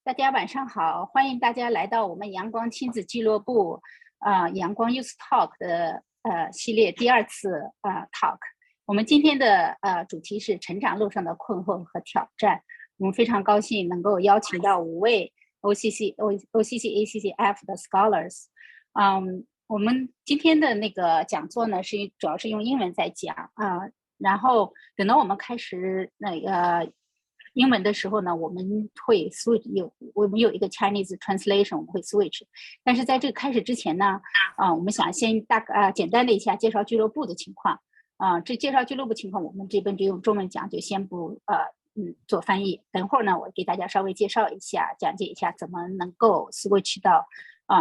大家晚上好，欢迎大家来到我们阳光亲子俱乐部阳光 Youth Talk 的系列第2次Talk。我们今天的主题是成长路上的困惑和挑战。我们非常高兴能够邀请到5位 OCC、ACCF 的 Scholars。我们今天的那个讲座呢主要是用英文在讲然后等到我们开始那个英文的时候呢，我们会 switch， 我们有一个 Chinese translation， 我们会 switch。但是在这个开始之前呢，我们想先简单的一下介绍俱乐部的情况。这介绍俱乐部情况，我们这边就用中文讲，就先不做翻译。等会儿呢，我给大家稍微介绍一下，讲解一下怎么能够 switch 到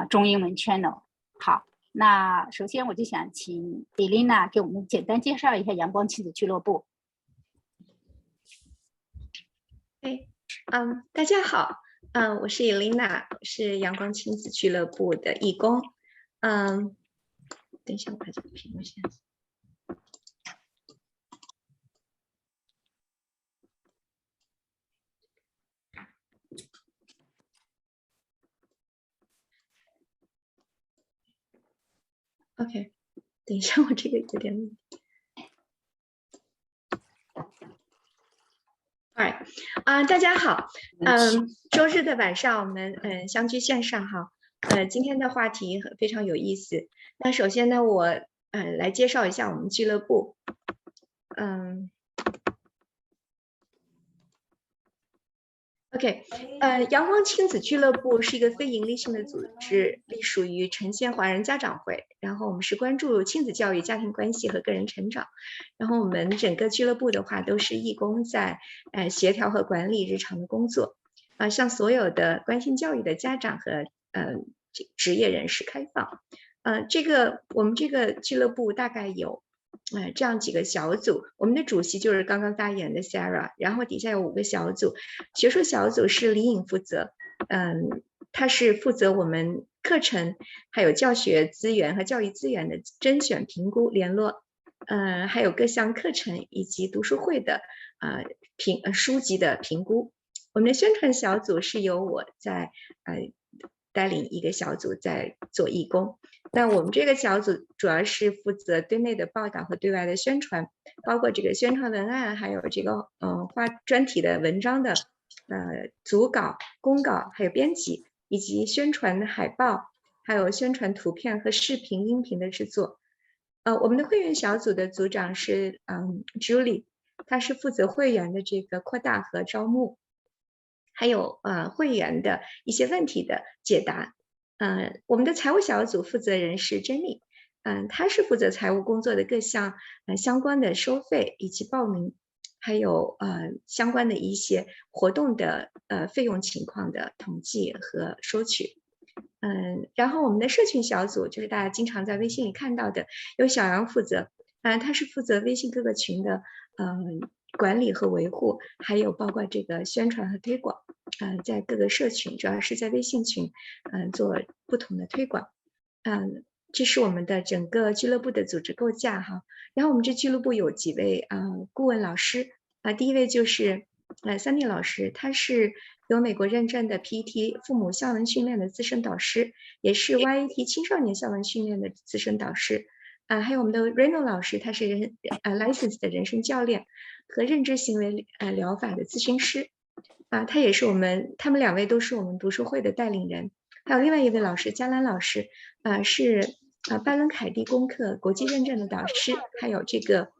中英文 channel。好，那首先我就想请 Elena 给我们简单介绍一下阳光亲子俱乐部。大家好，我是 Elena， 是阳光亲子俱乐部的义工。等一下，我把这个屏幕先。OK， 等一下，我这个有点问题。大家好，周日的晚上我们相聚线上哈，今天的话题非常有意思。那首先呢，我来介绍一下我们俱乐部。OK， 阳光亲子俱乐部是一个非营利性的组织，隶属于城县华人家长会。然后我们是关注亲子教育、家庭关系和个人成长。然后我们整个俱乐部的话，都是义工在协调和管理日常的工作。向所有的关心教育的家长和职业人士开放。我们这个俱乐部大概有这样几个小组，我们的主席就是刚刚发言的 Sarah， 然后底下有5个小组，学术小组是李颖负责，他是负责我们课程还有教学资源和教育资源的甄选、评估、联络，还有各项课程以及读书会的书籍的评估。我们的宣传小组是由我在带领一个小组在做义工。那我们这个小组主要是负责对内的报道和对外的宣传，包括这个宣传文案，还有这个画专题的文章的组稿、公稿，还有编辑，以及宣传海报，还有宣传图片和视频、音频的制作。我们的会员小组的组长是Julie， 她是负责会员的这个扩大和招募，还有会员的一些问题的解答。我们的财务小组负责人是 Jenny， 她是负责财务工作的各项相关的收费以及报名，还有相关的一些活动的费用情况的统计和收取。然后我们的社群小组就是大家经常在微信里看到的，由小杨负责，他是负责微信各个群的管理和维护，还有包括这个宣传和推广，在各个社群，主要是在微信群，做不同的推广。这是我们的整个俱乐部的组织构架哈。然后我们这俱乐部有几位顾问老师，第一位就是Sunny 老师，他是有美国认证的 PET 父母校园训练的资深导师，也是 YAT 青少年校园训练的资深导师。还有我们的 Reno 老师，他是licensed 的人生教练和认知行为疗法的咨询师，他也是他们2位都是我们读书会的带领人。还有另外一位老师嘉兰老师，是拜伦凯蒂公课国际认证的导师，还有这个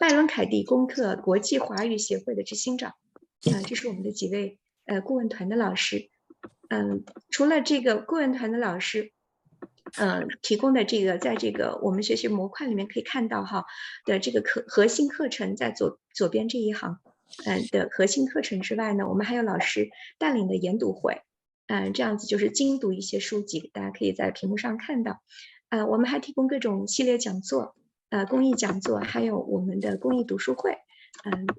拜伦凯蒂公课国际华语协会的执行长。这是我们的几位顾问团的老师。除了这个顾问团的老师提供的这个在这个我们学习模块里面可以看到哈的这个核心课程，在左边这一行的核心课程之外呢，我们还有老师带领的研读会，这样子就是精读一些书籍，大家可以在屏幕上看到。我们还提供各种系列讲座，公益讲座，还有我们的公益读书会，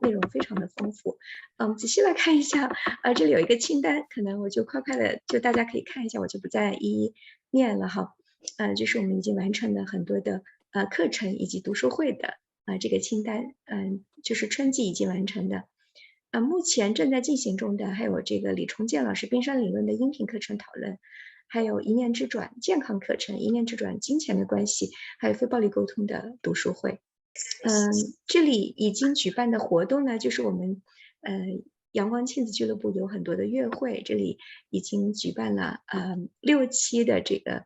内容非常的丰富。仔细来看一下，这里有一个清单，可能我就快快的就大家可以看一下，我就不再一一念了哈。这是我们已经完成的很多的课程以及读书会的这个清单，就是春季已经完成的。目前正在进行中的还有这个李崇建老师冰山理论的音频课程讨论，还有一念之转健康课程，一念之转金钱的关系，还有非暴力沟通的读书会。这里已经举办的活动呢，就是我们阳光亲子俱乐部有很多的月会，这里已经举办了6期的这个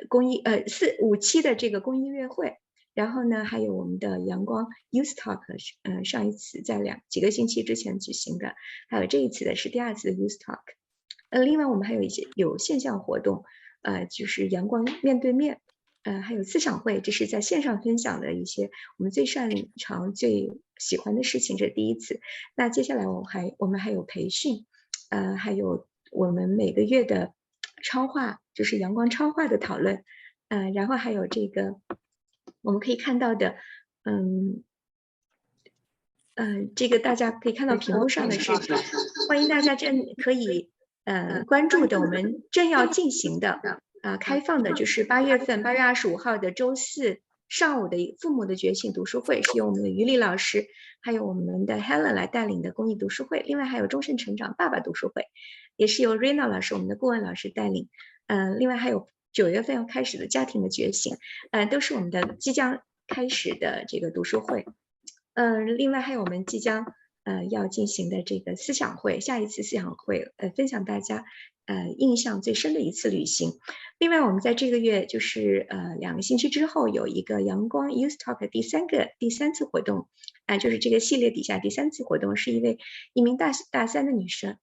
5期的这个公益月会。然后呢，还有我们的阳光 Youth Talk，上一次在几个星期之前举行的，还有这一次的是第2次的 Youth Talk。另外我们还有一些线上活动，就是阳光面对面，还有思想会，这是在线上分享的一些我们最擅长、最喜欢的事情，这是第1次。那接下来我们还有培训，还有我们每个月的超话，就是阳光超话的讨论，然后还有这个。我们可以看到的，这个大家可以看到屏幕上的是，欢迎大家可以关注的我们正要进行的开放的，就是8月25号的周4上午的父母的觉醒读书会，是由我们的于丽老师还有我们的 Helen 来带领的公益读书会。另外还有终身成长爸爸读书会，也是由 Rena 老师我们的顾问老师带领。另外还有9月份要开始的家庭的觉醒，都是我们的即将开始的这个读书会。另外还有我们即将要进行的这个思想会，下一次思想会分享大家印象最深的一次旅行。另外我们在这个月就是2个星期之后有一个阳光 Youth Talk 第三次活动，就是这个系列底下第3次活动，是一名大3的女生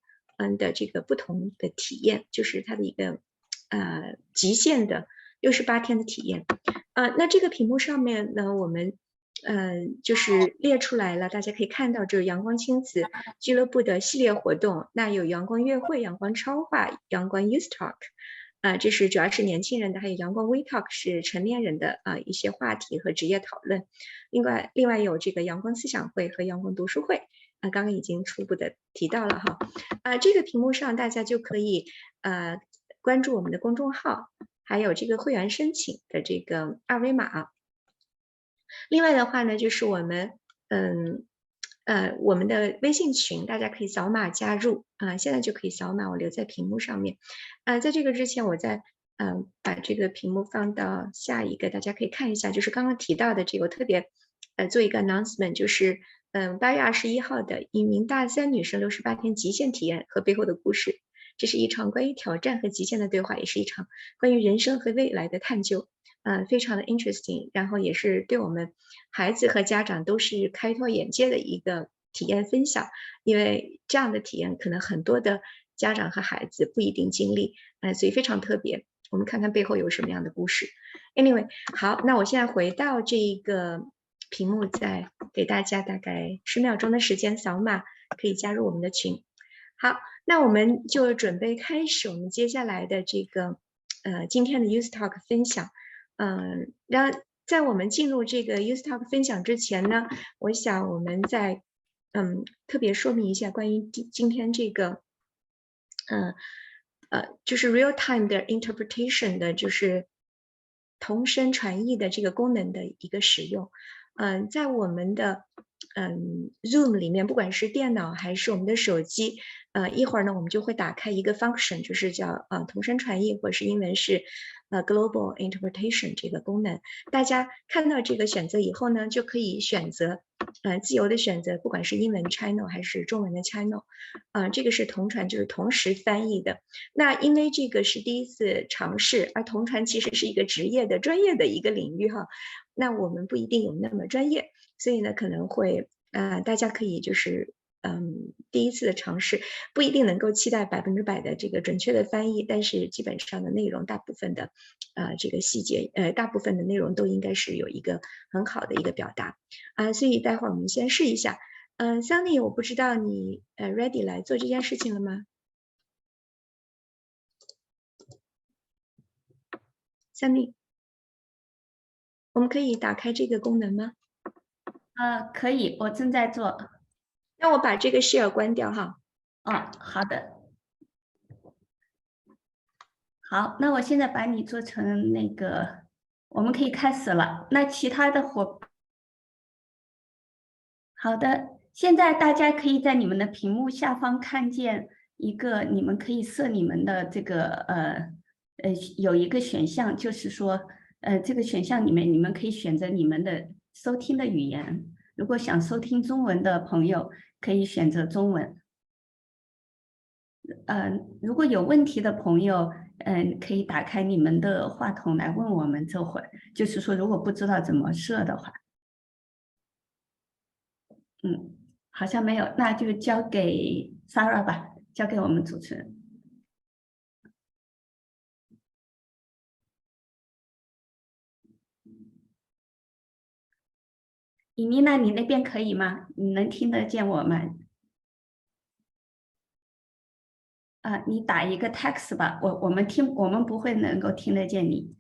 的这个不同的体验，就是她的一个极限的68天的体验。那这个屏幕上面呢，我们就是列出来了，大家可以看到这阳光亲子俱乐部的系列活动，那有阳光月会、阳光超话、阳光 Youth Talk，这是主要是年轻人的，还有阳光 We Talk 是成年人的一些话题和职业讨论。另外有这个阳光思想会和阳光读书会，刚刚已经初步的提到了哈。这个屏幕上大家就可以关注我们的公众号，还有这个会员申请的这个2维码。另外的话呢，就是我们的微信群，大家可以扫码加入现在就可以扫码，我留在屏幕上面。在这个之前，我再把这个屏幕放到下一个，大家可以看一下，就是刚刚提到的这个，我特别做一个 announcement， 就是8月21号的一名大3女生68天极限体验和背后的故事，这是一场关于挑战和极限的对话，也是一场关于人生和未来的探究。非常的 interesting， 然后也是对我们孩子和家长都是开拓眼界的一个体验分享，因为这样的体验可能很多的家长和孩子不一定经历，所以非常特别。我们看看背后有什么样的故事。Anyway， 好，那我现在回到这个屏幕，再给大家大概10秒钟的时间扫码，可以加入我们的群。好，那我们就准备开始我们接下来的这个今天的 Youth Talk 分享。在我们进入这个 Youth Talk 分享之前呢，我想我们再特别说明一下关于今天这个就是 real time 的 interpretation 的，就是同声传译的这个功能的一个使用。在我们的Zoom 里面，不管是电脑还是我们的手机，一会儿呢我们就会打开一个 function， 就是叫同声传译，或者是英文是global interpretation 这个功能。大家看到这个选择以后呢，就可以选择自由的选择，不管是英文 channel 还是中文的 channel，这个是同传，就是同时翻译的。那因为这个是第1次尝试，而同传其实是一个职业的专业的一个领域哈，那我们不一定有那么专业，所以呢可能会大家可以就是第1次的尝试，不一定能够期待100%的这个准确的翻译，但是基本上的内容，大部分的这个细节，大部分的内容都应该是有一个很好的一个表达所以待会儿我们先试一下。Sunny， 我不知道你ready 来做这件事情了吗 ？Sunny， 我们可以打开这个功能吗？可以，我正在做。那我把这个 share 关掉哈。好的。好，那我现在把你做成那个，我们可以开始了。那其他的好的，现在大家可以在你们的屏幕下方看见一个，你们可以设你们的这个有一个选项，就是说这个选项里面你们可以选择你们的收听的语言。如果想收听中文的朋友，可以选择中文。如果有问题的朋友，可以打开你们的话筒来问我们。这会儿就是说，如果不知道怎么设的话，好像没有，那就交给 Sarah 吧，交给我们主持人。伊妮娜，你那边可以吗？你能听得见我吗？你打一个 text 吧，我们不会能够听得见你。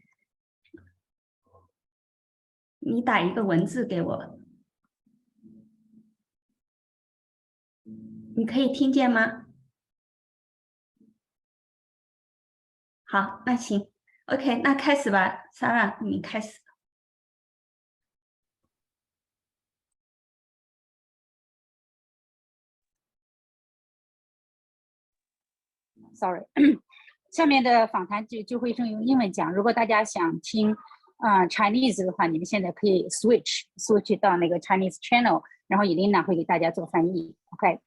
你打一个文字给我，你可以听见吗？好，那行 ，OK， 那开始吧 ，Sarah， 你开始。Sorry 下面的访谈就会用英文讲，如果大家想听Chinese 的话，你们现在可以 switch 到那个 Chinese channel， 然后Elena会给大家做翻译。OK，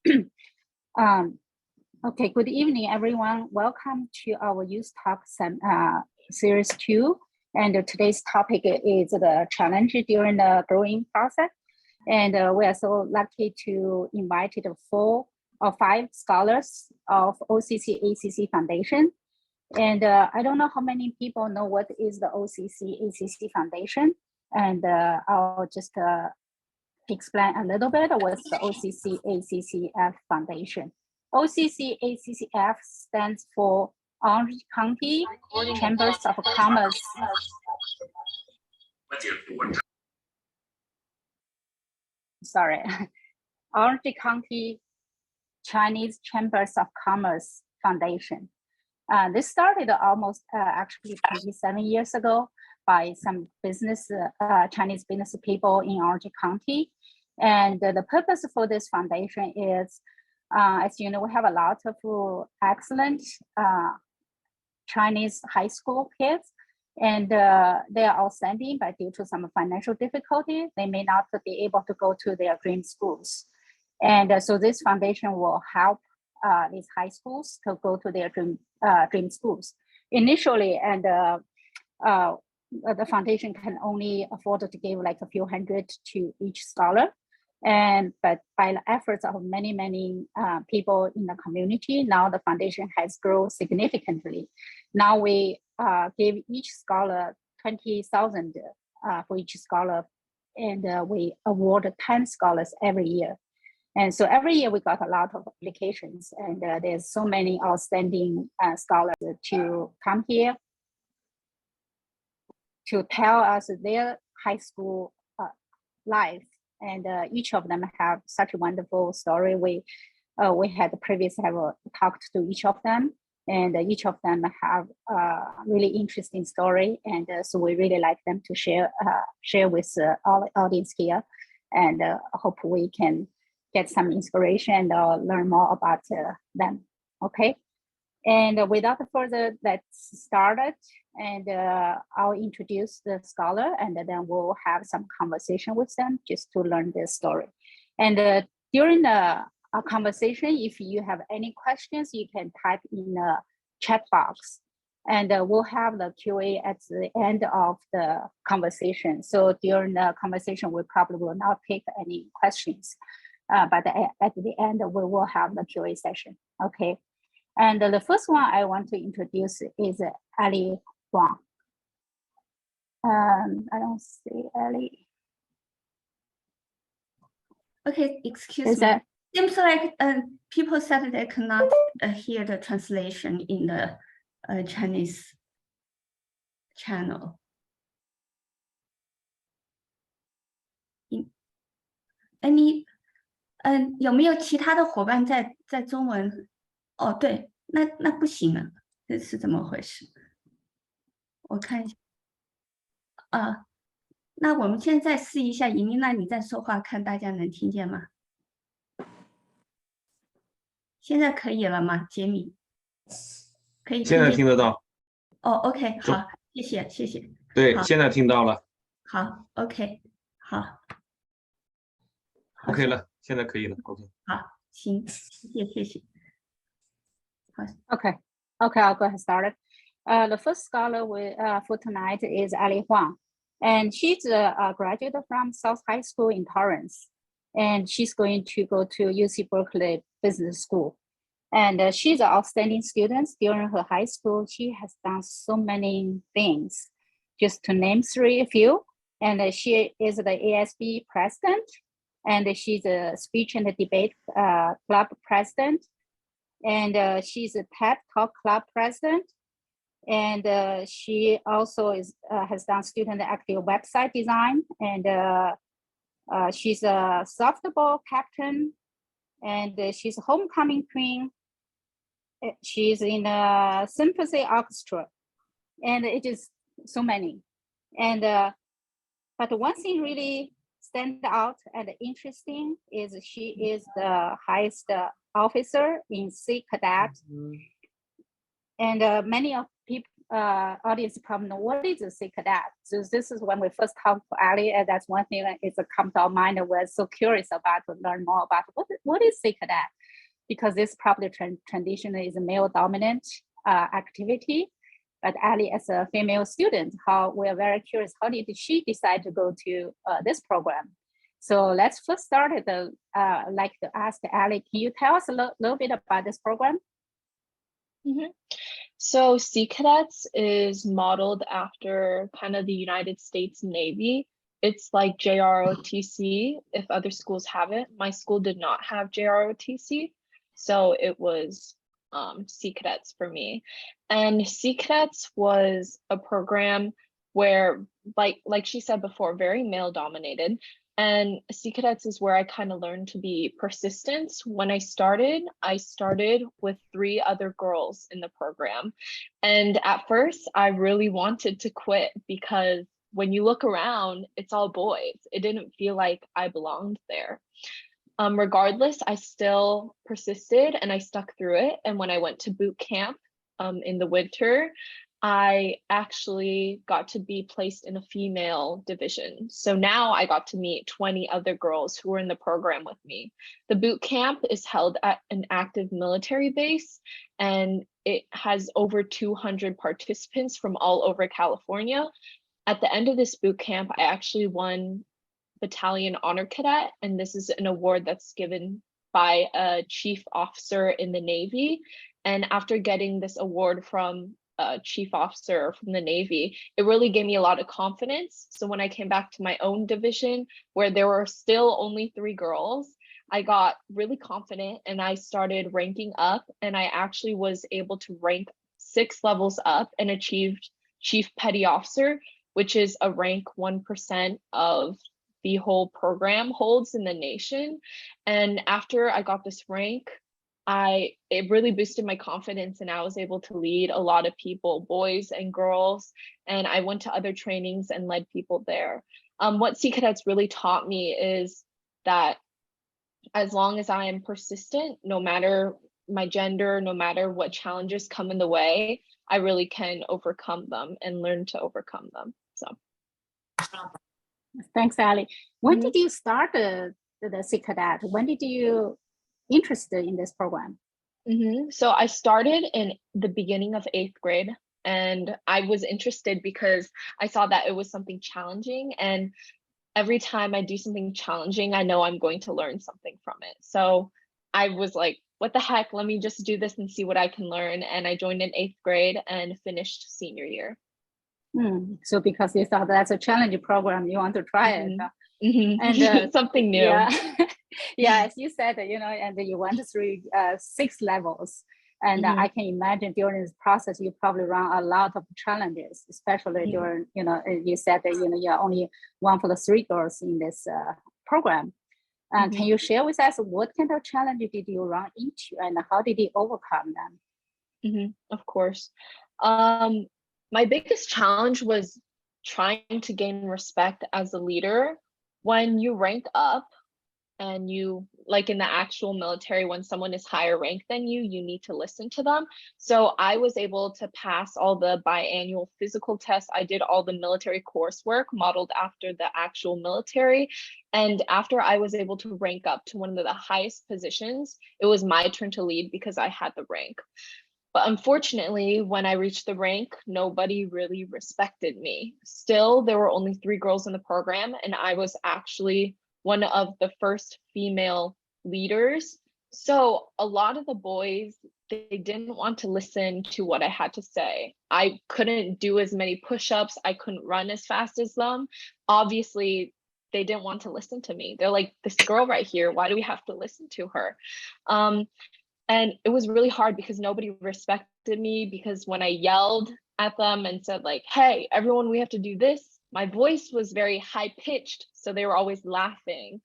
Okay, good evening, everyone. Welcome to our Youth Talk Series 2. And today's topic is the challenge during the growing process. And we are so lucky to invite 4 or 5 scholars of OCC ACC Foundation. And I don't know how many people know what is the OCC ACC Foundation. And I'll just explain a little bit what's the OCC ACCF Foundation. OCC ACCF stands for Orange County Chambers of Commerce. Sorry, Orange County Chinese Chambers of Commerce Foundation. This started almost actually 27 years ago by some Chinese business people in Orange County. And the purpose for this foundation is, as you know, we have a lot of excellent Chinese high school kids, and they are outstanding, but due to some financial difficulty, they may not be able to go to their dream schools. And so this foundation will help these high schools to go to their dream schools. Initially, and the foundation can only afford to give like a few hundred to each scholar. But by the efforts of many people in the community, now the foundation has grown significantly. Now we give each scholar 20,000 for each scholar, and we award 10 scholars every year. And so every year we got a lot of applications, and there's so many outstanding scholars to come here to tell us their high school life. And each of them have such a wonderful story. We had previously talked to each of them, and each of them have a really interesting story. And so we really like them to share with all the audience here, and hope we can get some inspiration or learn more about them. Okay. And without further, let's start it. And I'll introduce the scholar, and then we'll have some conversation with them just to learn their story. And during the conversation, if you have any questions, you can type in the chat box. And we'll have the QA at the end of the conversation. So during the conversation, we probably will not take any questions. But at the end, we will have the QA session. Okay. And the first one I want to introduce is Ali Huang. I don't see Ali. Okay, excuse me. Seems like people said they cannot hear the translation in the Chinese channel. 有没有其他的伙伴在中文？哦，对，那不行啊，这是怎么回事？我看一下。那我们现在试一下，莹莹，那你在说话，看大家能听见吗？现在可以了吗，杰米？可以现在听得到。哦 ，OK， 好，谢谢，谢谢。对，好现在听到了。好 ，OK， 好 ，OK 了，现在可以了 ，OK。好，行，谢谢，谢谢。好 Okay, I'll go ahead and start. The first scholar for tonight is Ali Huang, and she's a graduate from South High School in Torrance, and she's going to go to UC Berkeley Business School. And she's an outstanding student during her high school. She has done so many things, just to name a few. And she is the ASB president, and she's a speech and debate club president. And she's a TED Talk Club president. And she also has done student active website design. And she's a softball captain. And she's a homecoming queen. She's in a symphony orchestra. And it is so many. And but one thing really stands out and interesting is she is the highest officer in Sea Cadet. And many of people, audience probably know what is a Sea Cadet. So this is when we first talked to Ali, and that's one thing that is come to our mind, and we're so curious about to learn more about what is Sea Cadet, because this probably traditionally is a male-dominant activity. But Ali, as a female student, we're very curious, how did she decide to go to this program? So let's first start at like to ask Ali, can you tell us a little bit about this program? So Sea Cadets is modeled after kind of the United States Navy. It's like JROTC if other schools have it. My school did not have JROTC, so it was Sea Cadets for me. And Sea Cadets was a program where, like she said before, very male dominated. And Sea Cadets is where I kind of learned to be persistent. When I started with 3 other girls in the program. And at first, I really wanted to quit because when you look around, it's all boys. It didn't feel like I belonged there. Regardless, I still persisted and I stuck through it. And when I went to boot camp in the winter, I actually got to be placed in a female division. So now I got to meet 20 other girls who were in the program with me. The boot camp is held at an active military base, and it has over 200 participants from all over California. At the end of this boot camp, I actually won Battalion Honor Cadet, and this is an award that's given by a chief officer in the Navy. And after getting this award from a chief officer from the Navy, it really gave me a lot of confidence. So when I came back to my own division, where there were still only 3 girls, I got really confident and I started ranking up, and I actually was able to rank 6 levels up and achieved Chief Petty Officer, which is a rank 1% of the whole program holds in the nation. And after I got this rank, it really boosted my confidence, and I was able to lead a lot of people, boys and girls, and I went to other trainings and led people there. What Sea Cadets really taught me is that as long as I am persistent, no matter my gender, no matter what challenges come in the way, I really can overcome them and learn to overcome them. So. Thanks, Ali. When did you start the Sea Cadet? When did you interested in this program? So I started in the beginning of 8th grade, and I was interested because I saw that it was something challenging, and every time I do something challenging, I know I'm going to learn something from it. So I was like, what the heck, let me just do this and see what I can learn. And I joined in 8th grade and finished senior year. So because you thought that's a challenging program, you want to try it. And something new. Yeah, as you said, and you went through 6 levels. And I can imagine during this process, you probably run a lot of challenges, especially during, you said that, you're only one for the 3 girls in this program. Can you share with us what kind of challenge did you run into and how did you overcome them? Of course. My biggest challenge was trying to gain respect as a leader. When you rank up and you, like in the actual military, when someone is higher ranked than you need to listen to them. So I was able to pass all the biannual physical tests. I did all the military coursework modeled after the actual military. And after I was able to rank up to one of the highest positions, it was my turn to lead because I had the rank. But unfortunately, when I reached the rank, nobody really respected me. Still, there were only 3 girls in the program, and I was actually one of the first female leaders. So a lot of the boys, they didn't want to listen to what I had to say. I couldn't do as many push-ups. I couldn't run as fast as them. Obviously, they didn't want to listen to me. They're like, this girl right here, why do we have to listen to her? And it was really hard because nobody respected me, because when I yelled at them and said like, hey, everyone, we have to do this, my voice was very high pitched. So they were always laughing.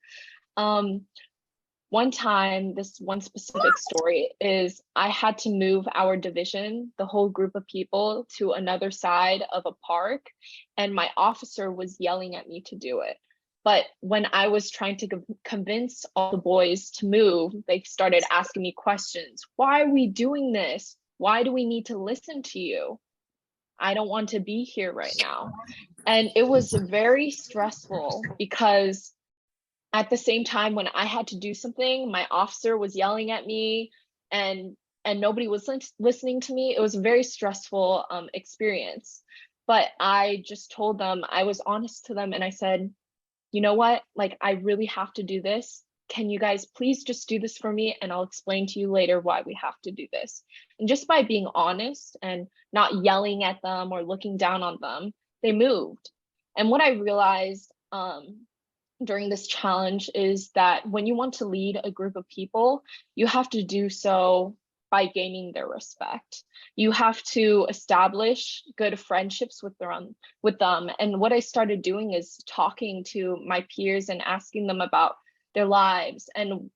One time, this one specific story is I had to move our division, the whole group of people, to another side of a park, and my officer was yelling at me to do it. But when I was trying to convince all the boys to move, they started asking me questions. Why are we doing this? Why do we need to listen to you? I don't want to be here right now. And it was very stressful because at the same time, when I had to do something, my officer was yelling at me and nobody was listening to me. It was a very stressful experience. But I just told them, I was honest to them, and I said, you know what, like, I really have to do this. Can you guys please just do this for me, and I'll explain to you later why we have to do this. And just by being honest and not yelling at them or looking down on them, they moved. And what I realized during this challenge is that when you want to lead a group of people, you have to do so by gaining their respect. You have to establish good friendships with them. And what I started doing is talking to my peers and asking them about their lives. And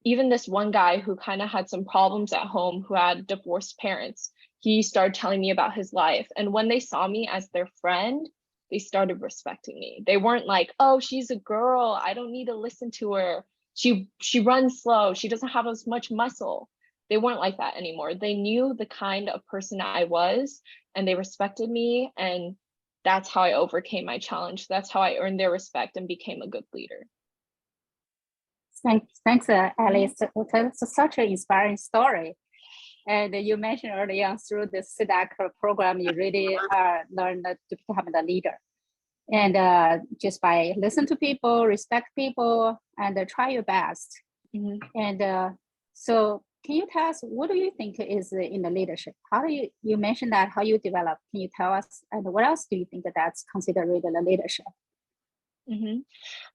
even this one guy who kind of had some problems at home, who had divorced parents, he started telling me about his life. And when they saw me as their friend, they started respecting me. They weren't like, oh, she's a girl, I don't need to listen to her. She runs slow, she doesn't have as much muscle. They weren't like that anymore. They knew the kind of person I was, and they respected me. And that's how I overcame my challenge. That's how I earned their respect and became a good leader. Thanks, Alice. It's such an inspiring story. And you mentioned earlier on, through the SIDAC program, you really learned to become the leader. And just by listen to people, respect people, and try your best. Mm-hmm. And so can you tell us, what do you think is in the leadership? How do you mentioned that, how you develop? Can you tell us, and what else do you think that's considered really the leadership? Mm-hmm.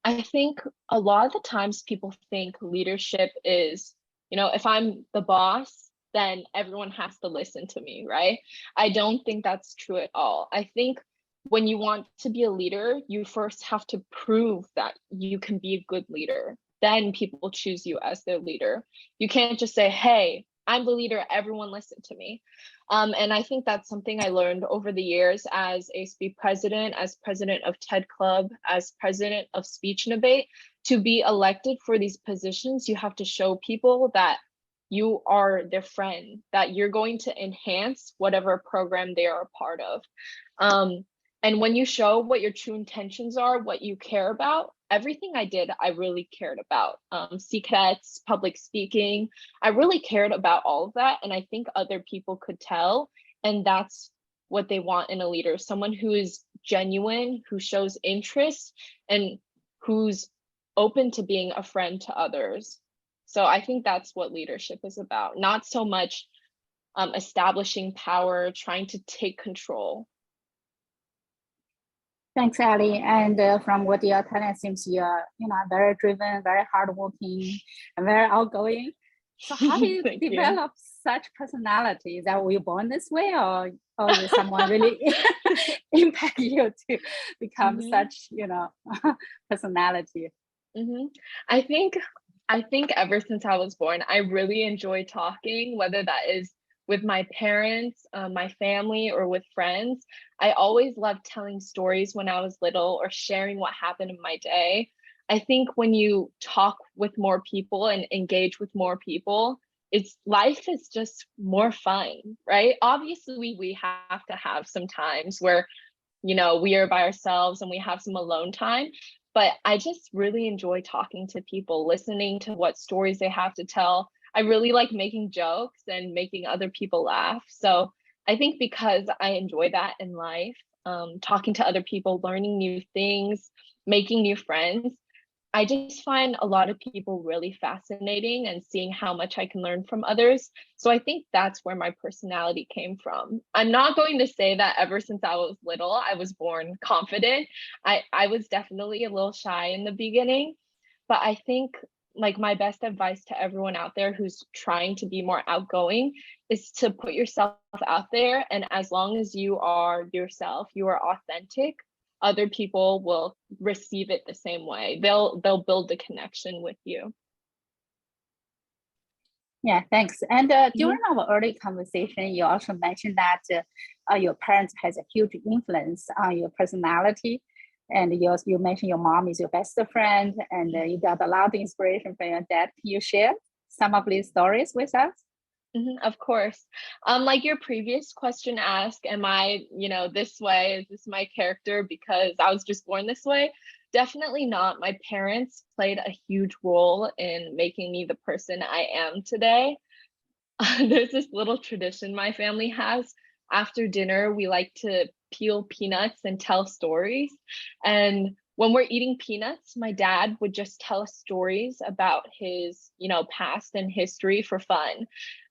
I think a lot of the times people think leadership is, if I'm the boss, then everyone has to listen to me, right? I don't think that's true at all. I think when you want to be a leader, you first have to prove that you can be a good leader. Then people choose you as their leader. You can't just say, hey, I'm the leader, everyone listen to me. And I think that's something I learned over the years as ASB president, as president of TED Club, as president of Speech and Debate. To be elected for these positions, you have to show people that you are their friend, that you're going to enhance whatever program they are a part of. And when you show what your true intentions are, what you care about, everything I did, I really cared about. CCATs, public speaking, I really cared about all of that. And I think other people could tell. And that's what they want in a leader, someone who is genuine, who shows interest, and who's open to being a friend to others. So I think that's what leadership is about, not so much establishing power, trying to take control. Thanks, Ali. And from what you're telling, it seems you're very driven, very hardworking, and very outgoing. So how do you develop such personality? Is that were you born this way, or is someone really impact you to become such personality? I think ever since I was born, I really enjoy talking, whether that is with my parents, my family, or with friends. I always loved telling stories when I was little or sharing what happened in my day. I think when you talk with more people and engage with more people, life is just more fun, right? Obviously, we have to have some times where, we are by ourselves and we have some alone time. But I just really enjoy talking to people, listening to what stories they have to tell. I really like making jokes and making other people laugh. So I think because I enjoy that in life, talking to other people, learning new things, making new friends, I just find a lot of people really fascinating and seeing how much I can learn from others. So I think that's where my personality came from. I'm not going to say that ever since I was little, I was born confident. I was definitely a little shy in the beginning, but I think like my best advice to everyone out there who's trying to be more outgoing is to put yourself out there. And as long as you are yourself, you are authentic, other people will receive it the same way. They'll build the connection with you. Yeah, thanks. And during our early conversation, you also mentioned that your parents has a huge influence on your personality. And you mentioned your mom is your best friend, and you got a lot of inspiration from your dad. Can you share some of these stories with us? Of course. Like your previous question asked, am I, this way? Is this my character because I was just born this way? Definitely not. My parents played a huge role in making me the person I am today. There's this little tradition my family has. After dinner, we like to peel peanuts and tell stories. And when we're eating peanuts, my dad would just tell us stories about his, past and history for fun.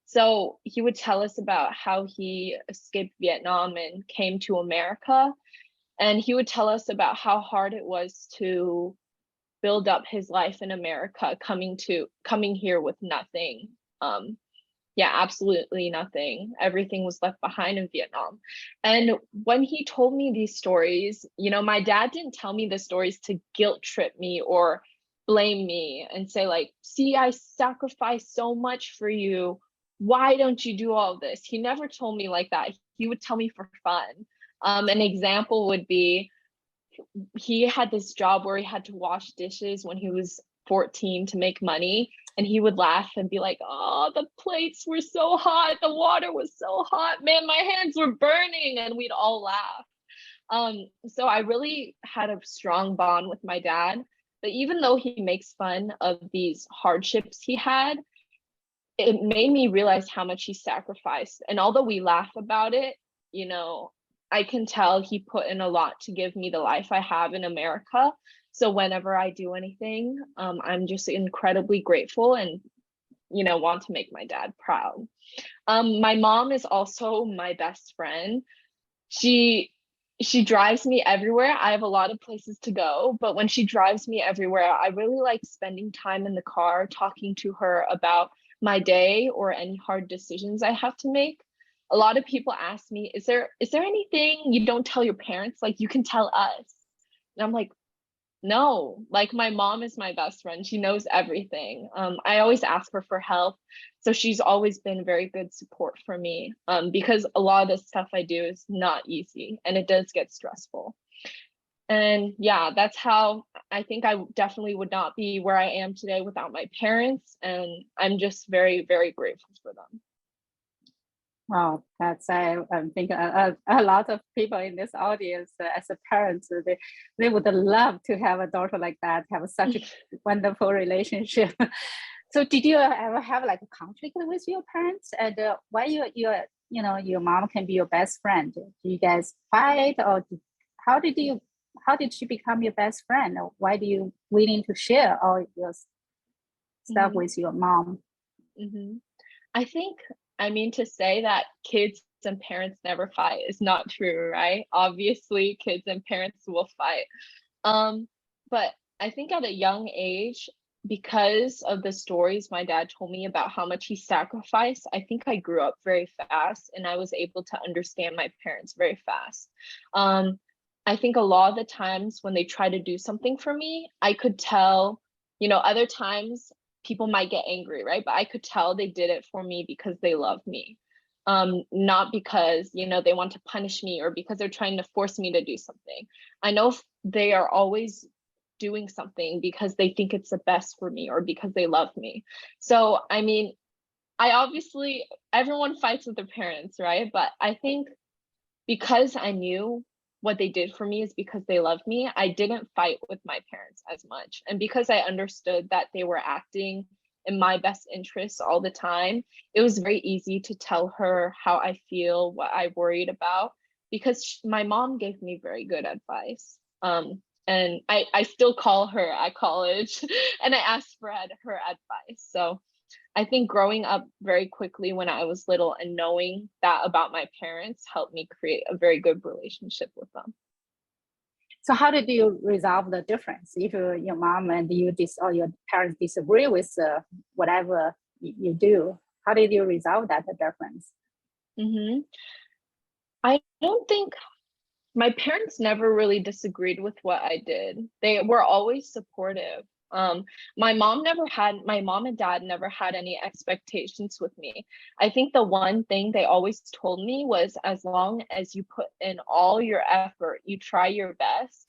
So he would tell us about how he escaped Vietnam and came to America. And he would tell us about how hard it was to build up his life in America, coming here with nothing. Absolutely nothing. Everything was left behind in Vietnam. And when he told me these stories, my dad didn't tell me the stories to guilt trip me or blame me and say like, see, I sacrificed so much for you. Why don't you do all this? He never told me like that. He would tell me for fun. An example would be, he had this job where he had to wash dishes when he was 14 to make money. And he would laugh and be like, oh, the plates were so hot. The water was so hot. Man, my hands were burning. And we'd all laugh. So I really had a strong bond with my dad. But even though he makes fun of these hardships he had, it made me realize how much he sacrificed. And although we laugh about it, I can tell he put in a lot to give me the life I have in America. So whenever I do anything, I'm just incredibly grateful and, want to make my dad proud. My mom is also my best friend. She drives me everywhere. I have a lot of places to go, but when she drives me everywhere, I really like spending time in the car, talking to her about my day or any hard decisions I have to make. A lot of people ask me, is there anything you don't tell your parents? Like you can tell us. And I'm like, no, like my mom is my best friend. She knows everything. I always ask her for help. So she's always been very good support for me because a lot of the stuff I do is not easy and it does get stressful. And yeah, that's how I think I definitely would not be where I am today without my parents. And I'm just very, very grateful for them. Wow, that's I'm thinking a lot of people in this audience as a parent, they would love to have a daughter like that, have such a wonderful relationship. So did you ever have like a conflict with your parents? And why your mom can be your best friend? Do you guys fight, or how did she become your best friend? Or why do you willing to share all your stuff with your mom? I think, to say that kids and parents never fight is not true, right? Obviously, kids and parents will fight. But I think at a young age, because of the stories my dad told me about how much he sacrificed, I think I grew up very fast and I was able to understand my parents very fast. I think a lot of the times when they try to do something for me, I could tell, other times people might get angry, right? But I could tell they did it for me because they love me, not because, they want to punish me or because they're trying to force me to do something. I know they are always doing something because they think it's the best for me or because they love me. So, I mean, everyone fights with their parents, right? But I think because I knew what they did for me is because they loved me, I didn't fight with my parents as much. And because I understood that they were acting in my best interests all the time, it was very easy to tell her how I feel, what I worried about, because my mom gave me very good advice. And I still call her at college and I asked for her advice. So I think growing up very quickly when I was little and knowing that about my parents helped me create a very good relationship with them. So how did you resolve the difference if your mom and you or your parents disagree with whatever you do? How did you resolve that difference? I don't think my parents never really disagreed with what I did. They were always supportive. My mom and dad never had any expectations with me. I think the one thing they always told me was, as long as you put in all your effort, you try your best,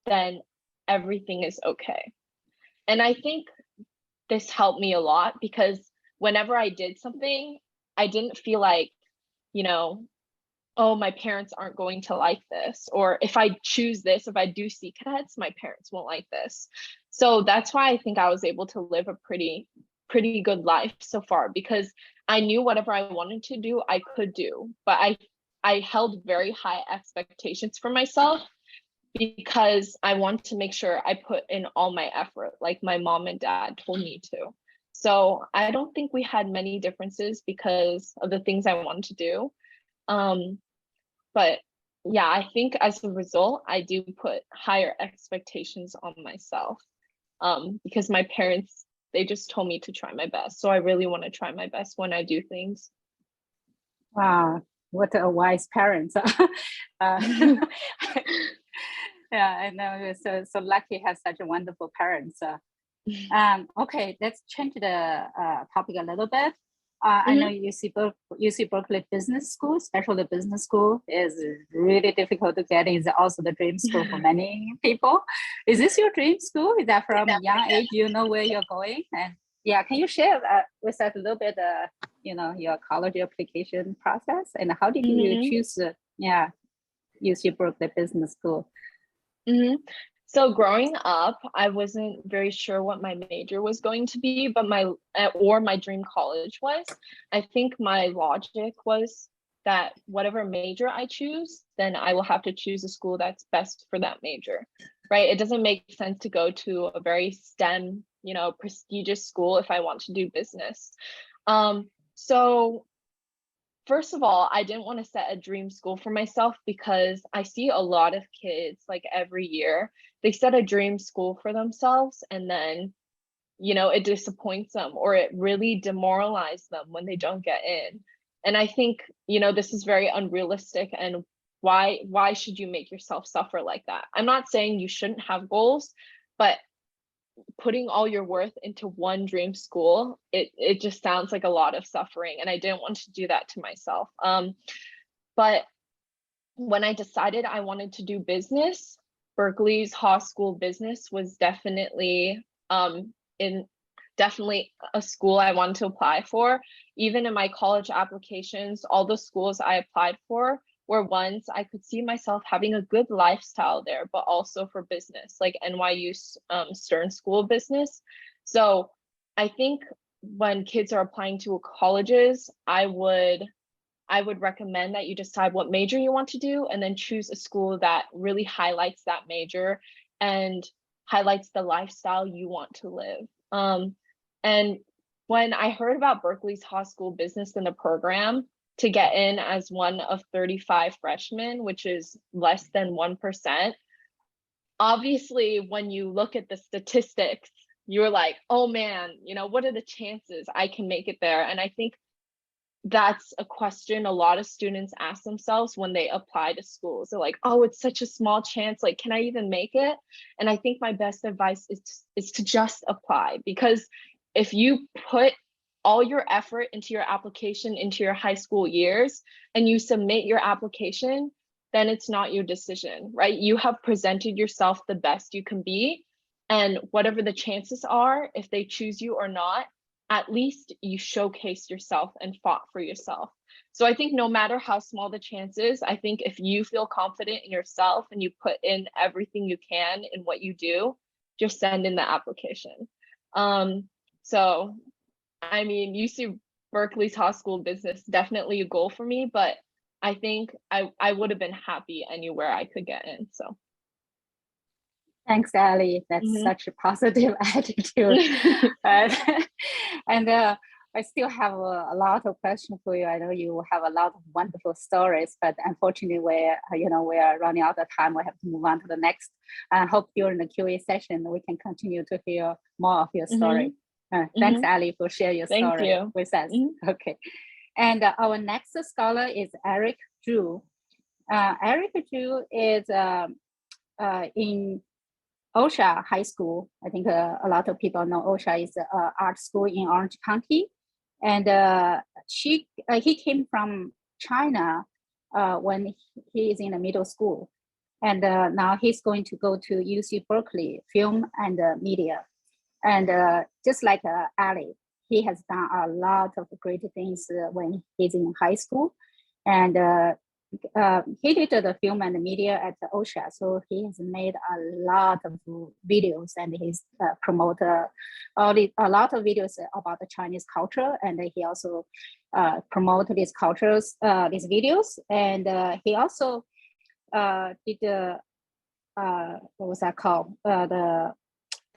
then everything is okay. And I think this helped me a lot because whenever I did something, I didn't feel like, oh, my parents aren't going to like this. Or if I choose this, if I do CCADs, my parents won't like this. So that's why I think I was able to live a pretty good life so far, because I knew whatever I wanted to do, I could do. But I held very high expectations for myself because I wanted to make sure I put in all my effort, like my mom and dad told me to. So I don't think we had many differences because of the things I wanted to do. But yeah, I think as a result, I do put higher expectations on myself because my parents, they just told me to try my best. So I really want to try my best when I do things. Wow, what a wise parents. Yeah, I know. You're so lucky to have such a wonderful parents. Okay, let's change the topic a little bit. I know UC Berkeley Business School, especially the business school, is really difficult to get. It's also the dream school for many people. Is this your dream school? Is that from a young age you know where you're going? And yeah, can you share with us a little bit, your college application process and how did you choose? UC Berkeley Business School. So growing up, I wasn't very sure what my major was going to be, but my dream college was. I think my logic was that whatever major I choose, then I will have to choose a school that's best for that major, right? It doesn't make sense to go to a very STEM, prestigious school if I want to do business. So first of all, I didn't want to set a dream school for myself because I see a lot of kids, like every year, they set a dream school for themselves and then, it disappoints them or it really demoralizes them when they don't get in. And I think, this is very unrealistic. And why should you make yourself suffer like that? I'm not saying you shouldn't have goals, but putting all your worth into one dream school, it just sounds like a lot of suffering, and I didn't want to do that to myself. But when I decided I wanted to do business, Berkeley's Haas School Business was definitely definitely a school I wanted to apply for. Even in my college applications, all the schools I applied for were ones I could see myself having a good lifestyle there, but also for business, like NYU Stern School of Business. So I think when kids are applying to colleges, I would recommend that you decide what major you want to do and then choose a school that really highlights that major and highlights the lifestyle you want to live. And when I heard about Berkeley's Haas School Business in the program, to get in as one of 35 freshmen, which is less than 1%. Obviously, when you look at the statistics, you're like, oh man, what are the chances I can make it there? And I think that's a question a lot of students ask themselves when they apply to schools. They're like, oh, it's such a small chance. Like, can I even make it? And I think my best advice is to just apply, because if you put all your effort into your application, into your high school years, and you submit your application, then it's not your decision, right? You have presented yourself the best you can be. And whatever the chances are, if they choose you or not, at least you showcased yourself and fought for yourself. So I think no matter how small the chance is, I think if you feel confident in yourself and you put in everything you can in what you do, just send in the application. So, I mean, UC Berkeley's Law School of Business, definitely a goal for me, but I think I would have been happy anywhere I could get in, so. Thanks, Ali. That's such a positive attitude. And I still have a lot of questions for you. I know you have a lot of wonderful stories, but unfortunately, we are running out of time. We have to move on to the next. I hope during the Q&A session we can continue to hear more of your story. Thanks, Ali, for sharing your story with us. Okay, and our next scholar is Eric Zhu. Eric Zhu is in OSHA High School. I think a lot of people know OSHA is an art school in Orange County. And he came from China when he is in the middle school. And now he's going to go to UC Berkeley Film and Media. And just like Ali, he has done a lot of great things when he's in high school. And he did the film and the media at OSHA, so he has made a lot of videos, and he's promoted a lot of videos about the Chinese culture, and he also promoted these cultures, these videos, and he also did what was that called? The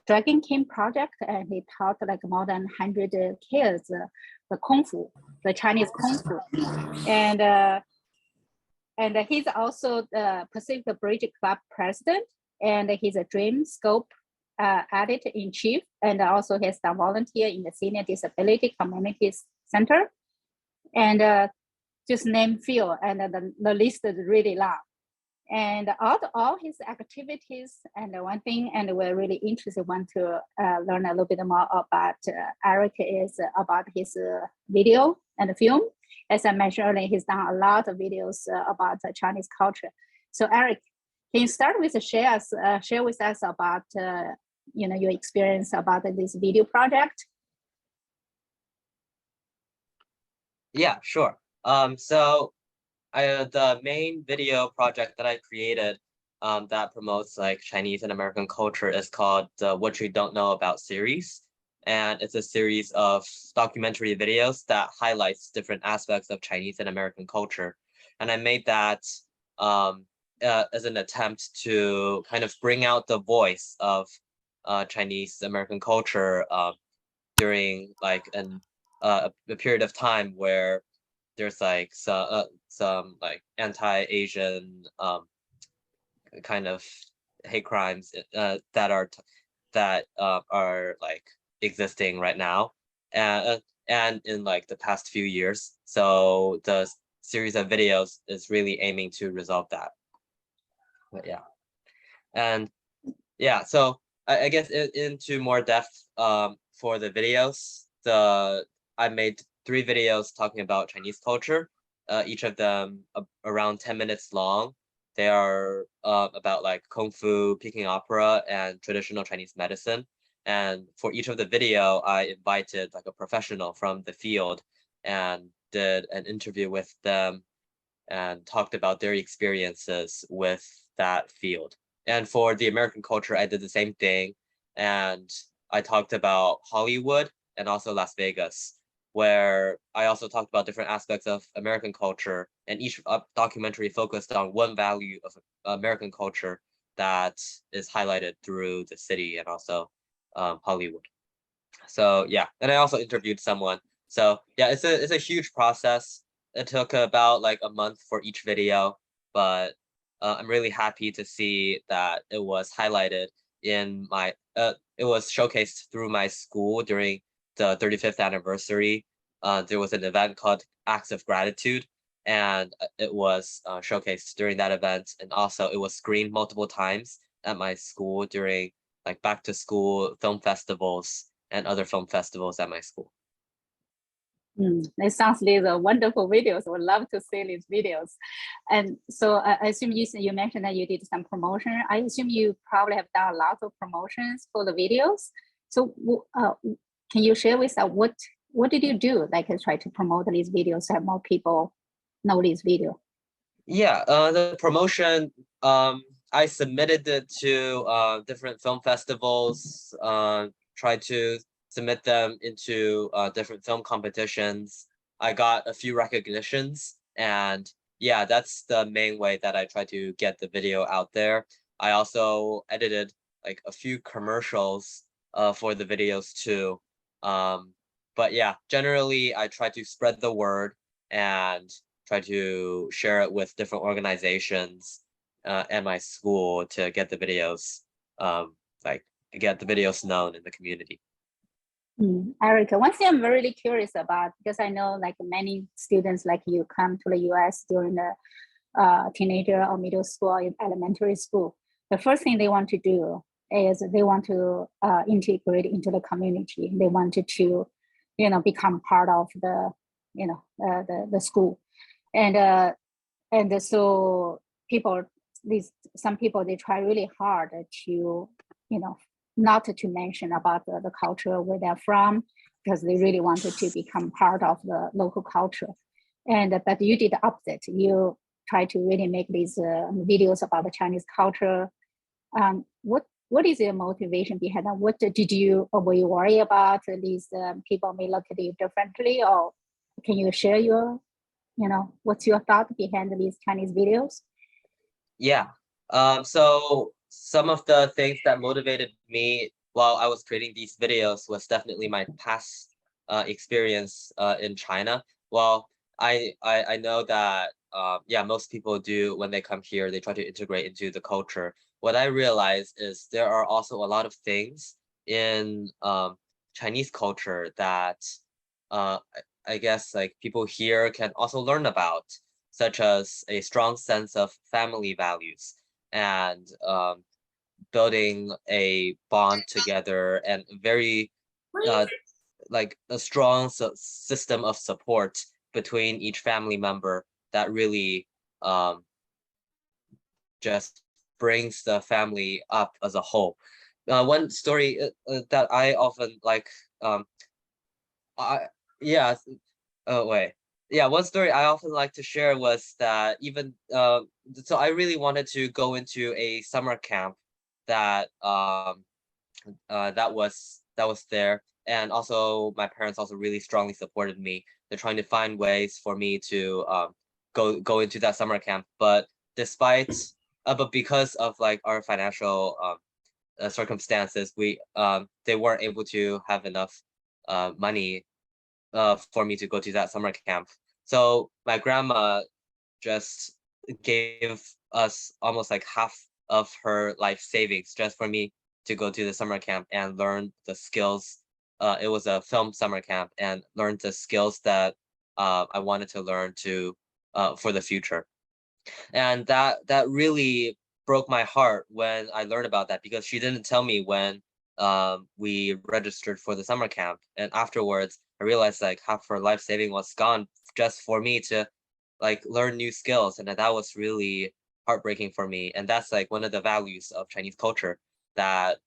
Dragon King project, and he taught like more than 100 kids the Kung Fu, the Chinese Kung Fu, and he's also the Pacific Bridge Club president, and he's a Dream Scope editor-in-chief, and also he has done volunteer in the Senior Disability Communities Center, and just name few, and the list is really long. And all his activities, and one thing, and we're really interested, want to learn a little bit more about Eric, is about his video and film. As I mentioned earlier, he's done a lot of videos about Chinese culture. So Eric, can you start with share with us about your experience about this video project? Yeah, sure. So the main video project that I created that promotes like Chinese and American culture is called the What You Don't Know About series. And it's a series of documentary videos that highlights different aspects of Chinese and American culture. And I made that as an attempt to kind of bring out the voice of Chinese American culture during like a period of time where there's like some like anti-Asian kind of hate crimes that are like existing right now and in like the past few years. So the series of videos is really aiming to resolve that. But yeah, and yeah, so I guess into more depth for the videos, I made 3 videos talking about Chinese culture, each of them around 10 minutes long. They are about like Kung Fu, Peking opera, and traditional Chinese medicine. And for each of the video, I invited like a professional from the field and did an interview with them and talked about their experiences with that field. And for the American culture, I did the same thing. And I talked about Hollywood and also Las Vegas, where I also talked about different aspects of American culture, and each documentary focused on one value of American culture that is highlighted through the city and also Hollywood. So yeah, and I also interviewed someone. So yeah, it's a huge process. It took about like a month for each video, but I'm really happy to see that it was highlighted in my it was showcased through my school during the 35th anniversary. There was an event called Acts of Gratitude, and it was showcased during that event, and also it was screened multiple times at my school during like back to school film festivals and other film festivals at my school. It sounds like a wonderful videos. I would love to see these videos. And so I assume you mentioned that you did some promotion. I assume you probably have done a lot of promotions for the videos. So can you share with us what did you do, like try to promote these videos so more people know this video? Yeah, the promotion, I submitted it to different film festivals, tried to submit them into different film competitions. I got a few recognitions, and yeah, that's the main way that I try to get the video out there. I also edited like a few commercials for the videos too. But yeah, generally I try to spread the word and try to share it with different organizations and my school to get the videos get the videos known in the community. Erica, one thing I'm really curious about, because I know like many students like you come to the US during the teenager or middle school or elementary school. The first thing they want to do is they want to integrate into the community. They wanted to, become part of the, the school. And so some people, they try really hard to, not to mention about the culture where they're from, because they really wanted to become part of the local culture. But you did the opposite. You try to really make these videos about the Chinese culture. What is your motivation behind that? What did you, or were you worried about these people may look at you differently? Or can you share your, what's your thought behind these Chinese videos? Yeah. So some of the things that motivated me while I was creating these videos was definitely my past experience in China. Well, I know that most people do when they come here, they try to integrate into the culture. What I realized is there are also a lot of things in Chinese culture that I guess like people here can also learn about, such as a strong sense of family values and building a bond together and very like a strong system of support between each family member that really just brings the family up as a whole. One story that I often like, one story I often like to share was that even so I really wanted to go into a summer camp that that was there, and also my parents also really strongly supported me. They're trying to find ways for me to go into that summer camp, but because of like our financial circumstances, they weren't able to have enough money for me to go to that summer camp. So my grandma just gave us almost like half of her life savings just for me to go to the summer camp and learn the skills. It was a film summer camp, and learn the skills that I wanted to learn for the future. And that really broke my heart when I learned about that, because she didn't tell me when we registered for the summer camp. And afterwards, I realized like half her life saving was gone just for me to like learn new skills. And that was really heartbreaking for me. And that's like one of the values of Chinese culture that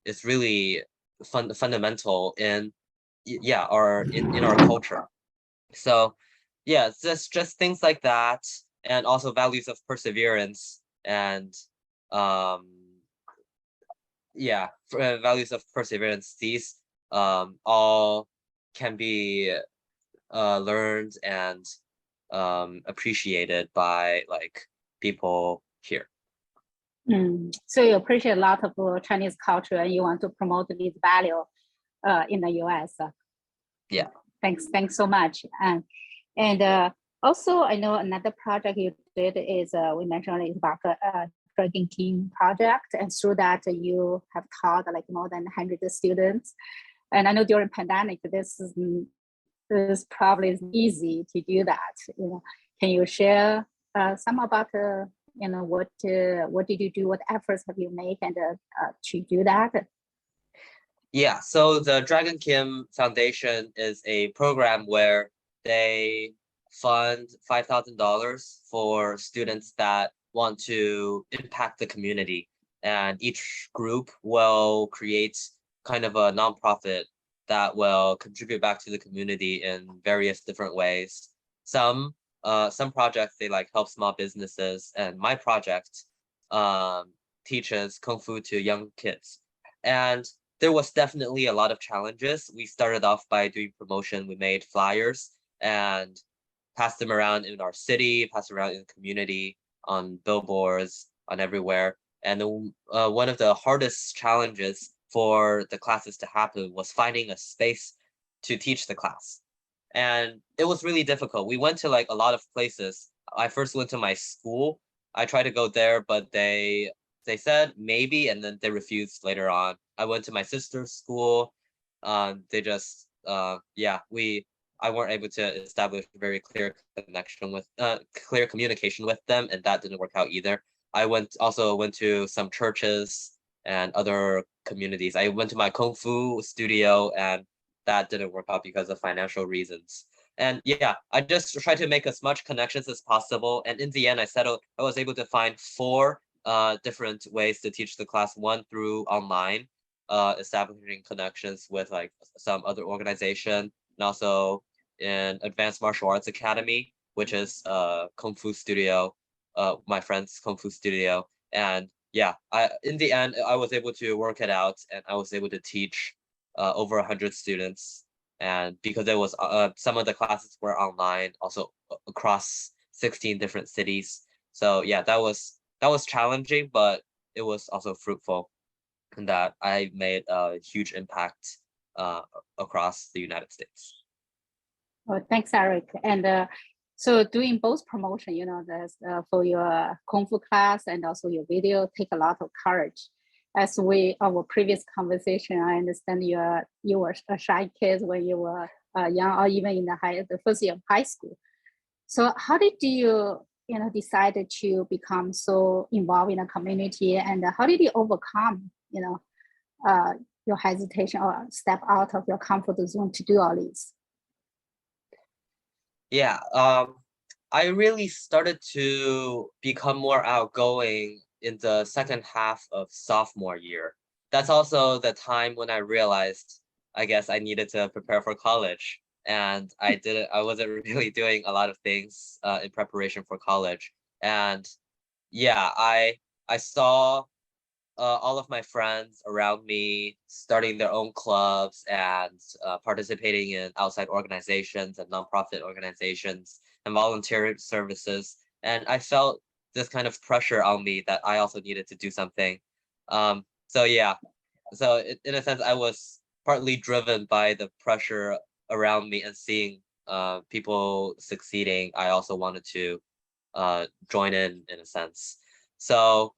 is really fundamental in our culture. So yeah, it's just things like that, and also values of perseverance and values of perseverance. These all can be learned and appreciated by like people here. So you appreciate a lot of Chinese culture, and you want to promote this value in the US. Yeah. Thanks so much. And also, I know another project you did is we mentioned is about Dragon King project, and through that you have taught like more than 100 students. And I know during pandemic, this is probably easy to do that. Can you share some about what did you do? What efforts have you made and to do that? Yeah, so the Dragon Kim Foundation is a program where they fund $5,000 for students that want to impact the community. And each group will create kind of a nonprofit that will contribute back to the community in various different ways. Some projects, they like help small businesses, and my project teaches Kung Fu to young kids. And there was definitely a lot of challenges. We started off by doing promotion. We made flyers and passed them around in our city, passed around in the community, on billboards, on everywhere. And one of the hardest challenges for the classes to happen was finding a space to teach the class. And it was really difficult. We went to like a lot of places. I first went to my school. I tried to go there, but they said maybe, and then they refused later on. I went to my sister's school. They just, I weren't able to establish a very clear clear communication with them, and that didn't work out either. I also went to some churches and other communities. I went to my Kung Fu studio, and that didn't work out because of financial reasons. And yeah, I just tried to make as much connections as possible. And in the end, I was able to find 4 different ways to teach the class. One through online, establishing connections with like some other organization, and also in Advanced Martial Arts Academy, which is Kung Fu studio, my friend's Kung Fu studio. And yeah, in the end, I was able to work it out, and I was able to teach over 100 students. And because it was some of the classes were online, also across 16 different cities. So yeah, that was challenging, but it was also fruitful, in that I made a huge impact across the United States. Well, thanks, Eric. And so doing both promotion, for your Kung Fu class and also your video, take a lot of courage. As our previous conversation, I understand you were a shy kid when you were young, or even in the first year of high school. So how did you decide to become so involved in the community, and how did you overcome your hesitation or step out of your comfort zone to do all this? Yeah, I really started to become more outgoing in the second half of sophomore year. That's also the time when I realized, I guess, I needed to prepare for college. And I wasn't really doing a lot of things in preparation for college. And yeah, I saw all of my friends around me starting their own clubs and participating in outside organizations and nonprofit organizations and volunteer services. And I felt this kind of pressure on me that I also needed to do something. So yeah, so in a sense, I was partly driven by the pressure around me and seeing people succeeding. I also wanted to join in a sense. So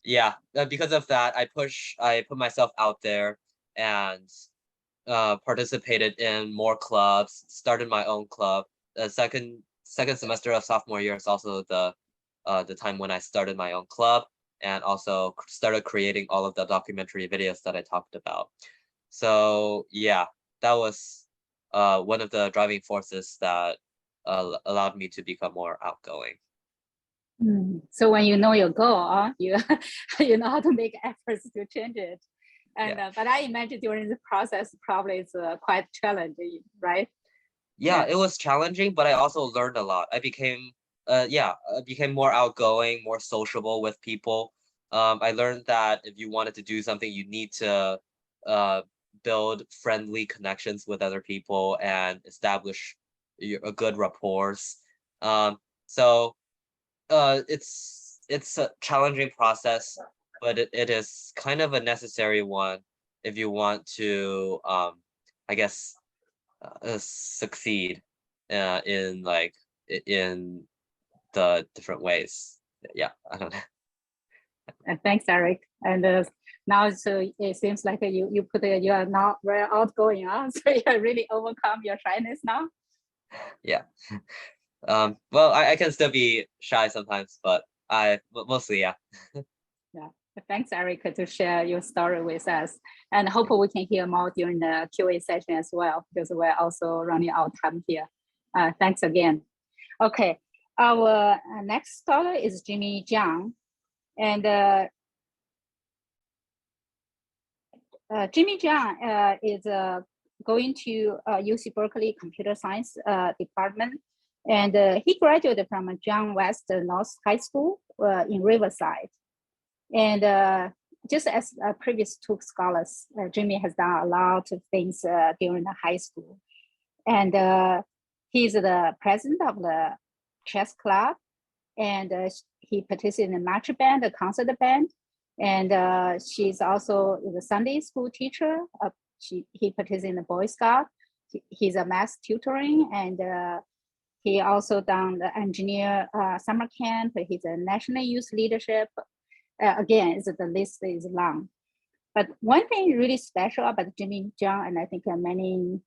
yeah, because of that, I put myself out there and participated in more clubs, started my own club. The second semester of sophomore year is also the time when I started my own club, and also started creating all of the documentary videos that I talked about. So yeah, that was one of the driving forces that allowed me to become more outgoing. So when you know your goal, you know how to make efforts to change it. And Yeah. But I imagine during the process, probably it's quite challenging, right? Yeah, it was challenging, but I also learned a lot. I became more outgoing, more sociable with people. I learned that if you wanted to do something, you need to build friendly connections with other people and establish a good rapport. So it's a challenging process, but it is kind of a necessary one if you want to I guess succeed in the different ways. Yeah, I don't know. Thanks, Eric. And now, so it seems like you are not very outgoing, so you really overcome your shyness now. Yeah. Well, I can still be shy sometimes, but mostly, yeah. Yeah, Thanks, Erica, to share your story with us. And hope we can hear more during the QA session as well, because we're also running out of time here. Thanks again. Okay, our next scholar is Jimmy Jiang. And Jimmy Jiang is going to UC Berkeley Computer Science Department. And he graduated from John West North High School in Riverside. And just as previous two scholars, Jimmy has done a lot of things during the high school. And he's the president of the chess club. And he participated in the marching band, the concert band. And she's also the Sunday school teacher. He participated in the Boy Scout. He's a math tutoring, and he also done the engineer summer camp. He's a national youth leadership. Again, the list is long. But one thing really special about Jimmy Jiang, and I think many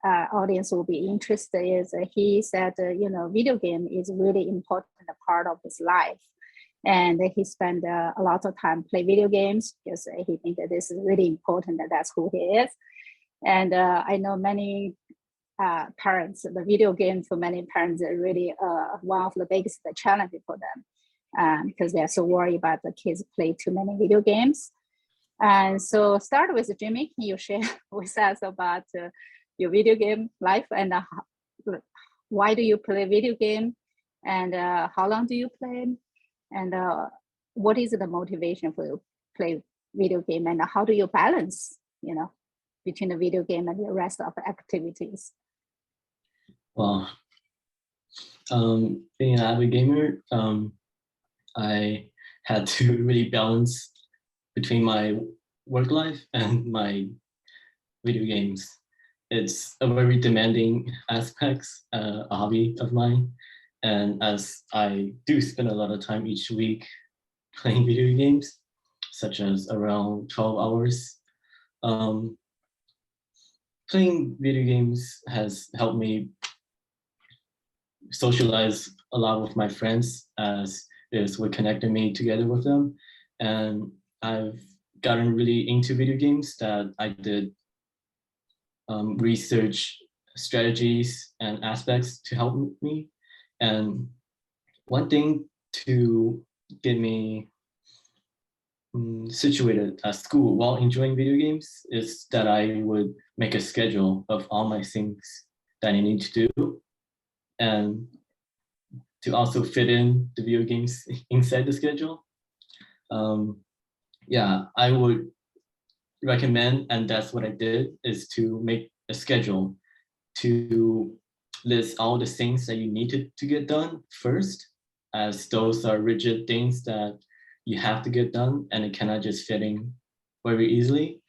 audience will be interested, is he said, video game is really important part of his life. And he spent a lot of time play video games because he thinks that this is really important, that that's who he is. And I know many parents, the video game for many parents are really one of the biggest challenges for them because they're so worried about the kids play too many video games. And so start with Jimmy, can you share with us about your video game life and why do you play video game and how long do you play? And what is the motivation for you to play video game and how do you balance, between the video game and the rest of the activities? Well, being an avid gamer, I had to really balance between my work life and my video games. It's a very demanding aspect, a hobby of mine. And as I do spend a lot of time each week playing video games, such as around 12 hours, playing video games has helped me socialize a lot with my friends as is what connected me together with them. And I've gotten really into video games that I did research strategies and aspects to help me. And one thing to get me situated at school while enjoying video games is that I would make a schedule of all my things that I need to do, and to also fit in the video games inside the schedule. Yeah, I would recommend, and that's what I did, is to make a schedule to list all the things that you need to get done first, as those are rigid things that you have to get done and it cannot just fit in very easily.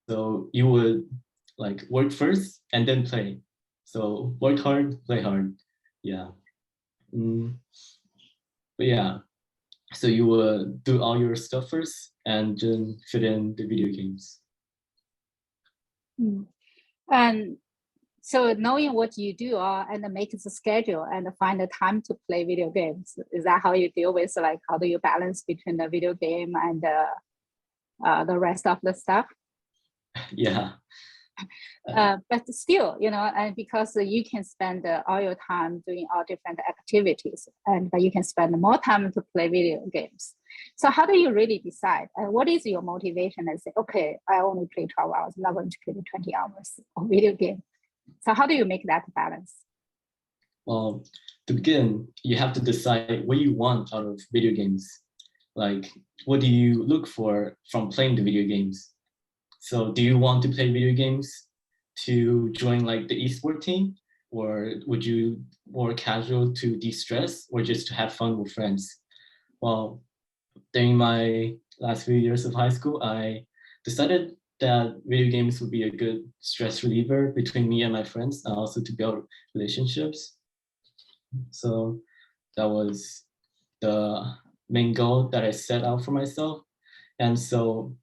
So you would like work first and then play. So work hard, play hard. Yeah. But yeah, so you would do all your stuff first and then fit in the video games. And so knowing what you do and make the schedule and find the time to play video games, is that how you deal with, like, how do you balance between the video game and the rest of the stuff? Yeah. But still, and because you can spend all your time doing all different activities, but you can spend more time to play video games. So how do you really decide? What is your motivation and say, okay, I only play 12 hours, I'm not going to play 20 hours of video game. So how do you make that balance? Well, to begin, you have to decide what you want out of video games. Like, what do you look for from playing the video games? So do you want to play video games to join like the esports team, or would you more casual to de-stress, or just to have fun with friends? Well, during my last few years of high school, I decided that video games would be a good stress reliever between me and my friends, and also to build relationships. So that was the main goal that I set out for myself. And so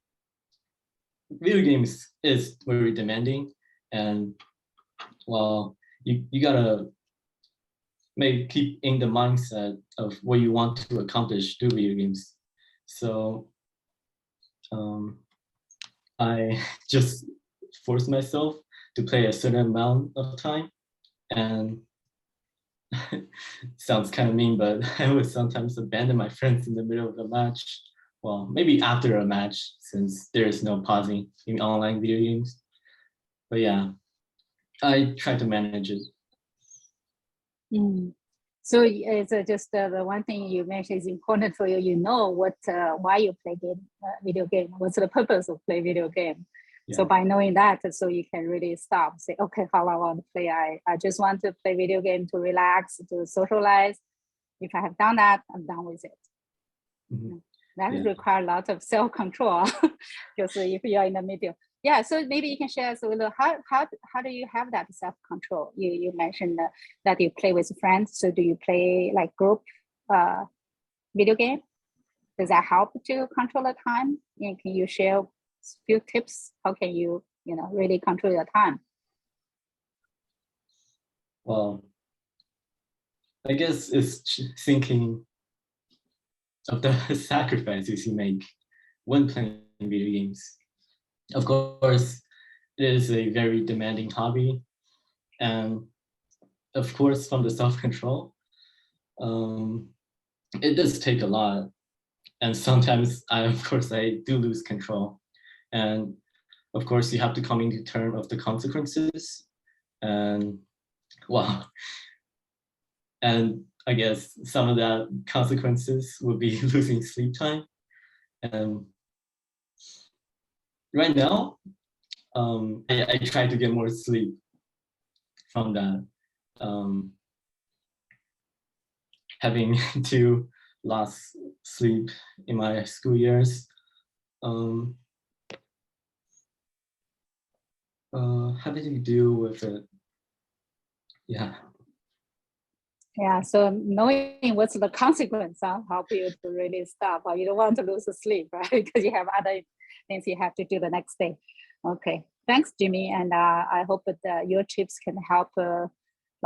video games is very demanding, and well, you gotta keep in the mindset of what you want to accomplish through video games. So I just force myself to play a certain amount of time, and sounds kind of mean, but I would sometimes abandon my friends in the middle of a match. Well, maybe after a match, since there is no pausing in online video games. But yeah, I try to manage it. So it's just the one thing you mentioned is important for you. You know what why you play video game. What's the purpose of play video game? Yeah. So by knowing that, so you can really stop. Say, okay, how I want to play. I just want to play video game to relax, to socialize. If I have done that, I'm done with it. That requires a lot of self-control. Because if you're in the middle. Yeah, so maybe you can share us a little how do you have that self-control? You mentioned that you play with friends. So do you play like group video game? Does that help to control the time? And can you share a few tips? How can you really control your time? Well, I guess it's thinking of the sacrifices you make when playing video games. Of course, it is a very demanding hobby, and of course, from the self-control, it does take a lot, and sometimes I do lose control, and of course, you have to come into terms of the consequences, and wow, and I guess some of that consequences would be losing sleep time, and right now, I try to get more sleep from that. Having to lose sleep in my school years, having to deal with it. Yeah. Yeah, so knowing what's the consequence help you to really stop. You don't want to lose sleep, right? Because you have other things you have to do the next day. Okay, thanks, Jimmy. And I hope that your tips can help the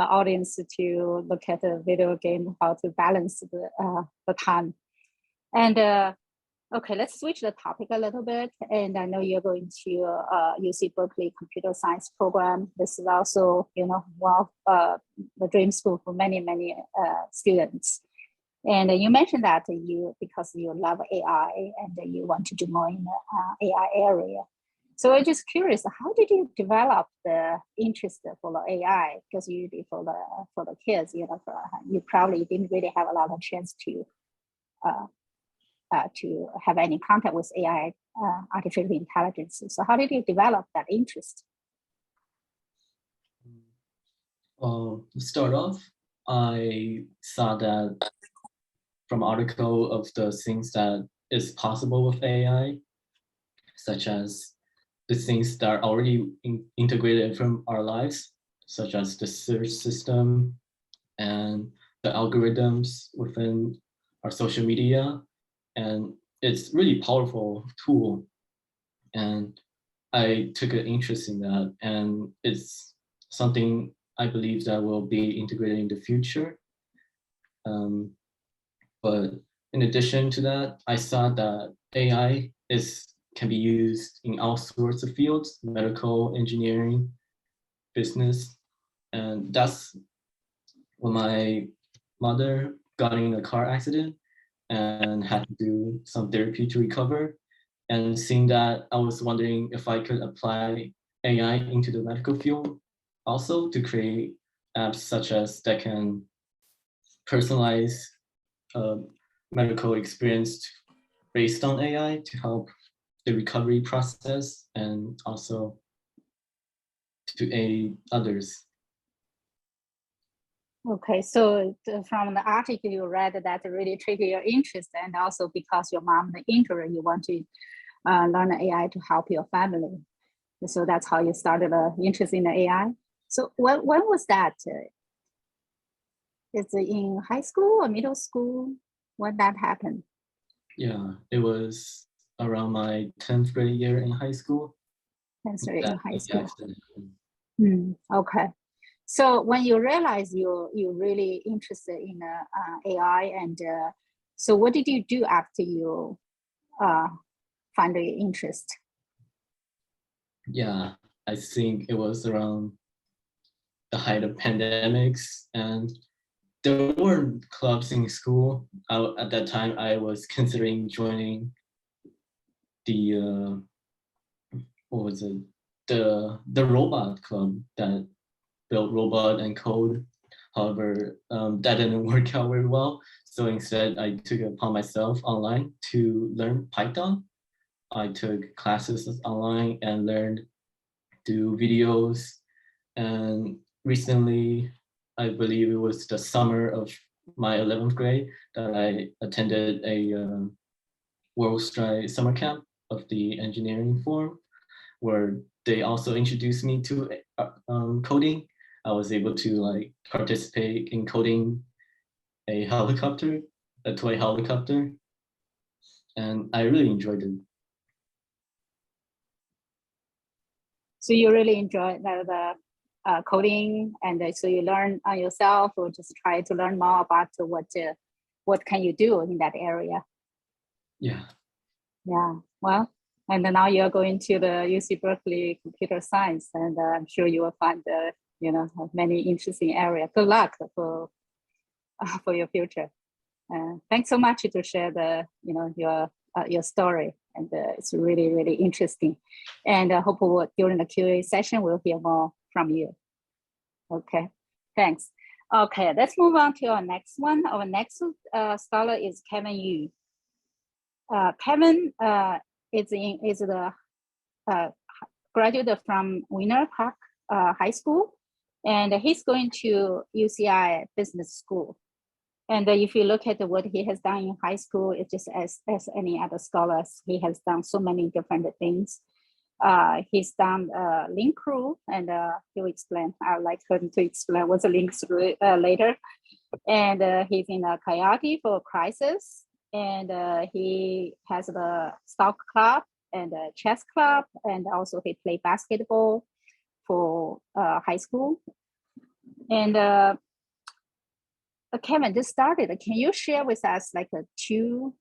audience to look at the video game, how to balance the time. And okay, let's switch the topic a little bit. And I know you're going to UC Berkeley Computer Science program. This is also, one of the dream school for many, many students. And you mentioned that because you love AI and you want to do more in the AI area. So I'm just curious, how did you develop the interest for the AI? Because usually for the kids, you probably didn't really have a lot of chance to have any contact with AI, artificial intelligence. So how did you develop that interest? To start off, I saw that from article of the things that is possible with AI, such as the things that are already integrated from our lives, such as the search system and the algorithms within our social media. And it's really powerful tool. And I took an interest in that. And it's something I believe that will be integrated in the future. But in addition to that, I saw that AI can be used in all sorts of fields, medical, engineering, business. And that's when my mother got in a car accident and had to do some therapy to recover. And seeing that, I was wondering if I could apply AI into the medical field also to create apps such as that can personalize medical experience based on AI to help the recovery process and also to aid others. Okay, so from the article you read, that really triggered your interest, and also because your mom the injury, you want to learn AI to help your family. So that's how you started interest in the AI. So when was that? Is it in high school or middle school when that happened? Yeah, it was around my 10th grade year in high school. 10th grade in high school. Okay. So when you realize you're really interested in AI, and so what did you do after you find your interest? Yeah, I think it was around the height of pandemics, and there were clubs in school. At that time, I was considering joining the what was it? The robot club that built robot and code. However, that didn't work out very well. So instead, I took it upon myself online to learn Python. I took classes online and learned do videos. And recently, I believe it was the summer of my 11th grade that I attended a World Stride summer camp of the engineering forum, where they also introduced me to coding. I was able to like participate in coding a toy helicopter, and I really enjoyed it. So you really enjoy the coding, and so you learn on yourself, or just try to learn more about what can you do in that area? Yeah. Yeah. Well, and now you're going to the UC Berkeley Computer Science, and I'm sure you will find many interesting areas. Good luck for your future. Thanks so much to share your story, and it's really, really interesting. And I hope during the Q&A session we'll hear more from you. Okay, thanks. Okay, let's move on to our next one. Our next scholar is Kevin Yu. Kevin is the graduate from Winter Park High School, and he's going to UCI Business School. And if you look at what he has done in high school, it's just as any other scholars, he has done so many different things. He's done link crew, and he'll explain. I would like him to explain what's a link crew later. And he's in a Coyote for Crisis, and he has the stock club and a chess club, and also he played basketball for high school. And Kevin, just started. Can you share with us like two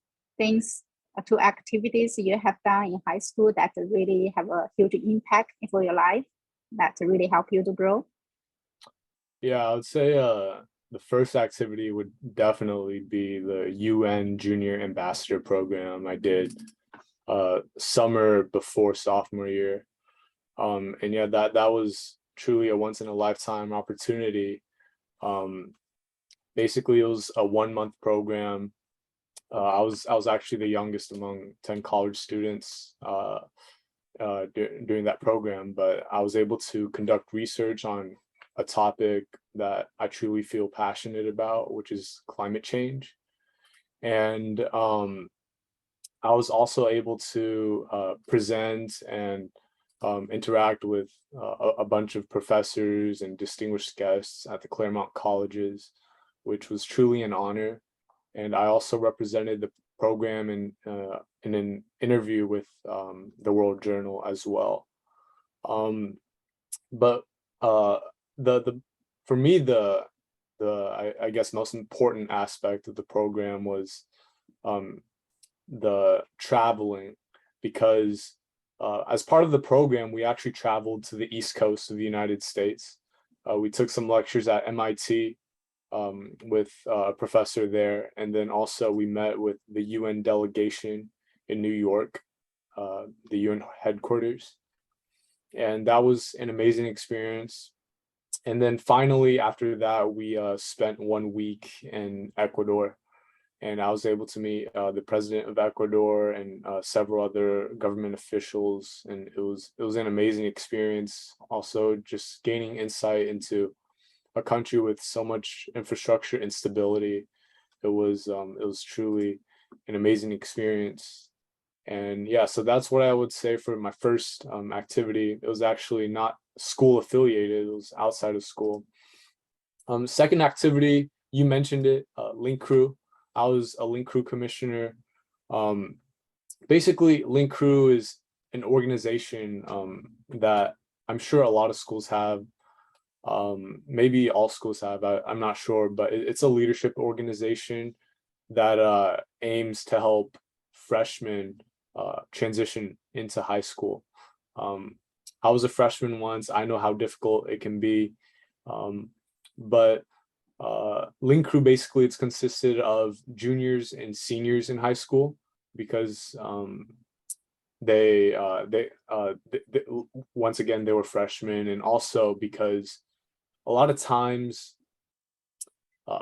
activities you have done in high school that really have a huge impact for your life, that really help you to grow? Yeah, I would say the first activity would definitely be the UN Junior Ambassador Program I did summer before sophomore year. And yeah, that was truly a once in a lifetime opportunity. Basically, it was a 1-month program. I was actually the youngest among 10 college students during that program, but I was able to conduct research on a topic that I truly feel passionate about, which is climate change. And I was also able to present and interact with a bunch of professors and distinguished guests at the Claremont colleges, which was truly an honor. And I also represented the program in an interview with the World Journal as well. But for me, I guess most important aspect of the program was the traveling, because as part of the program, we actually traveled to the East Coast of the United States. We took some lectures at MIT with a professor there, and then also we met with the UN delegation in New York, the UN headquarters, and that was an amazing experience. And then finally, after that, we spent 1 week in Ecuador, and I was able to meet the president of Ecuador and several other government officials, and it was an amazing experience. Also, just gaining insight into a country with so much infrastructure instability. It was truly an amazing experience. And yeah, so that's what I would say for my first activity. It was actually not school affiliated, it was outside of school. Second activity, you mentioned it, Link Crew. I was a Link Crew commissioner. Basically, Link Crew is an organization that I'm sure a lot of schools have. Maybe all schools have, I'm not sure, but it's a leadership organization that aims to help freshmen transition into high school. I was a freshman once. I know how difficult it can be, but Link Crew, basically it's consisted of juniors and seniors in high school, because they once again, they were freshmen, and also because a lot of times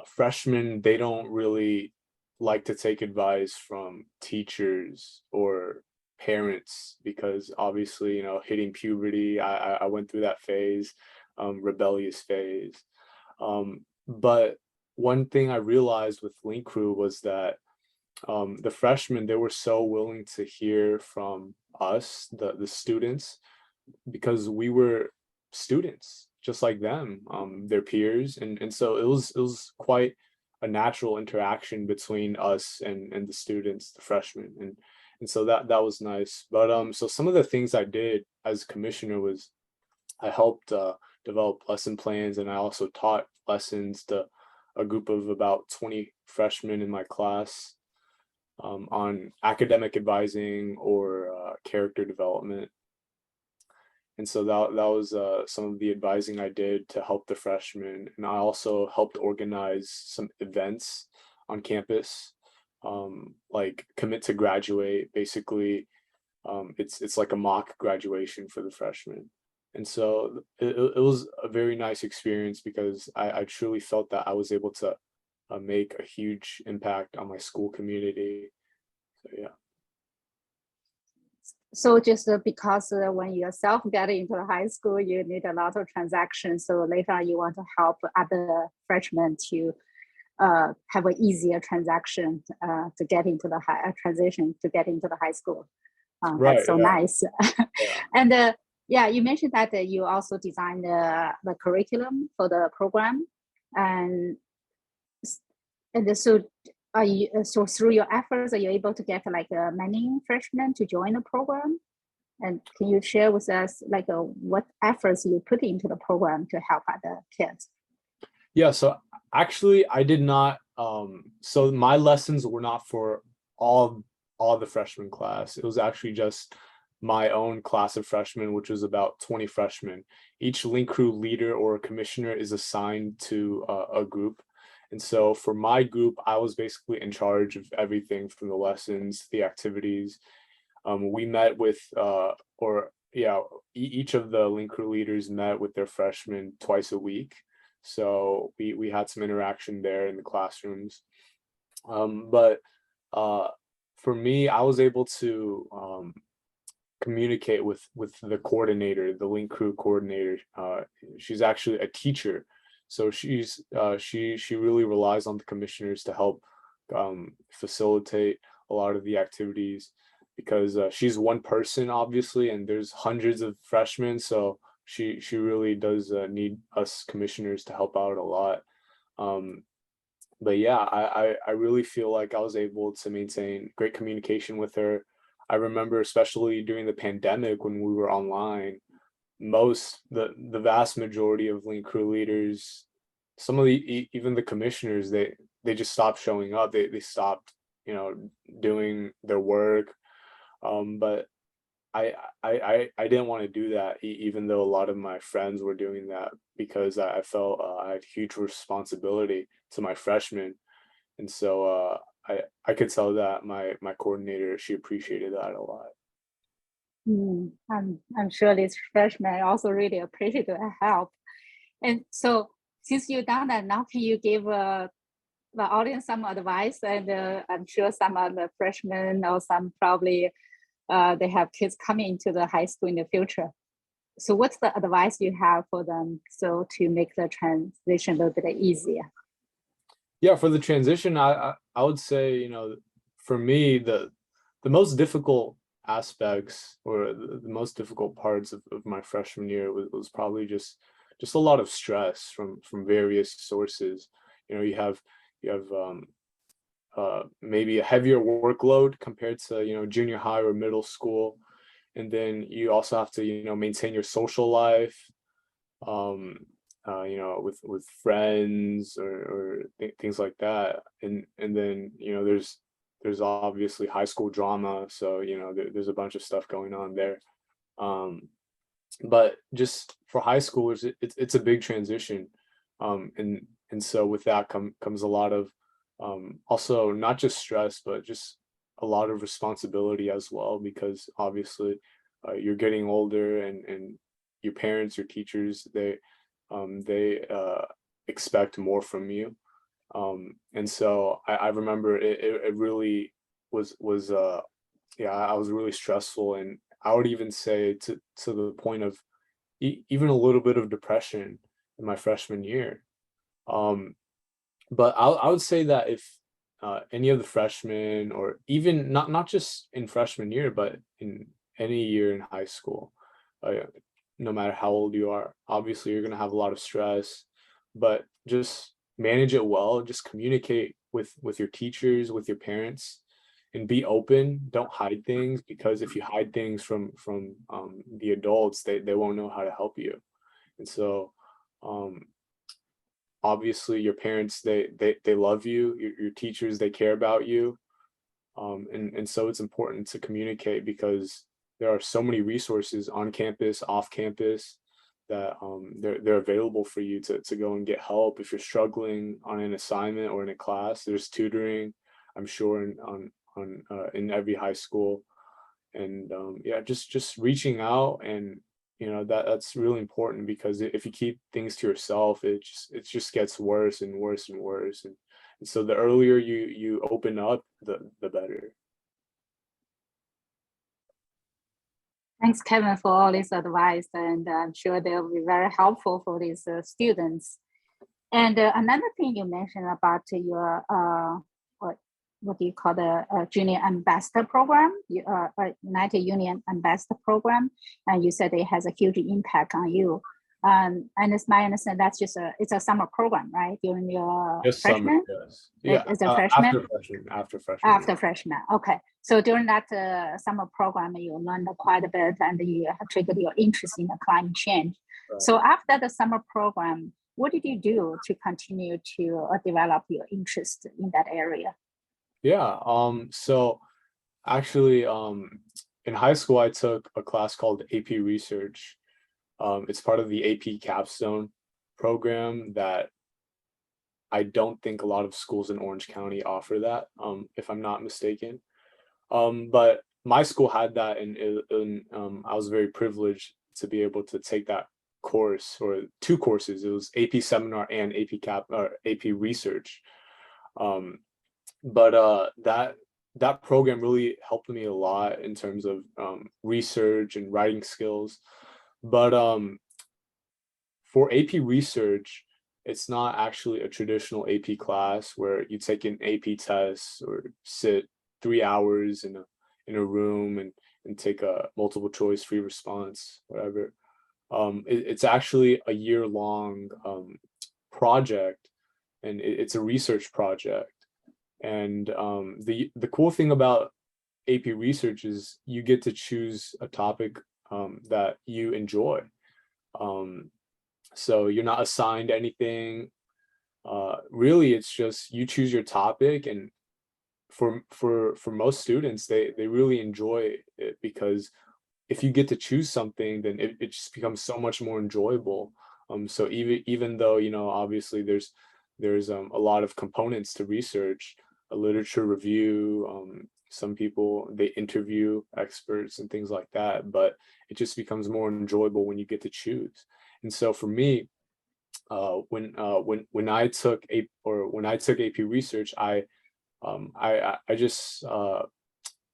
freshmen, they don't really like to take advice from teachers or parents, because obviously, you know, hitting puberty, I went through that phase, rebellious phase. But one thing I realized with Link Crew was that the freshmen, they were so willing to hear from us, the students, because we were students just like them, their peers, and so it was quite a natural interaction between us and the students, the freshmen, and so that was nice. But so some of the things I did as commissioner was I helped develop lesson plans, and I also taught lessons to a group of about 20 freshmen in my class on academic advising or character development. And so that was some of the advising I did to help the freshmen. And I also helped organize some events on campus, like Commit to Graduate. Basically, it's like a mock graduation for the freshmen. And so it was a very nice experience, because I truly felt that I was able to make a huge impact on my school community. So yeah. So just because when you yourself get into the high school, you need a lot of transactions. So later on, you want to help other freshmen to have an easier transaction to get into the transition to get into the high school. Right, that's so yeah. nice. Yeah. And yeah, you mentioned that you also designed the curriculum for the program, and so are you, so through your efforts, are you able to get like many freshmen to join the program? And can you share with us like what efforts you put into the program to help other kids? Yeah, so actually I did not, so my lessons were not for all the freshman class. It was actually just my own class of freshmen, which was about 20 freshmen. Each Link Crew leader or commissioner is assigned to a group. And so for my group, I was basically in charge of everything from the lessons, the activities. We met with, each of the Link Crew leaders met with their freshmen twice a week. So we had some interaction there in the classrooms. But for me, I was able to communicate with the coordinator, the Link Crew coordinator. She's actually a teacher. So she really relies on the commissioners to help facilitate a lot of the activities, because she's one person obviously, and there's hundreds of freshmen. So she really does need us commissioners to help out a lot. But yeah, I really feel like I was able to maintain great communication with her. I remember especially during the pandemic when we were online, the vast majority of Link Crew leaders, some of even the commissioners, they just stopped showing up. They stopped, doing their work. But I didn't want to do that, even though a lot of my friends were doing that, because I felt I had huge responsibility to my freshmen. And so I could tell that my coordinator, she appreciated that a lot. I'm sure these freshmen also really appreciate the help. And so since you've done that, now can you give the audience some advice? And I'm sure some of the freshmen or some probably they have kids coming into the high school in the future. So what's the advice you have for them so to make the transition a little bit easier? Yeah, for the transition, I would say, for me, the most difficult aspects or the most difficult parts of my freshman year was probably just a lot of stress from various sources. You have maybe a heavier workload compared to junior high or middle school, and then you also have to maintain your social life, with friends or things like that, and then there's there's obviously high school drama, so there's a bunch of stuff going on there. But just for high schoolers, it's a big transition, and so with that comes a lot of also not just stress, but just a lot of responsibility as well, because obviously you're getting older, and your parents, your teachers, they expect more from you. And so I remember it really was I was really stressful, and I would even say to the point of even a little bit of depression in my freshman year. But I would say that if any of the freshmen, or even not just in freshman year, but in any year in high school, no matter how old you are, obviously you're going to have a lot of stress, but just manage it well. Just communicate with your teachers, with your parents, and be open. Don't hide things, because if you hide things from the adults, they won't know how to help you. And so obviously your parents, they love you, your teachers, they care about you, and so it's important to communicate, because there are so many resources on campus, off campus, that they're available for you to go and get help if you're struggling on an assignment or in a class. There's tutoring, I'm sure, in every high school. And just reaching out, and that's really important, because if you keep things to yourself, it just gets worse and worse and worse. And so the earlier you open up, the better. Thanks, Kevin, for all this advice, and I'm sure they'll be very helpful for these students. And another thing you mentioned about your what do you call the junior ambassador program, United Union ambassador program, and you said it has a huge impact on you. And it's my understanding that's just it's a summer program, right? During your freshman? Summer, yes. Yeah, it's a freshman? After freshman. After freshman, okay. So during that summer program, you learned quite a bit, and you triggered your interest in the climate change. Right. So after the summer program, what did you do to continue to develop your interest in that area? Yeah, so actually, in high school, I took a class called AP Research. It's part of the AP Capstone program that I don't think a lot of schools in Orange County offer that, if I'm not mistaken. But my school had that, and I was very privileged to be able to take that course, or two courses. It was AP Seminar and AP Research. But that program really helped me a lot in terms of research and writing skills. But for AP Research, it's not actually a traditional AP class where you take an AP test or sit 3 hours in a room and take a multiple choice free response, whatever. It's actually a year-long project, and it's a research project. And the cool thing about AP Research is you get to choose a topic that you enjoy. So you're not assigned anything. Really, it's just you choose your topic, and for most students, they really enjoy it, because if you get to choose something, then it just becomes so much more enjoyable. So even though obviously there's a lot of components to research, a literature review, some people, they interview experts and things like that, but it just becomes more enjoyable when you get to choose. And so for me, when I took AP Research, I just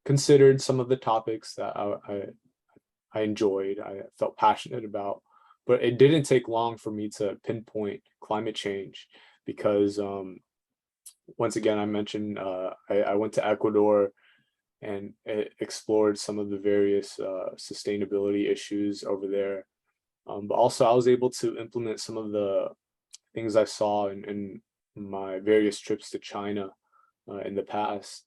considered some of the topics that I enjoyed, I felt passionate about, but it didn't take long for me to pinpoint climate change, because once again, I mentioned I went to Ecuador and explored some of the various sustainability issues over there. But also I was able to implement some of the things I saw in my various trips to China in the past.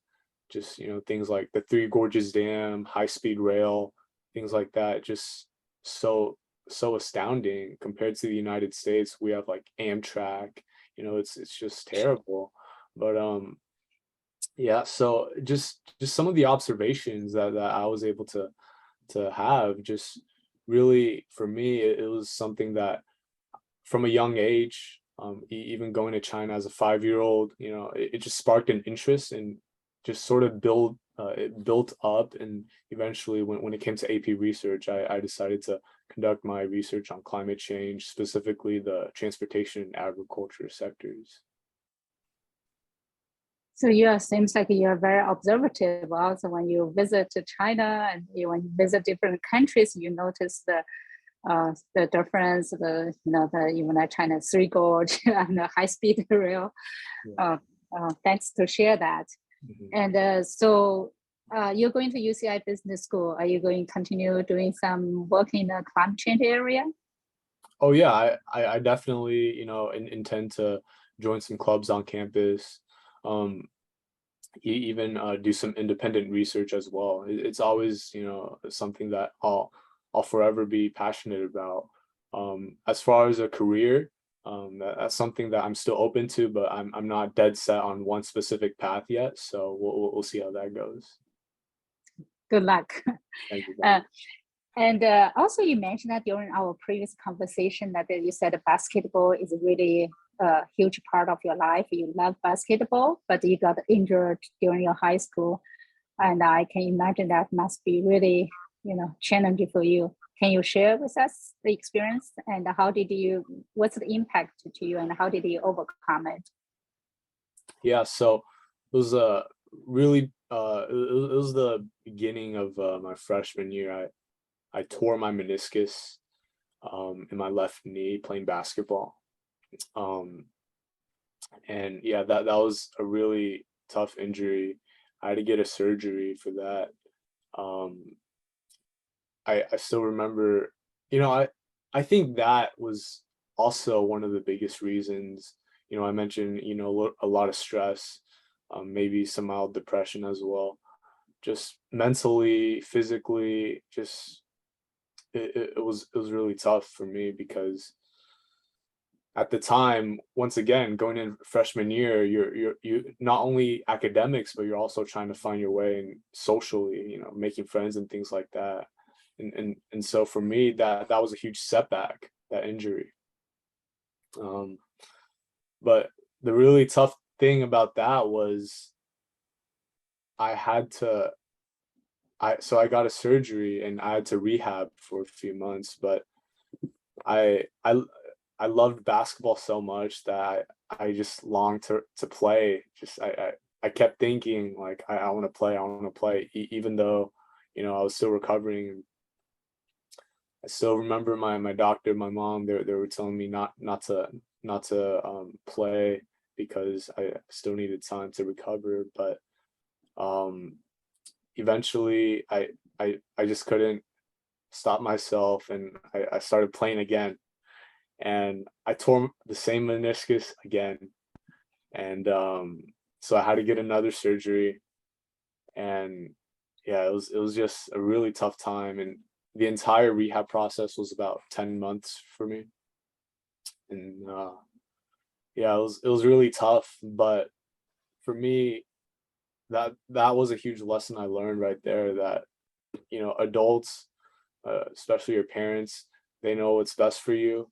Just, things like the Three Gorges Dam, high-speed rail, things like that. Just so astounding compared to the United States. We have like Amtrak, it's just terrible. But Yeah, so just some of the observations that I was able to have, just really for me, it was something that from a young age, even going to China as a 5-year-old, you know, it just sparked an interest and just sort of it built up. And eventually when it came to AP research, I decided to conduct my research on climate change, specifically the transportation and agriculture sectors. So seems like you're very observative. Also, when you visit China and when you visit different countries, you notice the difference. Even China's Three Gorge and the high-speed rail. Yeah. Thanks to share that. Mm-hmm. And so you're going to UCI Business School. Are you going to continue doing some work in the climate change area? Oh yeah, I definitely, intend to join some clubs on campus. Even do some independent research as well. It's always, something that I'll forever be passionate about. As far as a career, that's something that I'm still open to, but I'm not dead set on one specific path yet. So we'll see how that goes. Good luck. Thank you. And also you mentioned that during our previous conversation that you said basketball is really a huge part of your life. You love basketball, but you got injured during your high school. And I can imagine that must be really, challenging for you. Can you share with us the experience and what's the impact to you and how did you overcome it? Yeah, so it was really, it was the beginning of my freshman year. I tore my meniscus in my left knee playing basketball. And yeah, that was a really tough injury. I had to get a surgery for that. I still remember, I think that was also one of the biggest reasons, I mentioned, a lot of stress, maybe some mild depression as well, just mentally, physically, just it was really tough for me because at the time, once again, going in freshman year, you not only academics, but you're also trying to find your way and socially, making friends and things like that. And so for me, that was a huge setback, that injury. But the really tough thing about that was I got a surgery and I had to rehab for a few months, but I loved basketball so much that I just longed to play. I kept thinking like I want to play, even though I was still recovering. I still remember my doctor, my mom, they were telling me not to play because I still needed time to recover. But eventually I just couldn't stop myself and I started playing again. And I tore the same meniscus again. And so I had to get another surgery. And yeah, it was just a really tough time. And the entire rehab process was about 10 months for me. And yeah, it was really tough. But for me, that was a huge lesson I learned right there, that, adults, especially your parents, they know what's best for you.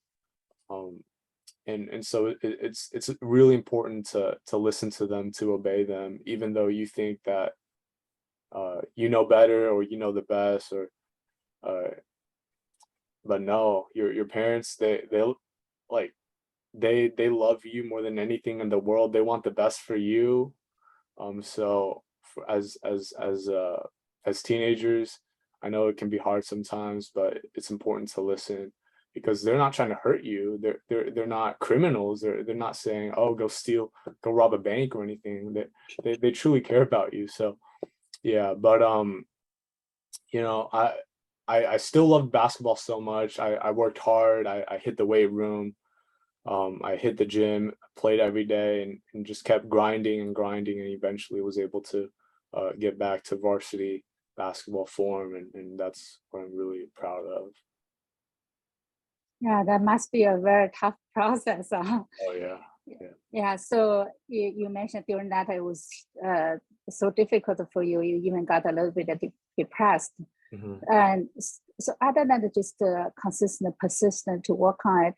And so it's really important to listen to them, to obey them, even though you think that you know better or you know the best, or but no, your parents, they love you more than anything in the world. They want the best for you. So as teenagers, I know it can be hard sometimes, but it's important to listen, because they're not trying to hurt you. They're not criminals. They're not saying, oh, go rob a bank or anything. They truly care about you. So yeah, but I still love basketball so much. I worked hard. I hit the weight room. I hit the gym, played every day, and just kept grinding and eventually was able to get back to varsity basketball form, and that's what I'm really proud of. Yeah, that must be a very tough process. Oh yeah. Yeah, so you mentioned during that it was so difficult for you. You even got a little bit depressed. And so other than just consistent, persistent to work on it,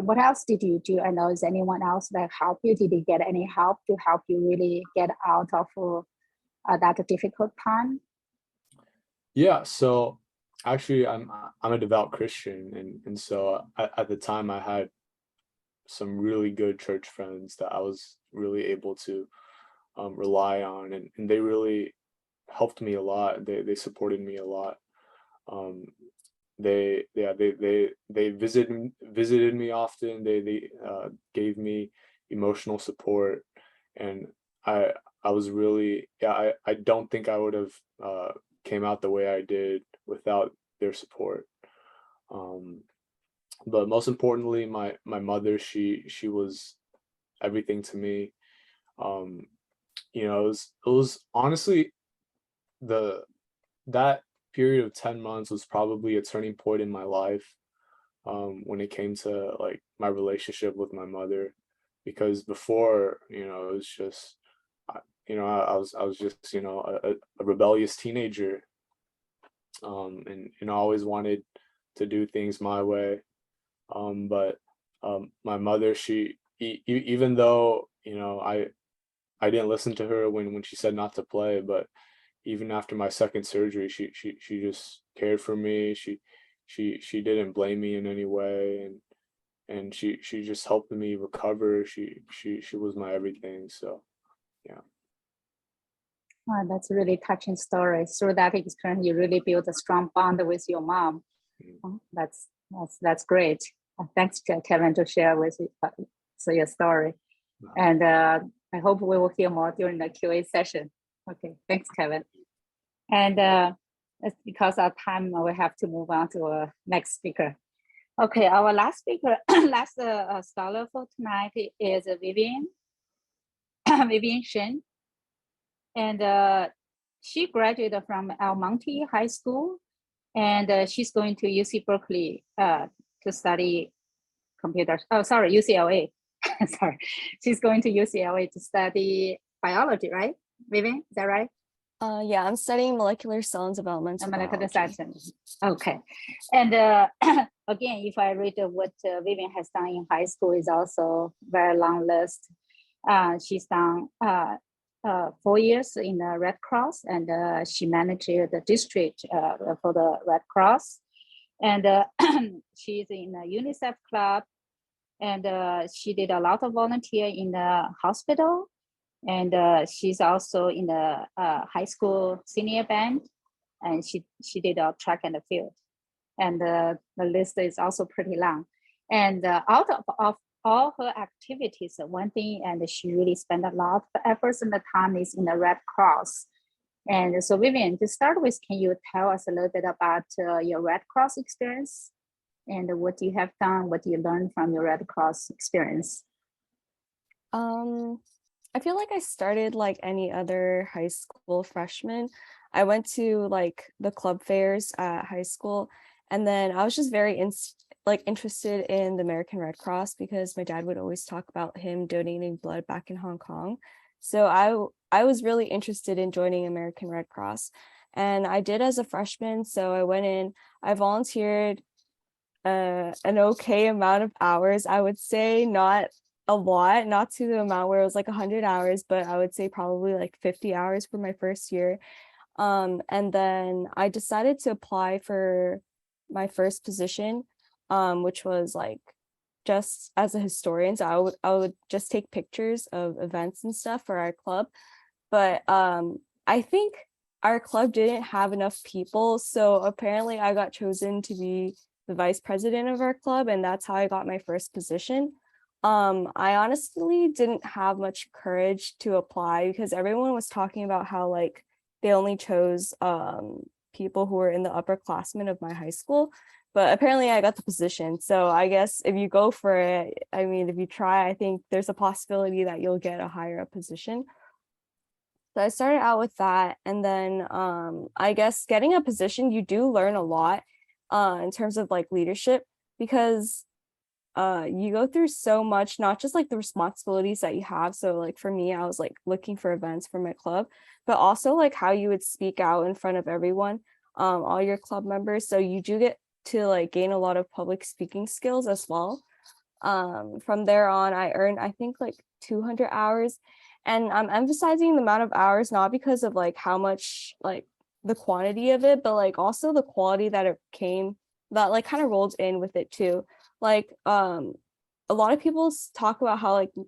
what else did you do? I know, is anyone else that help you? Did you get any help to help you really get out of that difficult time? Yeah, so actually I'm a devout Christian, and so at the time I had some really good church friends that I was really able to rely on, and they really helped me a lot. They supported me a lot. They visited me often. They gave me emotional support, and I was really, I don't think I would have came out the way I did without their support. But most importantly, my mother, she was everything to me. You know, it was honestly that period of 10 months was probably a turning point in my life when it came to like my relationship with my mother, because before, you know, it was just, you know, I was just, you know, a rebellious teenager, and you know, I always wanted to do things my way. But my mother, she even though, you know, I didn't listen to her when she said not to play, but even after my second surgery, she just cared for me. She didn't blame me in any way, and she just helped me recover. She was my everything. So yeah. Wow, that's a really touching story. Through that experience, you really built a strong bond with your mom. Oh, that's great. Thanks, Kevin, to share with your story. And I hope we will hear more during the QA session. Okay, thanks, Kevin. And because of time, we have to move on to our next speaker. Okay, our last speaker, last scholar for tonight is Vivian Shen. And she graduated from El Monte High School, and she's going to UC Berkeley to study computers. Oh, sorry, UCLA. Sorry, she's going to UCLA to study biology, right, Vivian? Is that right? Yeah, I'm studying molecular cell and developmental molecular biology. science. Okay, and again, if I read what Vivian has done in high school, is also very long list. She's done 4 years in the Red Cross, and she managed the district for the Red Cross, and she's in the UNICEF club, and she did a lot of volunteer in the hospital, and she's also in the high school senior band, and she did a track and the field, and the list is also pretty long. And out of all her activities, one thing, and she really spent a lot of efforts and the time is in the Red Cross. And so Vivian, to start with, can you tell us a little bit about your Red Cross experience and what you have done, what you learned from your Red Cross experience? I feel like I started like any other high school freshman. I went to like the club fairs at high school, and then I was just very interested in the American Red Cross because my dad would always talk about him donating blood back in Hong Kong. So I was really interested in joining American Red Cross, and I did as a freshman. So I went in, I volunteered an okay amount of hours, I would say, not a lot, not to the amount where it was like 100 hours, but I would say probably like 50 hours for my first year. And then I decided to apply for my first position, which was like just as a historian. So I would just take pictures of events and stuff for our club. But I think our club didn't have enough people. So apparently I got chosen to be the vice president of our club, and that's how I got my first position. I honestly didn't have much courage to apply because everyone was talking about how like they only chose people who were in the upperclassmen of my high school, but apparently I got the position. So I guess if you go for it, I mean, if you try, I think there's a possibility that you'll get a higher up position. So I started out with that, and then I guess getting a position, you do learn a lot in terms of like leadership, because you go through so much, not just like the responsibilities that you have. So like for me, I was like looking for events for my club, but also like how you would speak out in front of everyone, all your club members. So you do get to like gain a lot of public speaking skills as well. From there on, I earned, I think, like 200 hours. And I'm emphasizing the amount of hours, not because of like how much, like the quantity of it, but like also the quality that it came, that like kind of rolled in with it too. Like a lot of people talk about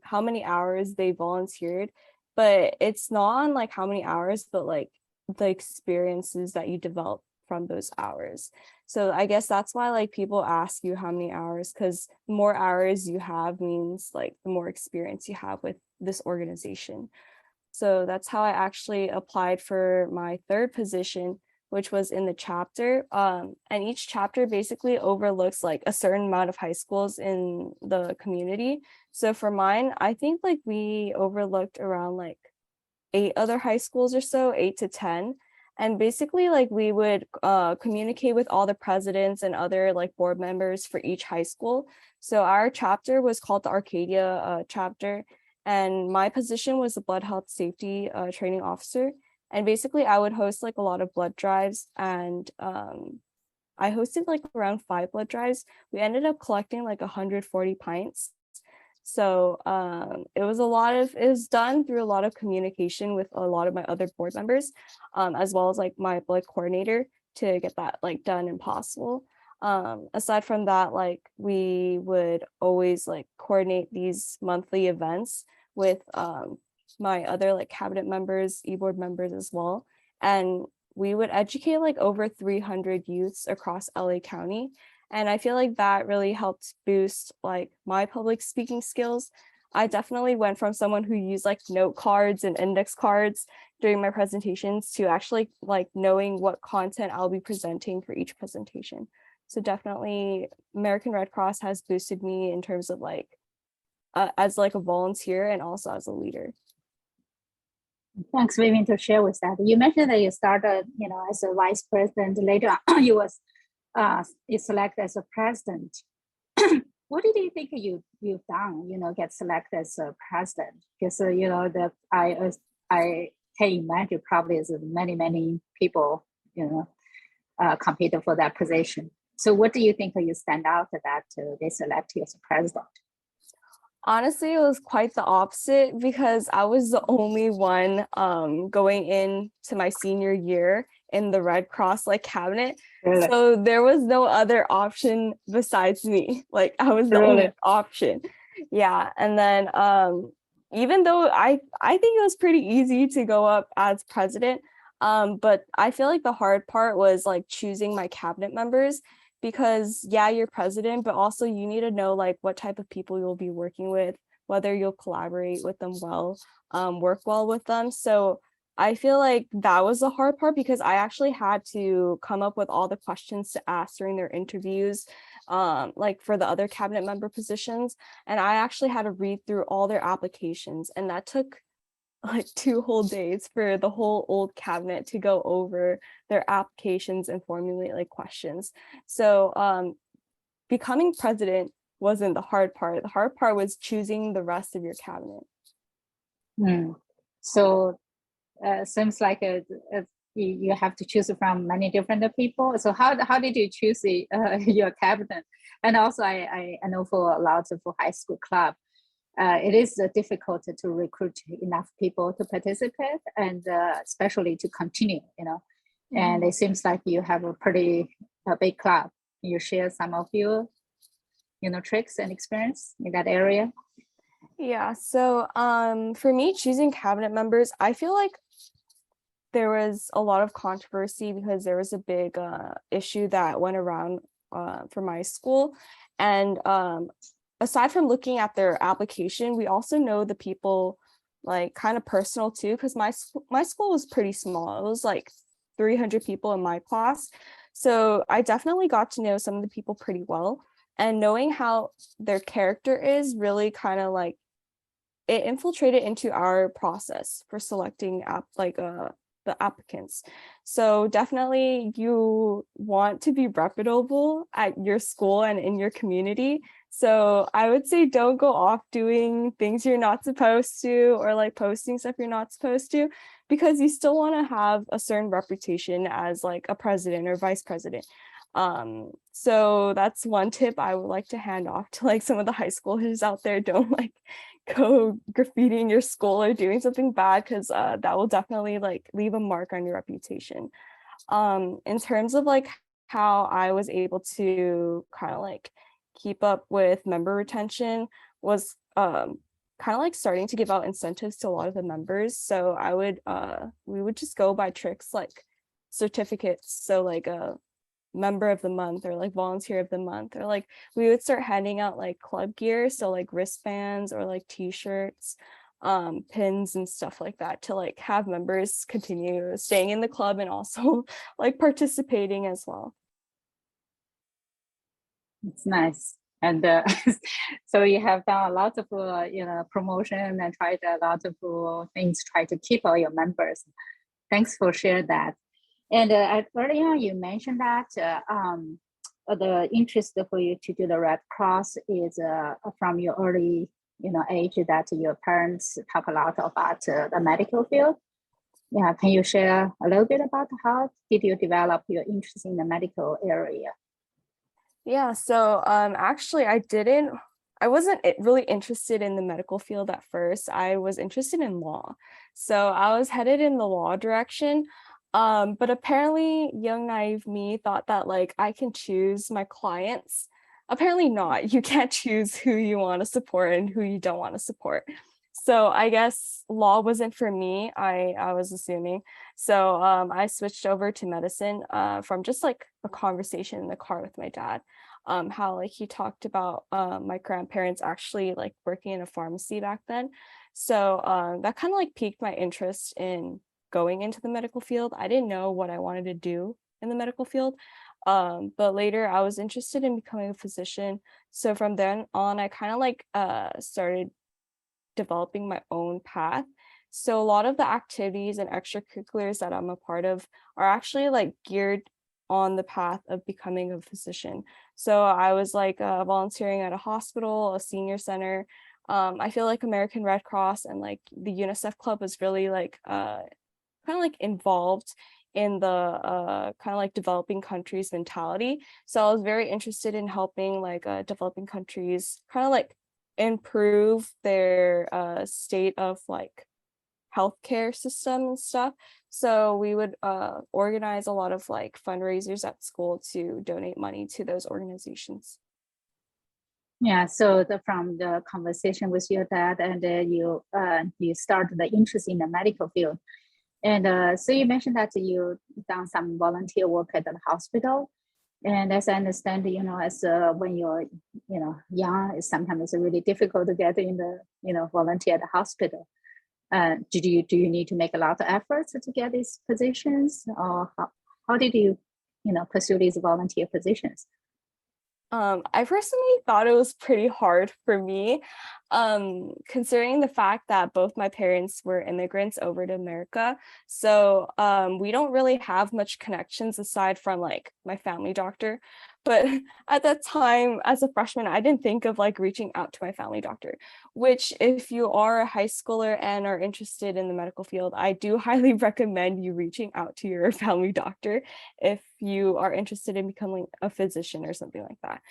how many hours they volunteered, but it's not on like how many hours, but like the experiences that you develop from those hours. So I guess that's why like people ask you how many hours, because the more hours you have means like the more experience you have with this organization. So that's how I actually applied for my third position, which was in the chapter. And each chapter basically overlooks like a certain amount of high schools in the community. So for mine, I think like we overlooked around like 8 other high schools or so, 8 to 10. And basically like we would communicate with all the presidents and other like board members for each high school. So our chapter was called the Arcadia chapter. And my position was the blood health safety training officer. And basically I would host like a lot of blood drives, and I hosted like around 5 blood drives. We ended up collecting like 140 pints. So it was done through a lot of communication with a lot of my other board members, as well as like my blood coordinator to get that like done and possible. Aside from that, like we would always like coordinate these monthly events with my other like cabinet members, e-board members as well. And we would educate like over 300 youths across LA County. And I feel like that really helped boost like my public speaking skills. I definitely went from someone who used like note cards and index cards during my presentations to actually like knowing what content I'll be presenting for each presentation. So definitely American Red Cross has boosted me in terms of like as like a volunteer and also as a leader. Thanks, Vivian, to share with that. You mentioned that you started, as a vice president. Later on, you selected as a president. What did you think you've done? Get selected as a president? Because I can imagine probably is many people competed for that position. So what do you think you stand out that they select you as a president? Honestly, it was quite the opposite, because I was the only one going into my senior year in the Red Cross like cabinet. Really? So there was no other option besides me. Like I was the only option. Yeah. And then even though I think it was pretty easy to go up as president, but I feel like the hard part was like choosing my cabinet members. Because yeah, you're president, but also you need to know like what type of people you'll be working with, whether you'll collaborate with them well, work well with them. So I feel like that was the hard part, because I actually had to come up with all the questions to ask during their interviews, like for the other cabinet member positions. And I actually had to read through all their applications, and that took like 2 whole days for the whole old cabinet to go over their applications and formulate like questions. So becoming president wasn't the hard part. The hard part was choosing the rest of your cabinet. So seems like you have to choose from many different people. So how did you choose your cabinet? And also I know for a lot of high school club, it is difficult to recruit enough people to participate, and especially to continue, And it seems like you have a pretty big club. Can you share some of your, tricks and experience in that area? Yeah. So for me, choosing cabinet members, I feel like there was a lot of controversy, because there was a big issue that went around for my school, and aside from looking at their application, we also know the people like kind of personal too, because my school was pretty small. It was like 300 people in my class. So I definitely got to know some of the people pretty well, and knowing how their character is really kind of like it infiltrated into our process for selecting the applicants. So definitely you want to be reputable at your school and in your community. So I would say don't go off doing things you're not supposed to, or like posting stuff you're not supposed to, because you still want to have a certain reputation as like a president or vice president. So that's one tip I would like to hand off to like some of the high schoolers out there. Don't like go graffitiing your school or doing something bad, because that will definitely like leave a mark on your reputation. In terms of like how I was able to kind of like keep up with member retention was kind of like starting to give out incentives to a lot of the members. So I would we would just go by tricks like certificates, so like a member of the month or like volunteer of the month, or like we would start handing out like club gear, so like wristbands or like t-shirts, pins and stuff like that, to like have members continue staying in the club and also like participating as well. It's nice. And so you have done a lot of promotion and tried a lot of things, try to keep all your members. Thanks for sharing that. And earlier you mentioned that the interest for you to do the Red Cross is from your early age, that your parents talk a lot about the medical field. Yeah, can you share a little bit about how did you develop your interest in the medical area? Yeah, so actually I wasn't really interested in the medical field at first. I was interested in law. So I was headed in the law direction. But apparently young naive me thought that like I can choose my clients. Apparently not. You can't choose who you want to support and who you don't want to support. So I guess law wasn't for me, I was assuming. So I switched over to medicine from just like a conversation in the car with my dad. How like he talked about my grandparents actually like working in a pharmacy back then. So that kind of like piqued my interest in going into the medical field. I didn't know what I wanted to do in the medical field. But later I was interested in becoming a physician. So from then on, I kind of like started developing my own path. So a lot of the activities and extracurriculars that I'm a part of are actually like geared on the path of becoming a physician. So I was like volunteering at a hospital, a senior center. I feel like American Red Cross and like the UNICEF Club was really like kind of like involved in the kind of like developing countries mentality. So I was very interested in helping like developing countries kind of like improve their state of like healthcare system and stuff. So we would organize a lot of like fundraisers at school to donate money to those organizations. Yeah, so from the conversation with your dad, and you started the interest in the medical field. And so you mentioned that you done some volunteer work at the hospital. And as I understand, as when you're, young, sometimes it's really difficult to get in the, volunteer at the hospital. Do you need to make a lot of efforts to get these positions, or how did you, pursue these volunteer positions? I personally thought it was pretty hard for me, considering the fact that both my parents were immigrants over to America. So we don't really have much connections aside from like my family doctor. But at that time, as a freshman, I didn't think of like reaching out to my family doctor, which if you are a high schooler and are interested in the medical field, I do highly recommend you reaching out to your family doctor if you are interested in becoming a physician or something like that.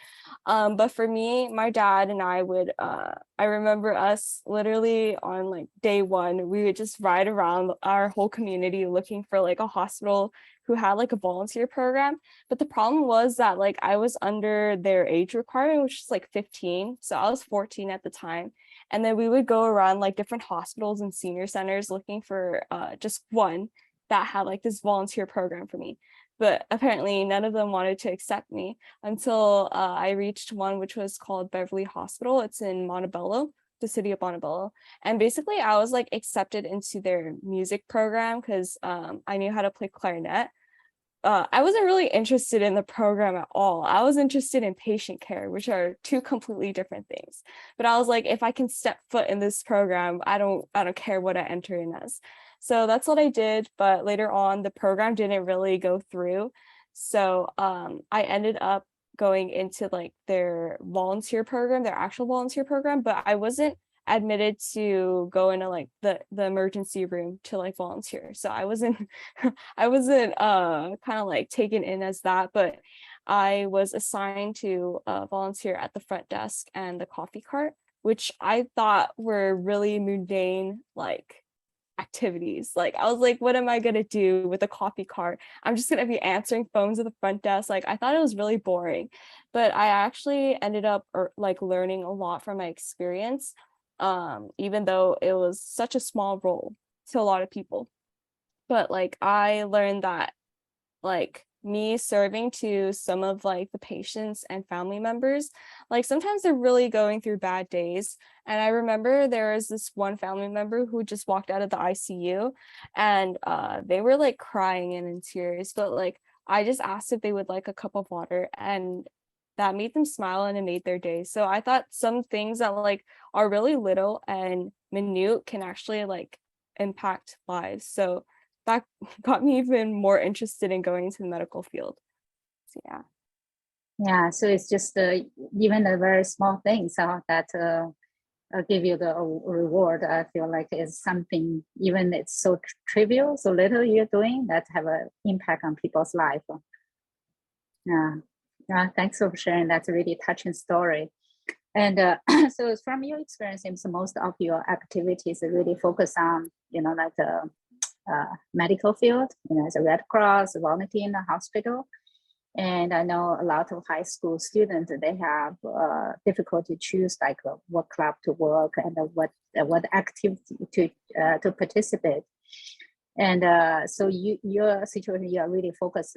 But for me, my dad and I would, I remember us literally on like day one, we would just ride around our whole community looking for like a hospital who had like a volunteer program. But the problem was that like I was under their age requirement, which is like 15. So I was 14 at the time. And then we would go around like different hospitals and senior centers looking for just one that had like this volunteer program for me. But apparently none of them wanted to accept me until I reached one which was called Beverly Hospital. It's in Montebello, the city of Montebello. And basically I was like accepted into their music program because I knew how to play clarinet. I wasn't really interested in the program at all. I was interested in patient care, which are two completely different things. But I was like, if I can step foot in this program, I don't care what I enter in as. So that's what I did. But later on, the program didn't really go through. So I ended up going into like their volunteer program, their actual volunteer program, but I wasn't admitted to go into like the emergency room to like volunteer. So I wasn't kind of like taken in as that, but I was assigned to volunteer at the front desk and the coffee cart, which I thought were really mundane like activities. Like I was like, what am I gonna do with a coffee cart? I'm just gonna be answering phones at the front desk. Like I thought it was really boring, but I actually ended up like learning a lot from my experience, even though it was such a small role to a lot of people. But like I learned that like me serving to some of like the patients and family members, like sometimes they're really going through bad days. And I remember there was this one family member who just walked out of the ICU, and they were like crying and in tears, but like I just asked if they would like a cup of water, and that made them smile and it made their day. So I thought some things that like are really little and minute can actually like impact lives. So that got me even more interested in going into the medical field. So Yeah, so it's just even the very small things that give you the reward. I feel like is something, even it's so trivial, so little you're doing, that have an impact on people's life. Yeah, thanks for sharing. That's a really touching story. And so from your experience, seems most of your activities really focus on, like the medical field, as a Red Cross, volunteer in the hospital. And I know a lot of high school students, they have difficulty to choose like what club to work and what activity to participate. And so your situation, you are really focused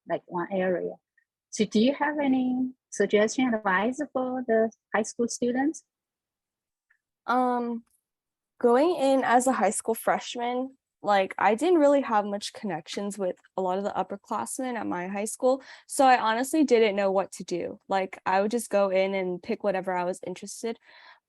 like one area. So do you have any suggestion, advice for the high school students? Going in as a high school freshman, like I didn't really have much connections with a lot of the upperclassmen at my high school. So I honestly didn't know what to do. Like I would just go in and pick whatever I was interested.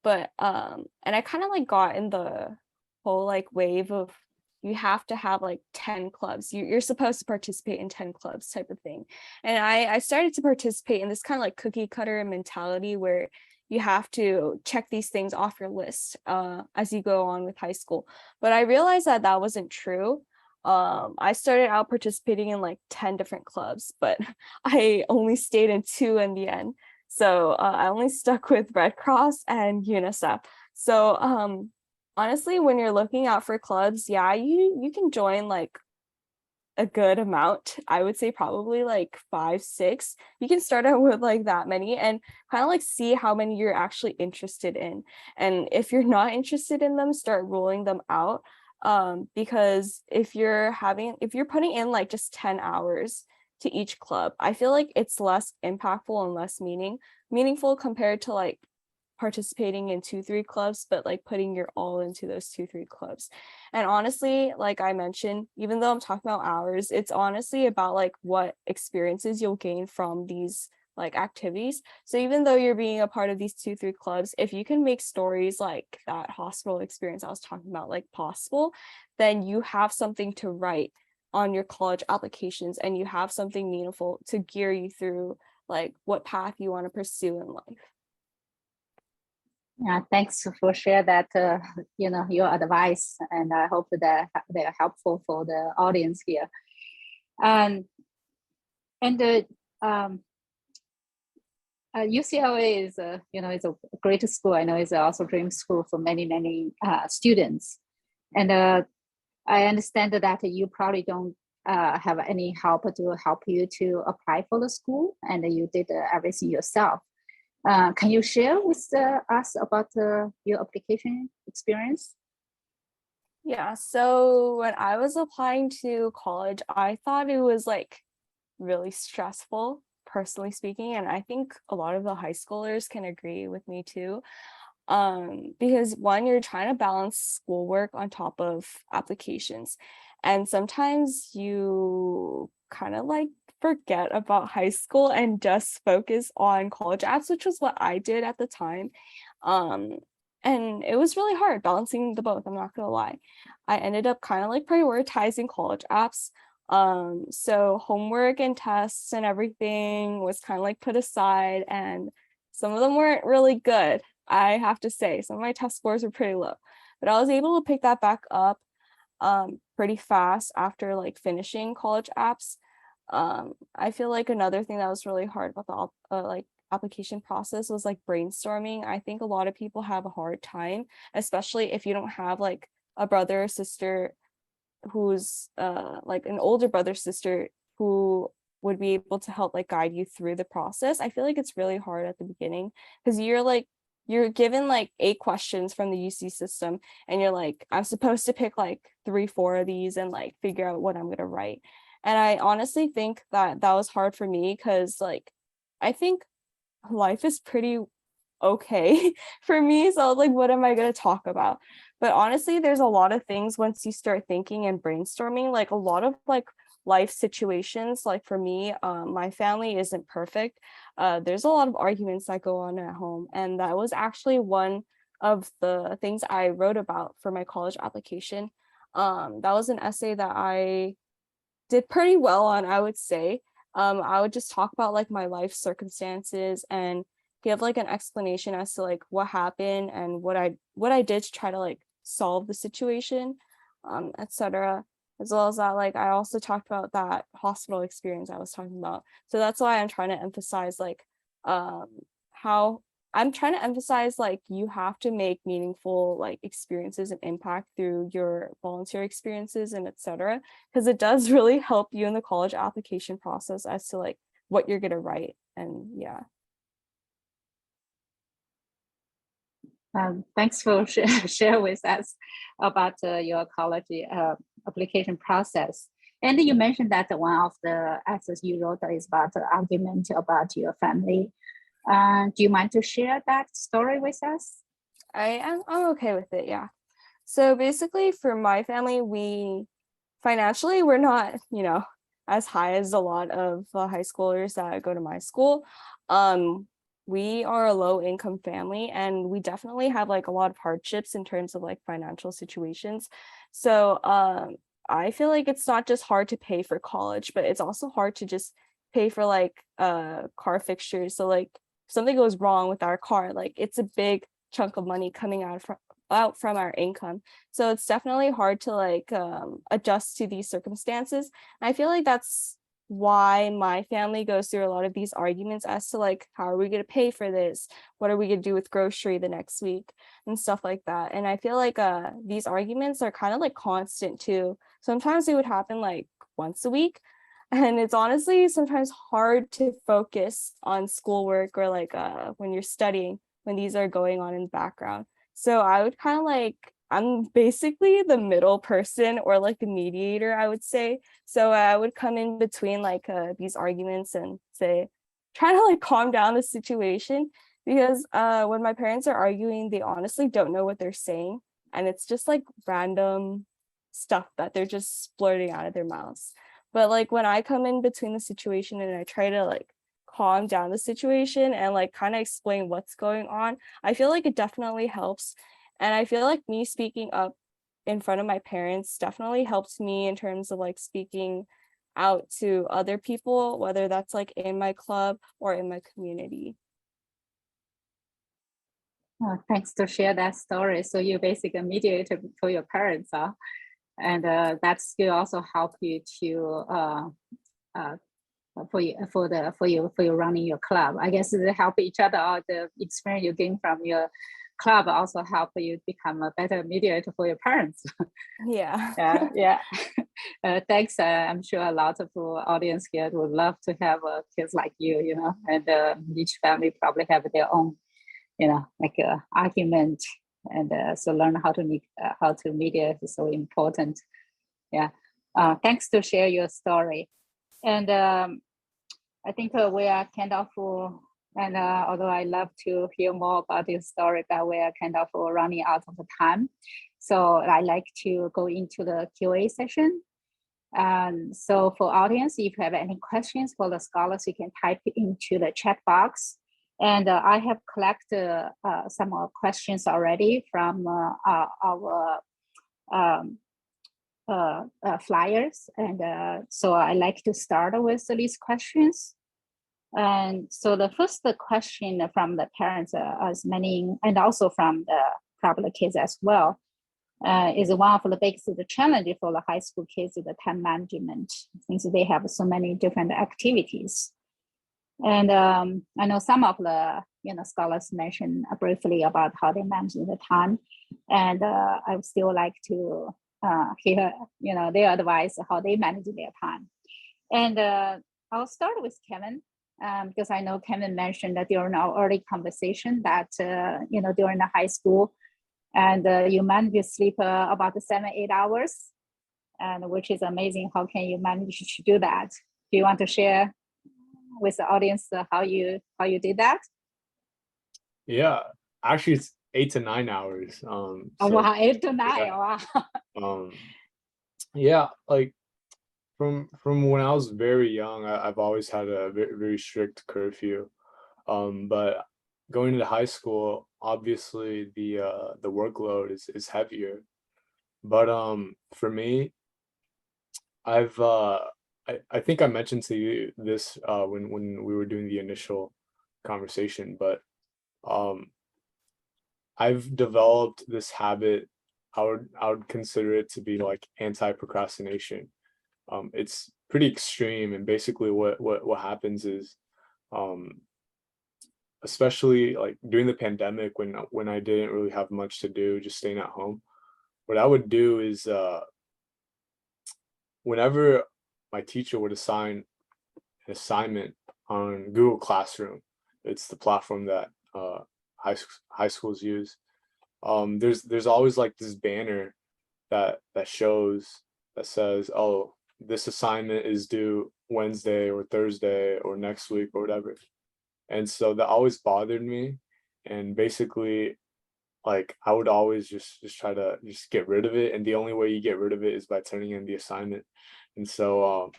But and I kind of like got in the whole like wave of you have to have like 10 clubs. You're supposed to participate in 10 clubs type of thing. And I started to participate in this kind of like cookie cutter mentality where you have to check these things off your list as you go on with high school. But I realized that that wasn't true. I started out participating in like 10 different clubs, but I only stayed in 2 in the end. So I only stuck with Red Cross and UNICEF. So honestly, when you're looking out for clubs, yeah, you can join like a good amount. I would say probably like 5, 6. You can start out with like that many and kind of like see how many you're actually interested in. And if you're not interested in them, start ruling them out. Because if you're putting in like just 10 hours to each club, I feel like it's less impactful and less meaningful compared to like participating in 2-3 clubs, but like putting your all into those 2-3 clubs. And honestly, like I mentioned, even though I'm talking about hours, it's honestly about like what experiences you'll gain from these like activities. So even though you're being a part of these 2-3 clubs, if you can make stories like that hospital experience I was talking about like possible, then you have something to write on your college applications and you have something meaningful to gear you through like what path you want to pursue in life. Yeah, thanks for sharing that, your advice, and I hope that they are helpful for the audience here. UCLA is is a great school. I know it's also a dream school for many students, and I understand that you probably don't have any help to help you to apply for the school, and you did everything yourself. Can you share with us about your application experience? Yeah, so when I was applying to college, I thought it was like really stressful, personally speaking, and I think a lot of the high schoolers can agree with me too. Because one, you're trying to balance schoolwork on top of applications, and sometimes you kind of like forget about high school and just focus on college apps, which was what I did at the time. And it was really hard balancing the both, I'm not gonna lie. I ended up kind of like prioritizing college apps So homework and tests and everything was kind of like put aside, and some of them weren't really good. I have to say, some of my test scores were pretty low, but I was able to pick that back up pretty fast after like finishing college apps. I feel like another thing that was really hard about the like application process was like brainstorming. I think a lot of people have a hard time, especially if you don't have like a brother or sister who's like an older brother sister who would be able to help like guide you through the process. I feel like it's really hard at the beginning because you're given like 8 questions from the UC system, and you're like, I'm supposed to pick like 3-4 of these and like figure out what I'm gonna write. And I honestly think that was hard for me because like I think life is pretty okay for me. So like, what am I going to talk about? But honestly, there's a lot of things once you start thinking and brainstorming, like a lot of like life situations. Like for me, my family isn't perfect. There's a lot of arguments that go on at home. And that was actually one of the things I wrote about for my college application. That was an essay that I did pretty well on, I would say. I would just talk about like my life circumstances and give like an explanation as to like what happened and what I did to try to like solve the situation, etc. As well as that, like I also talked about that hospital experience I was talking about. So that's why I'm trying to emphasize like how I'm trying to emphasize like you have to make meaningful like experiences and impact through your volunteer experiences and etc. because it does really help you in the college application process as to like what you're gonna write. And yeah. Thanks for share with us about your college application process. And you mentioned that one of the essays you wrote is about the argument about your family. Do you mind to share that story with us? I'm okay with it, yeah. So basically for my family, we're not, as high as a lot of high schoolers that go to my school. We are a low income family, and we definitely have like a lot of hardships in terms of like financial situations. So I feel like it's not just hard to pay for college, but it's also hard to just pay for like car fixtures. So like if something goes wrong with our car, like it's a big chunk of money coming out from our income. So it's definitely hard to like adjust to these circumstances. And I feel like that's why my family goes through a lot of these arguments as to like, how are we going to pay for this? What are we going to do with grocery the next week and stuff like that? And I feel like these arguments are kind of like constant too. Sometimes it would happen like once a week. And it's honestly sometimes hard to focus on schoolwork or like when you're studying, when these are going on in the background. So I would kind of like, I'm basically the middle person or like the mediator, I would say. So I would come in between like these arguments and say, try to like calm down the situation, because when my parents are arguing, they honestly don't know what they're saying. And it's just like random stuff that they're just blurting out of their mouths. But like when I come in between the situation and I try to like calm down the situation and like kind of explain what's going on, I feel like it definitely helps. And I feel like me speaking up in front of my parents definitely helps me in terms of like speaking out to other people, whether that's like in my club or in my community. Thanks to share that story. So you basically mediated for your parents, and that skill also help you to for you running your club. I guess they help each other out. The experience you gain from your club also help you become a better mediator for your parents. Yeah. Yeah. Thanks. I'm sure a lot of audience here would love to have kids like you, and each family probably have their own, like argument, and so learn how to mediate is so important. Yeah. Thanks to share your story. And I think we are kind of, and although I love to hear more about this story, but we are kind of running out of time. So I like to go into the Q&A session. So for audience, if you have any questions for the scholars, you can type it into the chat box. And I have collected some questions already from our flyers, and so I like to start with these questions. And so the first question from the parents, as many, and also from the probably kids as well, is one of the biggest challenge for the high school kids is the time management, since they have so many different activities. And I know some of the scholars mentioned briefly about how they manage the time, and I would still like to hear their advice how they manage their time. And I'll start with Kevin, because I know Kevin mentioned that during our early conversation that during the high school, and you manage to sleep about 7-8 hours, and which is amazing. How can you manage to do that? Do you want to share with the audience how you did that? Yeah, actually it's 8 to 9 hours. Oh, wow, 8 to 9. Yeah. Wow. Yeah, like from when I was very young, I've always had a very, very strict curfew. But going into high school, obviously the workload is heavier. But for me, I think I mentioned to you this when we were doing the initial conversation, but I've developed this habit. I would consider it to be like anti-procrastination. It's pretty extreme, and basically what happens is, especially like during the pandemic when I didn't really have much to do, just staying at home, what I would do is whenever my teacher would assign an assignment on Google Classroom, it's the platform that high schools use. There's always like this banner that says, oh, this assignment is due Wednesday or Thursday or next week or whatever. And so that always bothered me. And basically, like, I would always just try to just get rid of it. And the only way you get rid of it is by turning in the assignment. And so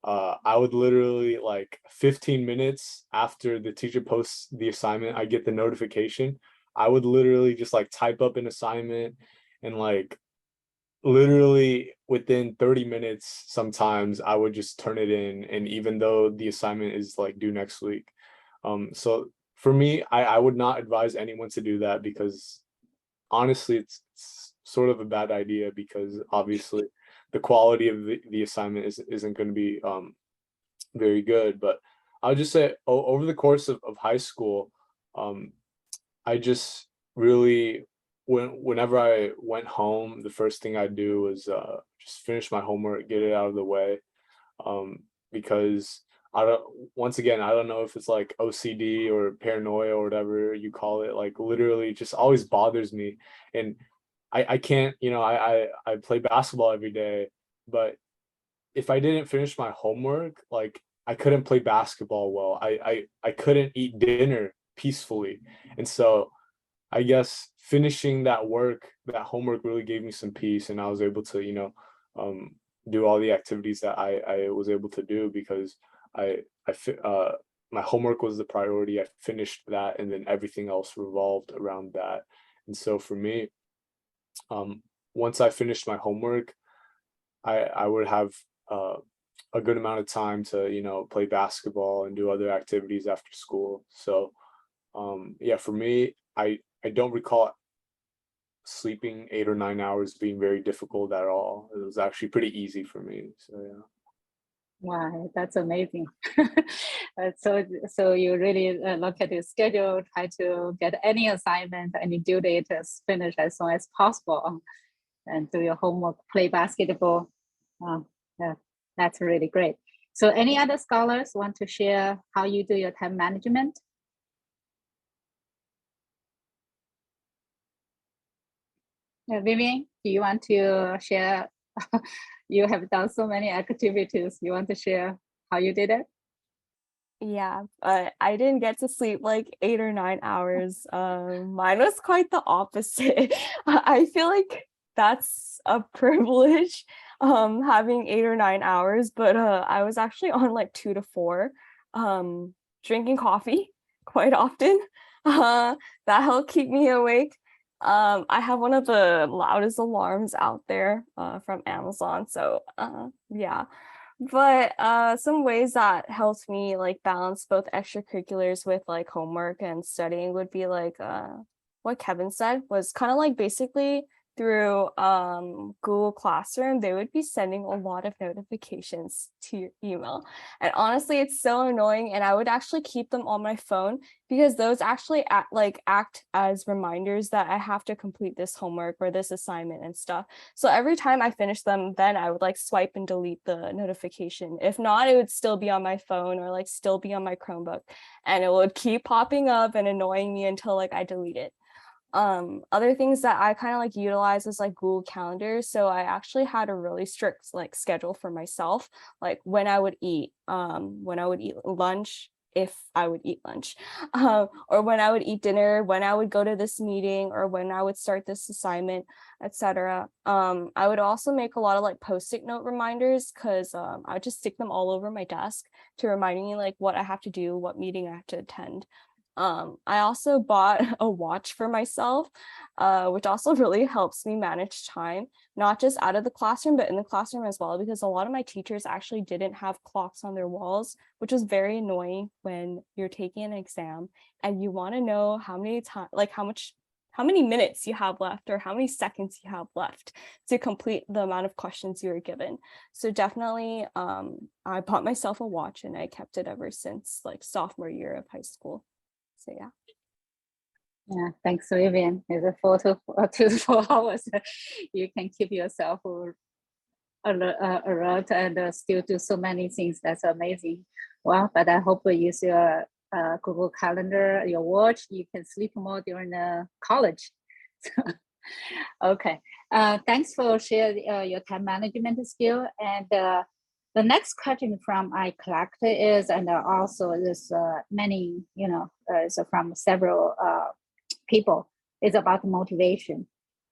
I would literally, like, 15 minutes after the teacher posts the assignment, I get the notification. I would literally just like type up an assignment, and like literally within 30 minutes, sometimes I would just turn it in. And even though the assignment is like due next week. So for me, I would not advise anyone to do that, because honestly, it's sort of a bad idea, because obviously the quality of the assignment isn't going to be very good. But I'll just say over the course of high school, I just really, whenever I went home, the first thing I'd do was just finish my homework, get it out of the way, because I don't know if it's like OCD or paranoia or whatever you call it, like literally it just always bothers me. And I can't, I play basketball every day, but if I didn't finish my homework, like I couldn't play basketball well. I couldn't eat dinner peacefully. And so I guess finishing that homework really gave me some peace, and I was able to, do all the activities that I was able to do, because my homework was the priority. I finished that, and then everything else revolved around that. And so for me, once I finished my homework, I would have a good amount of time to, play basketball and do other activities after school. So yeah, for me, I don't recall sleeping 8 or 9 hours being very difficult at all. It was actually pretty easy for me. So yeah. Wow, that's amazing. So you really look at your schedule, try to get any assignment, any due date finished as soon as possible, and do your homework, play basketball. Yeah, that's really great. So any other scholars want to share how you do your time management? Vivian, do you want to share? You have done so many activities. You want to share how you did it? Yeah, I didn't get to sleep like 8 or 9 hours. Mine was quite the opposite. I feel like that's a privilege, having 8 or 9 hours, but I was actually on like 2 to 4, drinking coffee quite often. That helped keep me awake. I have one of the loudest alarms out there from Amazon. So yeah. But some ways that helps me like balance both extracurriculars with like homework and studying would be like what Kevin said was kind of like basically through Google Classroom, they would be sending a lot of notifications to your email. And honestly, it's so annoying. And I would actually keep them on my phone because those actually act as reminders that I have to complete this homework or this assignment and stuff. So every time I finish them, then I would like swipe and delete the notification. If not, it would still be on my phone or like still be on my Chromebook, and it would keep popping up and annoying me until like I delete it. Other things that I kind of like utilize is like Google Calendar. So I actually had a really strict like schedule for myself, like when I would eat lunch, if I would eat lunch, or when I would eat dinner, when I would go to this meeting, or when I would start this assignment, etc. I would also make a lot of like post-it note reminders because I would just stick them all over my desk to remind me like what I have to do, what meeting I have to attend. I also bought a watch for myself, which also really helps me manage time, not just out of the classroom, but in the classroom as well, because a lot of my teachers actually didn't have clocks on their walls, which was very annoying when you're taking an exam and you want to know how many minutes you have left or how many seconds you have left to complete the amount of questions you were given. So definitely, I bought myself a watch and I kept it ever since like sophomore year of high school. So yeah. Yeah, thanks, Vivian. There's a photo for 2 to 4 hours. You can keep yourself alert and still do so many things. That's amazing. Well, but I hope you use your Google Calendar, your watch. You can sleep more during the college. Okay. Thanks for sharing your time management skill. And the next question from I collected is, and also there's many, so from several people, is about motivation.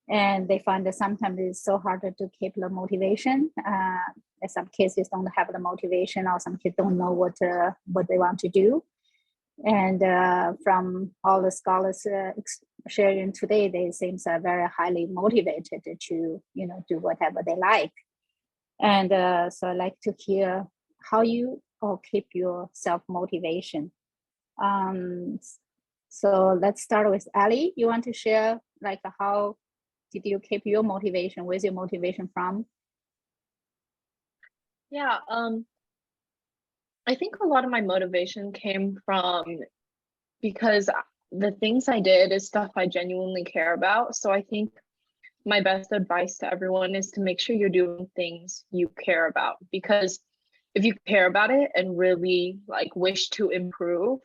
And they find that sometimes it's so hard to keep the motivation. In some cases don't have the motivation, or some kids don't know what they want to do. And from all the scholars sharing today, they seem very highly motivated to, do whatever they like. And so I'd like to hear how you all keep your self-motivation. So let's start with Ali. You want to share like how did you keep your motivation? Where's your motivation from? Yeah, I think a lot of my motivation came from because the things I did is stuff I genuinely care about. So I think my best advice to everyone is to make sure you're doing things you care about, because if you care about it and really like wish to improve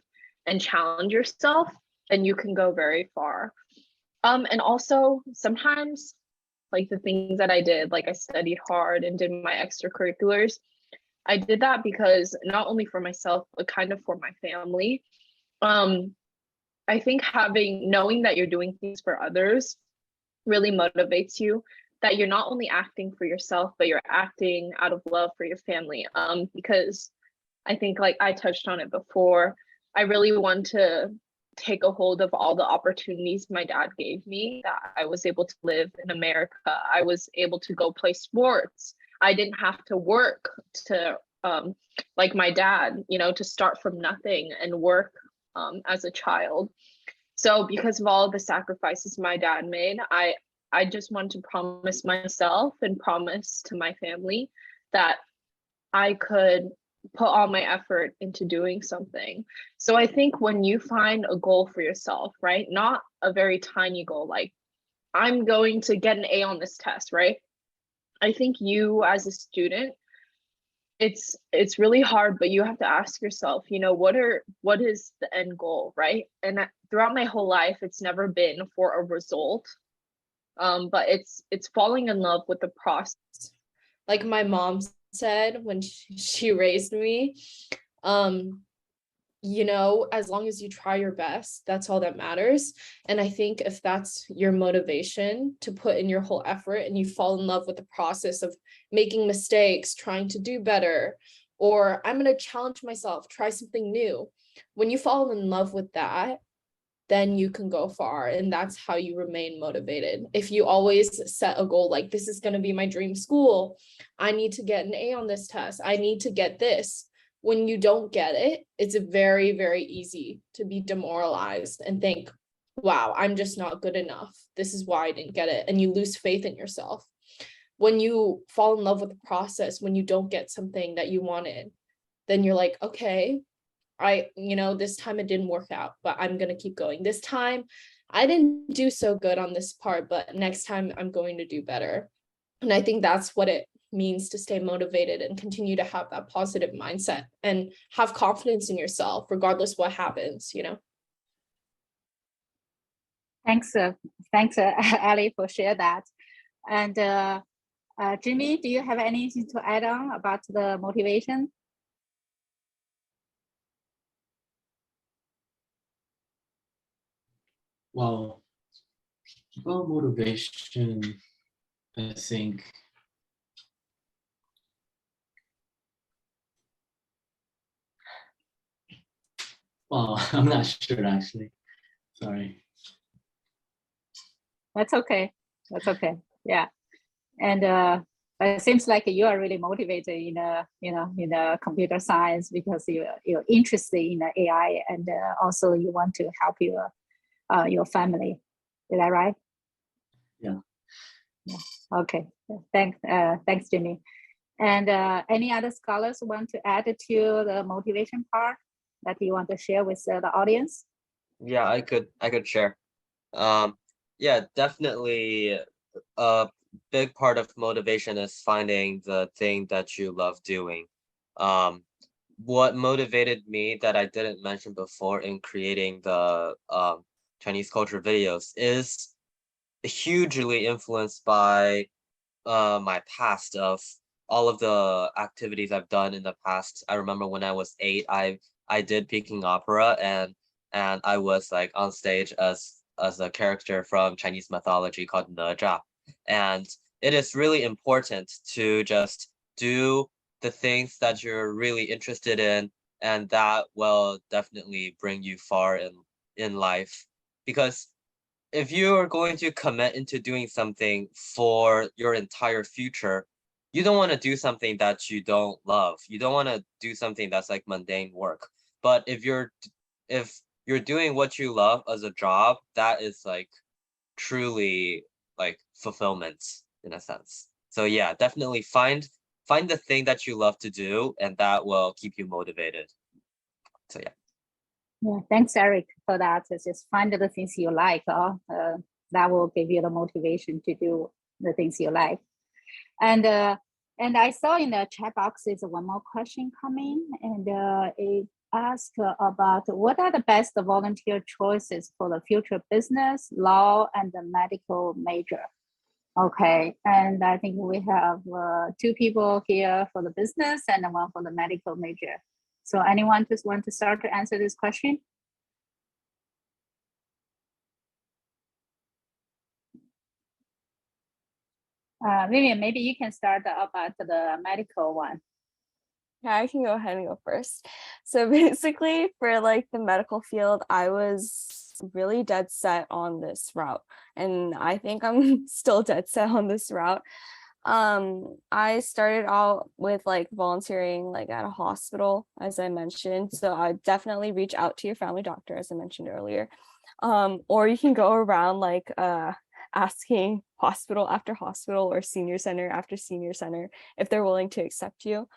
and challenge yourself, then you can go very far. And also sometimes like the things that I did, like I studied hard and did my extracurriculars, I did that because not only for myself, but kind of for my family. I think knowing that you're doing things for others really motivates you, that you're not only acting for yourself, but you're acting out of love for your family. Because I think like I touched on it before, I really want to take a hold of all the opportunities my dad gave me, that I was able to live in America. I was able to go play sports. I didn't have to work to, like my dad, to start from nothing and work as a child. So because of all of the sacrifices my dad made, I just want to promise myself and promise to my family that I could put all my effort into doing something. So I think when you find a goal for yourself, right, not a very tiny goal, like I'm going to get an A on this test, right? I think you as a student, it's really hard, but you have to ask yourself, what is the end goal, right? And throughout my whole life, it's never been for a result, but it's falling in love with the process. Like my mom said when she raised me, as long as you try your best, that's all that matters. And I think if that's your motivation to put in your whole effort and you fall in love with the process of making mistakes, trying to do better, or I'm going to challenge myself, try something new. When you fall in love with that, then you can go far. And that's how you remain motivated. If you always set a goal like, this is going to be my dream school, I need to get an A on this test, I need to get this. When you don't get it, it's very, very easy to be demoralized and think, wow, I'm just not good enough. This is why I didn't get it. And you lose faith in yourself. When you fall in love with the process, when you don't get something that you wanted, then you're like, okay, this time it didn't work out, but I'm going to keep going. This time I didn't do so good on this part, but next time I'm going to do better. And I think that's what it means to stay motivated and continue to have that positive mindset and have confidence in yourself, regardless what happens, Thanks, Ali, for sharing that. And Jimmy, do you have anything to add on about the motivation? Well, about motivation, I think I'm not sure actually. Sorry. That's okay. Yeah. And it seems like you are really motivated in computer science because you're interested in AI, and also you want to help your family. Is that right? Yeah. Okay. Thanks, Jimmy. And any other scholars want to add to the motivation part that you want to share with the audience? Yeah, I could share. Yeah, definitely a big part of motivation is finding the thing that you love doing. What motivated me that I didn't mention before in creating the Chinese culture videos is hugely influenced by my past of all of the activities I've done in the past. I remember when I was 8, I did Peking opera, and I was like on stage as a character from Chinese mythology called哪吒. And it is really important to just do the things that you're really interested in, and that will definitely bring you far in life. Because if you are going to commit into doing something for your entire future, you don't want to do something that you don't love. You don't want to do something that's like mundane work. But if you're doing what you love as a job, that is like truly like fulfillment in a sense. So yeah, definitely find the thing that you love to do, and that will keep you motivated. So yeah. Yeah, thanks, Eric, for that. It's just find the things you like. That will give you the motivation to do the things you like. And I saw in the chat box is one more question coming, and it asked about what are the best volunteer choices for the future business, law, and the medical major. Okay, and I think we have 2 people here for the business and 1 for the medical major. So anyone just want to start to answer this question? Vivian, maybe you can start about the medical one. Yeah, I can go ahead and go first. So basically for like the medical field, I was really dead set on this route, and I think I'm still dead set on this route. I started out with like volunteering like at a hospital, as I mentioned. So I definitely reach out to your family doctor, as I mentioned earlier. Or you can go around like asking hospital after hospital or senior center after senior center if they're willing to accept you.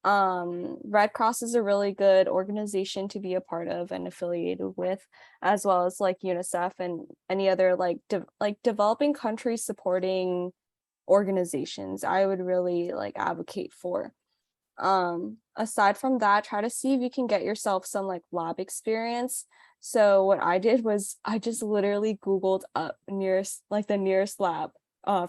Red Cross is a really good organization to be a part of and affiliated with, as well as like UNICEF and any other like developing countries supporting organizations I would really like advocate for. Aside from that, try to see if you can get yourself some like lab experience. So what I did was I just literally Googled up the nearest lab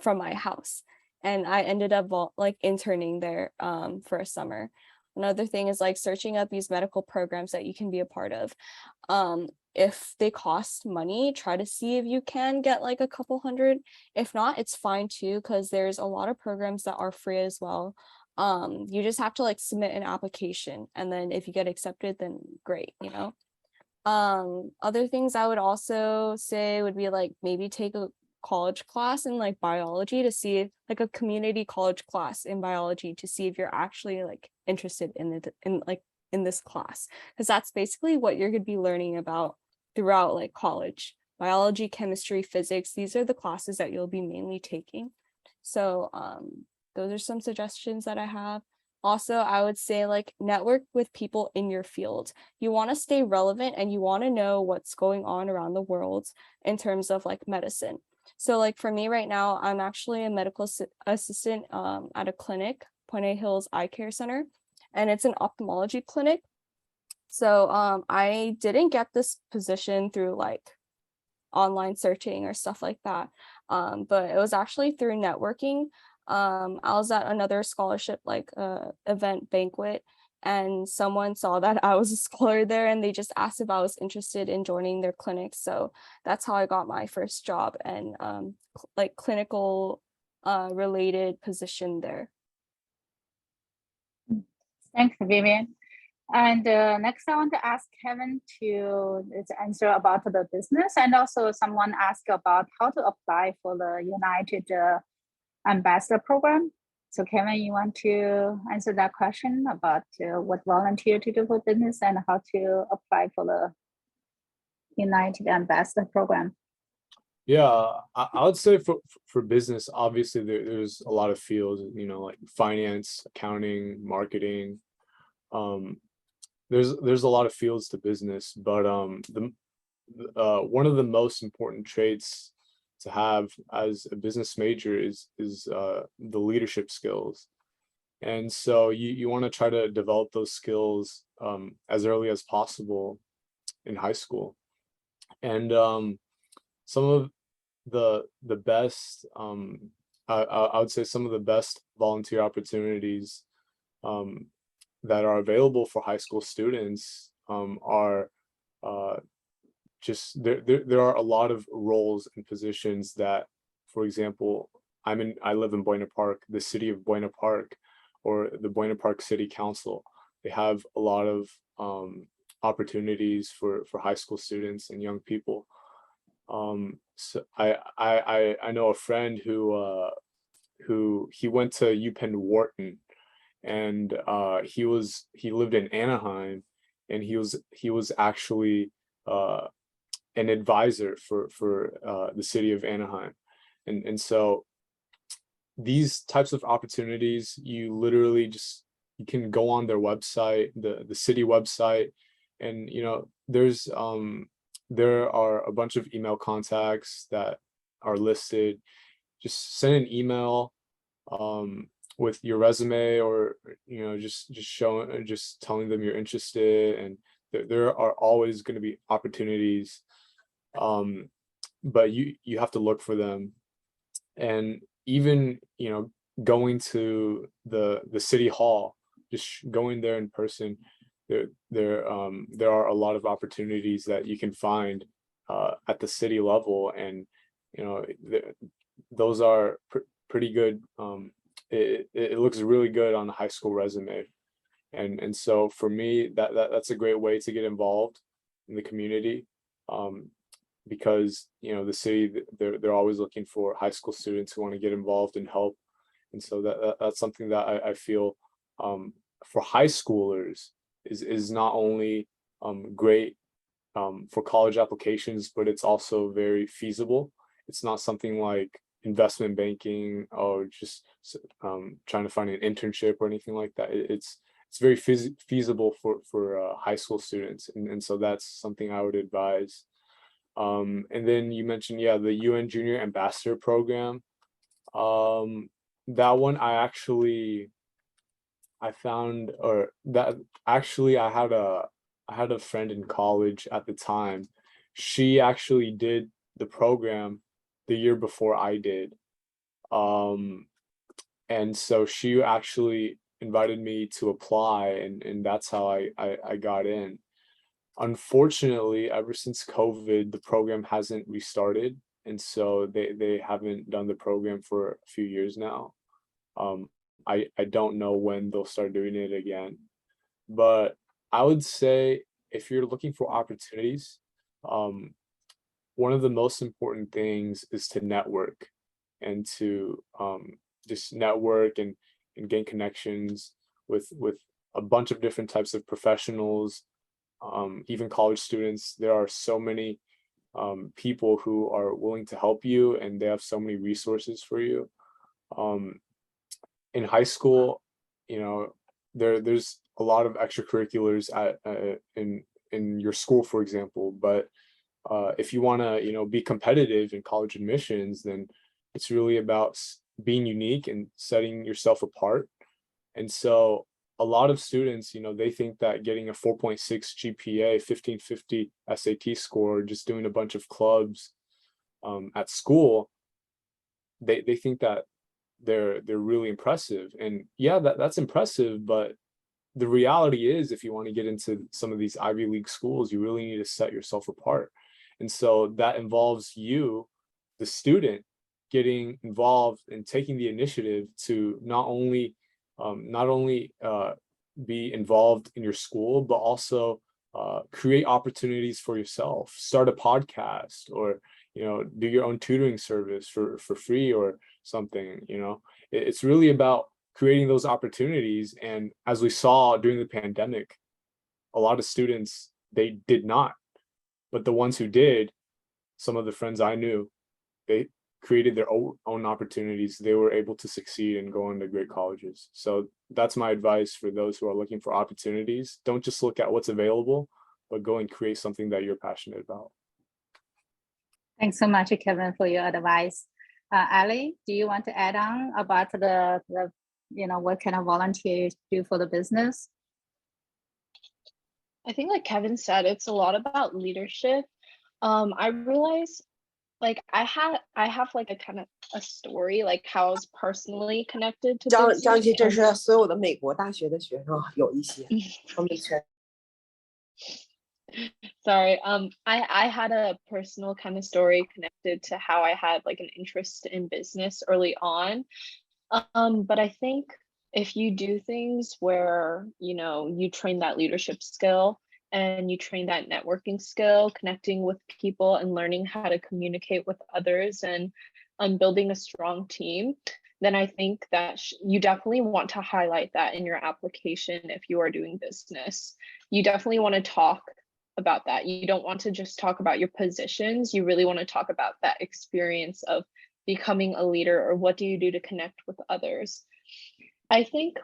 from my house, and I ended up like interning there for a summer. Another thing is like searching up these medical programs that you can be a part of. If they cost money, try to see if you can get like a couple hundred. If not, it's fine too, because there's a lot of programs that are free as well. You just have to like submit an application, and then if you get accepted, then great, Other things I would also say would be like maybe take a college class in like biology to see if, like a community college class in biology to see if you're actually like interested in it in this class, because that's basically what you're going to be learning about throughout like college. Biology, chemistry, physics, these are the classes that you'll be mainly taking. So those are some suggestions that I have. Also, I would say like network with people in your field. You want to stay relevant and you want to know what's going on around the world in terms of like medicine. So like for me right now, I'm actually a medical assistant at a clinic, Point Hills Eye Care Center, and it's an ophthalmology clinic. So I didn't get this position through like online searching or stuff like that, but it was actually through networking. I was at another scholarship like event banquet, and someone saw that I was a scholar there and they just asked if I was interested in joining their clinic. So that's how I got my first job and like clinical related position there. Thanks, Vivian. And next, I want to ask Kevin to answer about the business, and also someone asked about how to apply for the United Ambassador Program. So Kevin, you want to answer that question about what volunteer to do for business and how to apply for the United Ambassador Program? Yeah, I would say for business, obviously there's a lot of fields, you know, like finance, accounting, marketing. There's a lot of fields to business, but one of the most important traits to have as a business major is the leadership skills. And so you want to try to develop those skills as early as possible in high school. And some of the best, I would say some of the best volunteer opportunities that are available for high school students are just there are a lot of roles and positions that, for example, I live in Buena Park, the city of Buena Park, or the Buena Park City Council. They have a lot of opportunities for high school students and young people. So I know a friend who he went to UPenn Wharton, and he lived in Anaheim, and he was actually an advisor for the city of Anaheim. And so these types of opportunities, you literally you can go on their website, the city website, and you know there are a bunch of email contacts that are listed. Just send an email with your resume, or you know just telling them you're interested, and there are always going to be opportunities, but you have to look for them. And even, you know, going to the city hall, just going there in person, there are a lot of opportunities that you can find at the city level, and you know those are pretty good. It looks really good on a high school resume, and so for me that's a great way to get involved in the community, because you know the city, they're always looking for high school students who want to get involved and help. And so that's something that I feel for high schoolers is not only great for college applications, but it's also very feasible. It's not something like investment banking or just trying to find an internship or anything like that. It's very feasible for high school students, and so that's something I would advise. And then you mentioned, yeah, the UN Junior Ambassador Program. That one I found, or that actually I had a friend in college at the time. She actually did the program the year before I did. And so she actually invited me to apply, and that's how I got in. Unfortunately, ever since COVID, the program hasn't restarted, and so they haven't done the program for a few years now. I don't know when they'll start doing it again, but I would say if you're looking for opportunities, one of the most important things is to network and to just network and gain connections with a bunch of different types of professionals, even college students. There are so many people who are willing to help you, and they have so many resources for you. In high school, you know, there's a lot of extracurriculars in your school, for example, but if you want to, you know, be competitive in college admissions, then it's really about being unique and setting yourself apart. And so a lot of students, you know, they think that getting a 4.6 GPA, 1550 SAT score, just doing a bunch of clubs at school, they think that they're really impressive. And yeah, that's impressive, but the reality is, if you want to get into some of these Ivy League schools, you really need to set yourself apart. And so that involves you, the student, getting involved and taking the initiative to not only be involved in your school, but also create opportunities for yourself. Start a podcast, or, you know, do your own tutoring service for free or something. You know, it's really about creating those opportunities. And as we saw during the pandemic, a lot of students, they did not, but the ones who did, some of the friends I knew, they created their own opportunities. They were able to succeed and go into great colleges. So that's my advice for those who are looking for opportunities. Don't just look at what's available, but go and create something that you're passionate about. Thanks so much, Kevin, for your advice. Ali, do you want to add on about the you know, what kind of volunteers do for the business? I think like Kevin said, it's a lot about leadership. I realized like I have like a kind of a story, like how I was personally connected to 张琪，这 business. 是所有的美国大学的学生有一些，他们全 Sorry, I had a personal kind of story connected to how I had like an interest in business early on. But I think if you do things where, you know, you train that leadership skill and you train that networking skill, connecting with people and learning how to communicate with others and building a strong team, then I think that you definitely want to highlight that in your application if you are doing business. You definitely want to talk about that. You don't want to just talk about your positions. You really want to talk about that experience of becoming a leader, or what do you do to connect with others. I think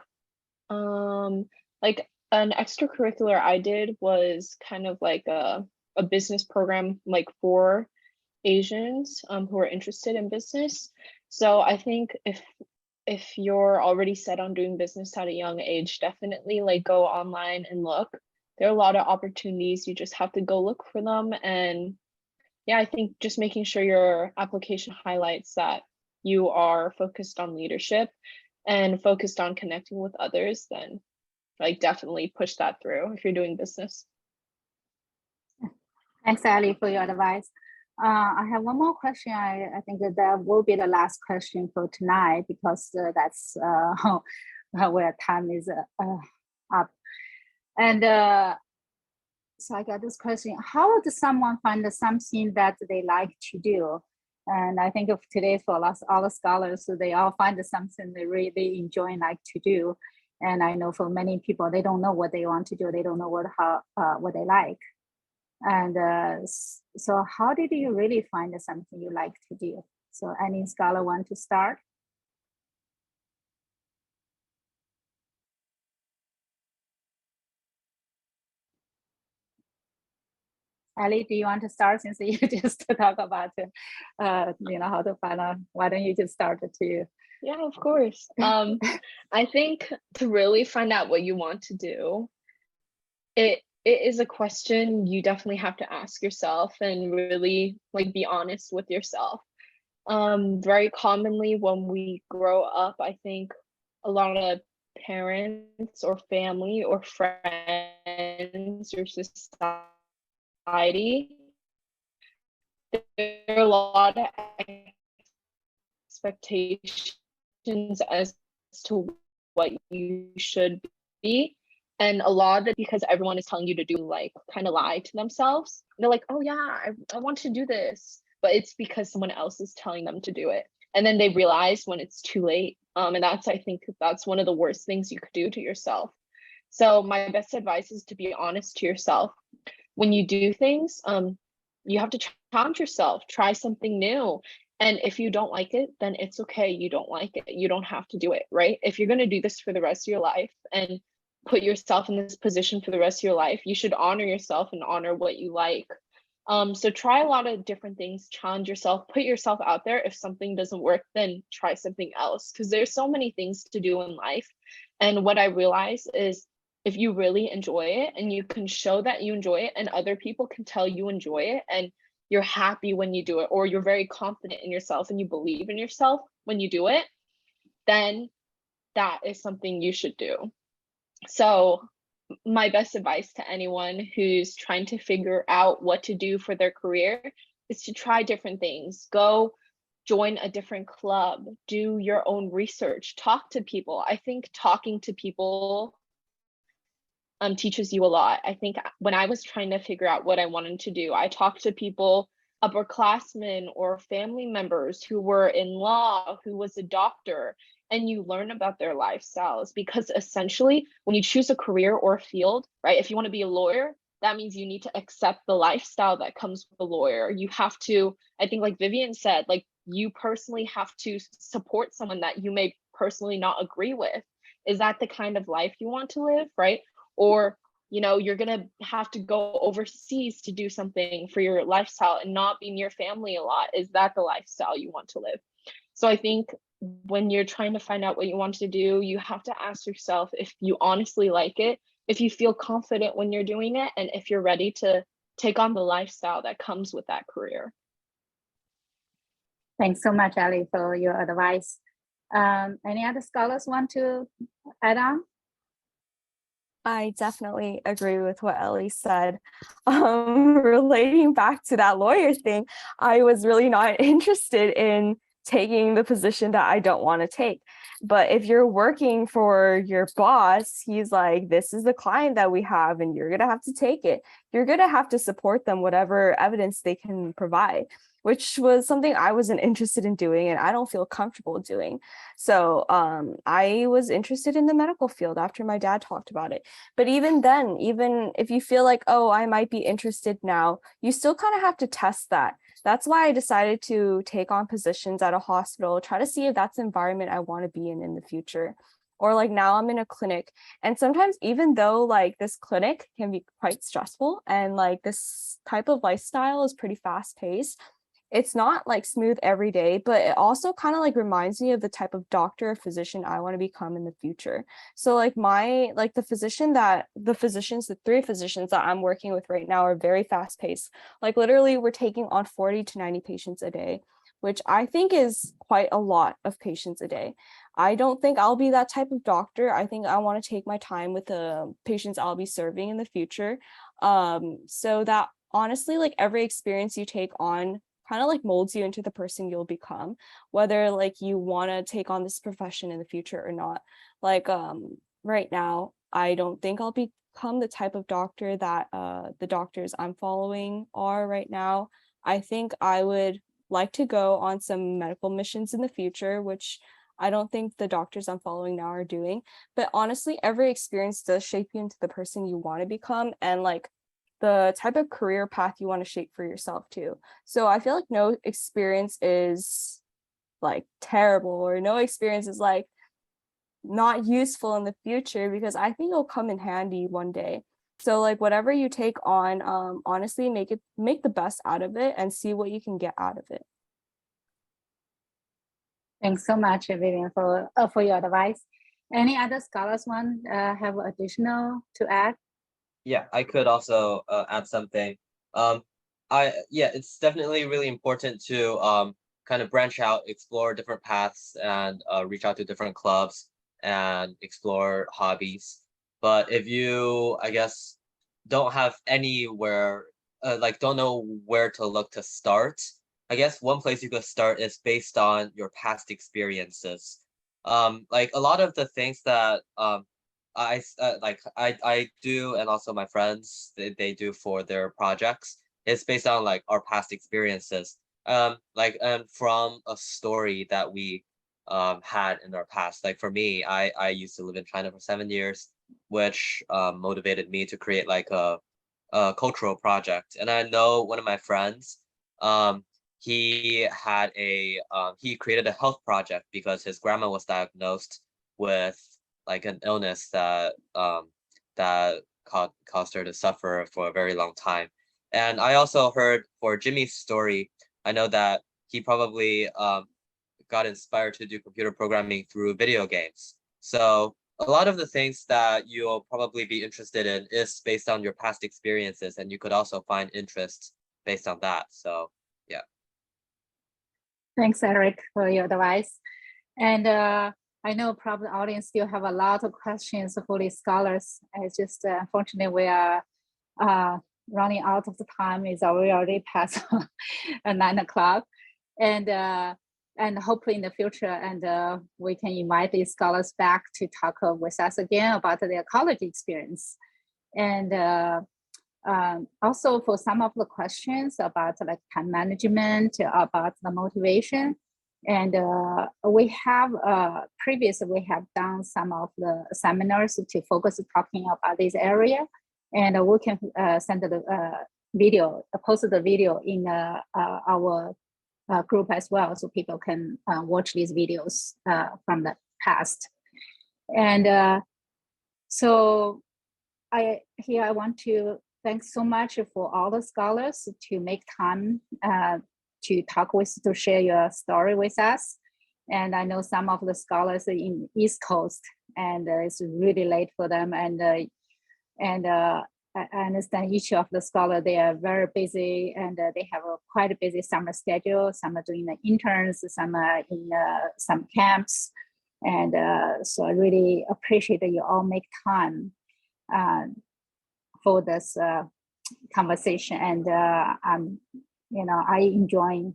like an extracurricular I did was kind of like a business program, like for Asians who are interested in business. So I think if you're already set on doing business at a young age, definitely like go online and look. There are a lot of opportunities. You just have to go look for them. And yeah, I think just making sure your application highlights that you are focused on leadership and focused on connecting with others, then like definitely push that through if you're doing business. Thanks, Ali, for your advice. I have one more question. I think that will be the last question for tonight, because that's where time is up. And so I got this question: how does someone find something that they like to do? And I think of today for all the scholars, so they all find something they really enjoy and like to do. And I know for many people, they don't know what they want to do. They don't know what they like. And so how did you really find something you like to do? So any scholar want to start? Ali, do you want to start, since you just talk about, you know, how to find out? Why don't you just start to? Yeah, of course. I think to really find out what you want to do, it is a question you definitely have to ask yourself and really like be honest with yourself. Very commonly when we grow up, I think a lot of parents or family or friends or society, there are a lot of expectations as to what you should be. And a lot of it because everyone is telling you to do, like, kind of lie to themselves. They're like, oh yeah, I want to do this, but it's because someone else is telling them to do it. And then they realize when it's too late. And I think that's one of the worst things you could do to yourself. So my best advice is to be honest to yourself. When you do things, you have to challenge yourself, try something new. And if you don't like it, then it's okay. You don't like it. You don't have to do it, right? If you're going to do this for the rest of your life and put yourself in this position for the rest of your life, you should honor yourself and honor what you like. So try a lot of different things, challenge yourself, put yourself out there. If something doesn't work, then try something else, because there's so many things to do in life. And what I realize is if you really enjoy it and you can show that you enjoy it and other people can tell you enjoy it and you're happy when you do it, or you're very confident in yourself and you believe in yourself when you do it, then that is something you should do. So my best advice to anyone who's trying to figure out what to do for their career is to try different things. Go join a different club, do your own research, talk to people. I think talking to people teaches you a lot. I think when I was trying to figure out what I wanted to do, I talked to people, upperclassmen or family members who were in law, who was a doctor, and you learn about their lifestyles, because essentially when you choose a career or a field, right, if you want to be a lawyer, that means you need to accept the lifestyle that comes with a lawyer. You have to, I think like Vivian said, like you personally have to support someone that you may personally not agree with. Is that the kind of life you want to live, right? Or, you know, you're going to have to go overseas to do something for your lifestyle and not be near family a lot. Is that the lifestyle you want to live? So I think when you're trying to find out what you want to do, you have to ask yourself if you honestly like it, if you feel confident when you're doing it, and if you're ready to take on the lifestyle that comes with that career. Thanks so much, Ali, for your advice. Any other scholars want to add on? I definitely agree with what Ellie said. Relating back to that lawyer thing, I was really not interested in taking the position that I don't want to take. But if you're working for your boss, he's like, this is the client that we have and you're going to have to take it. You're going to have to support them, whatever evidence they can provide, which was something I wasn't interested in doing and I don't feel comfortable doing. So I was interested in the medical field after my dad talked about it. But even then, even if you feel like, oh, I might be interested now, you still kind of have to test that. That's why I decided to take on positions at a hospital, try to see if that's the environment I want to be in the future. Or like now I'm in a clinic, and sometimes even though like this clinic can be quite stressful and like this type of lifestyle is pretty fast paced, it's not like smooth every day, but it also kind of like reminds me of the type of doctor or physician I want to become in the future. So like the three physicians that I'm working with right now are very fast paced. Like literally we're taking on 40 to 90 patients a day, which I think is quite a lot of patients a day. I don't think I'll be that type of doctor. I think I want to take my time with the patients I'll be serving in the future. So that honestly, like every experience you take on kind of like molds you into the person you'll become, whether like you want to take on this profession in the future or not. Like right now, I don't think I'll become the type of doctor that the doctors I'm following are right now. I think I would like to go on some medical missions in the future, which I don't think the doctors I'm following now are doing. But honestly, every experience does shape you into the person you want to become, and like the type of career path you want to shape for yourself too. So I feel like no experience is like terrible, or no experience is like not useful in the future, because I think it'll come in handy one day. So like whatever you take on, honestly, make the best out of it and see what you can get out of it. Thanks so much, Vivian, for your advice. Any other scholars want have additional to add? Yeah, I could also add something. It's definitely really important to kind of branch out, explore different paths, and reach out to different clubs and explore hobbies. But if you, I guess, don't have anywhere, don't know where to look to start, I guess one place you could start is based on your past experiences. Like a lot of the things that I do, and also my friends, they do for their projects. It's based on like our past experiences, and from a story that we had in our past. Like for me, I used to live in China for 7 years, which motivated me to create like a cultural project. And I know one of my friends, he created a health project because his grandma was diagnosed with like an illness that caused her to suffer for a very long time. And I also heard for Jimmy's story, I know that he probably got inspired to do computer programming through video games. So a lot of the things that you'll probably be interested in is based on your past experiences, and you could also find interest based on that. So yeah. Thanks, Eric, for your advice. And I know probably the audience still have a lot of questions for the scholars. It's just unfortunately we are running out of the time. We already past 9 o'clock, and hopefully in the future, and we can invite these scholars back to talk with us again about their college experience. And also for some of the questions about like time management, about the motivation. And we have previously we have done some of the seminars to focus talking about this area, and we can send the video, post the video in our group as well, so people can watch these videos from the past. And so I want to thank so much for all the scholars to make time to share your story with us. And I know some of the scholars are in East Coast, and it's really late for them. And I understand each of the scholars, they are very busy, and they have a quite a busy summer schedule. Some are doing the interns, some are in some camps. And so I really appreciate that you all make time for this conversation. And I enjoy,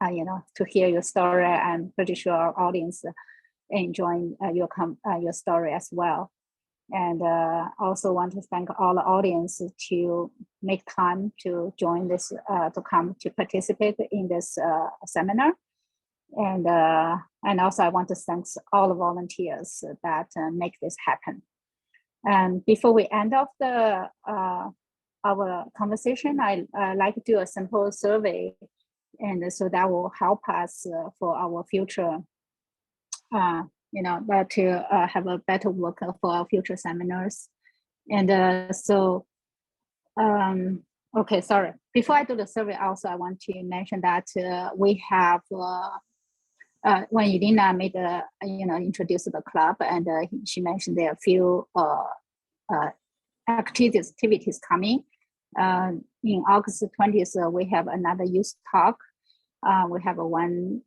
to hear your story. I'm pretty sure our audience enjoying your story as well. And also want to thank all the audience to make time to join this, to come to participate in this seminar. And also I want to thank all the volunteers that make this happen. And before we end off our conversation, I like to do a simple survey, and so that will help us for our future, to have a better work for our future seminars. And okay, sorry. Before I do the survey, also I want to mention that we have when Elena made introduced the club, and she mentioned there are a few activities coming. In August 20th, we have another youth talk. We have one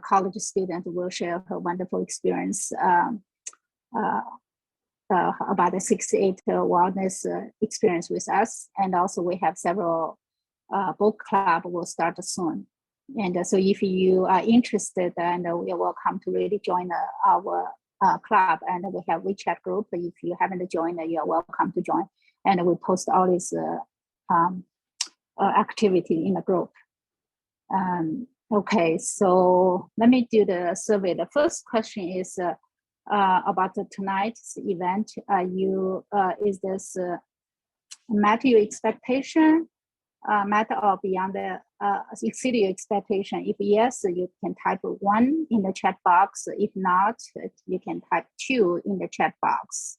college student will share her wonderful experience about the 68 wellness experience with us. And also we have several book club will start soon. And so if you are interested, and you're welcome to really join our club. And we have WeChat group. If you haven't joined, you're welcome to join. And we post all these activity in the group. Okay, so let me do the survey. The first question is about tonight's event. Is this met your expectation, met or beyond the exceed your expectation? If yes, you can type 1 in the chat box. If not, you can type 2 in the chat box.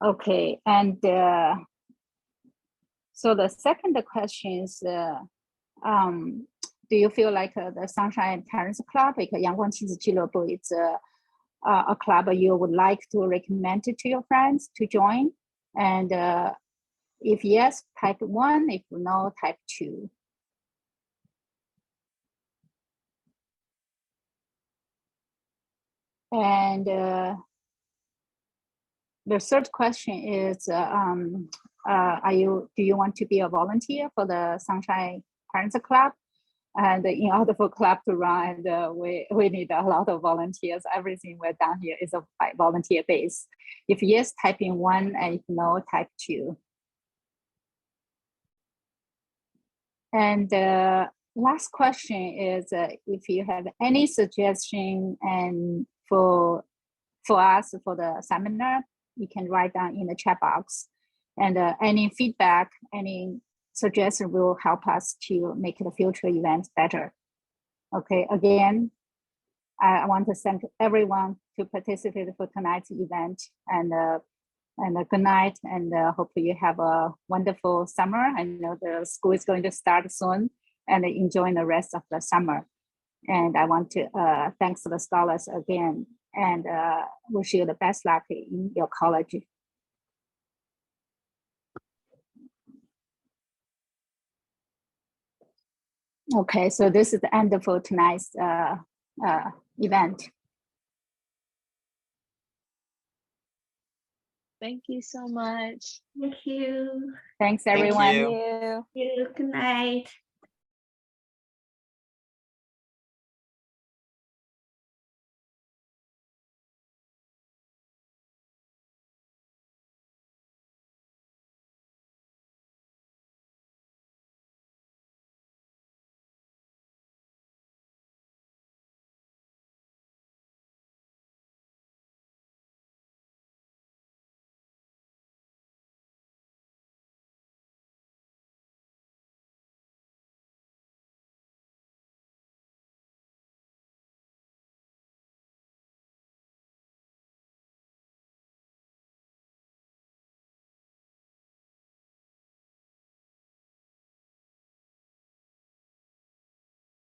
Okay, and so the second question is, do you feel like the Sunshine Parents Club, like 阳光亲子俱乐部, it's a club you would like to recommend to your friends to join? And if yes, type 1. If no, type 2. And the third question is, do you want to be a volunteer for the Sunshine Parents Club? And in order for club to run, and we need a lot of volunteers. Everything we're done here is by volunteer base. If yes, type in 1, and if no, type 2. And last question is if you have any suggestion and for us for the seminar, you can write down in the chat box. And any feedback, any suggestion will help us to make the future events better. Okay, again, I want to thank everyone to participate for tonight's event, and good night, and hopefully you have a wonderful summer. I know the school is going to start soon, and enjoying the rest of the summer. And I want to thanks the scholars again, and wish you the best luck in your college. Okay, so this is the end of tonight's event. Thank you so much. Thank you. Thanks, Thank everyone. you. Thank you. Good night.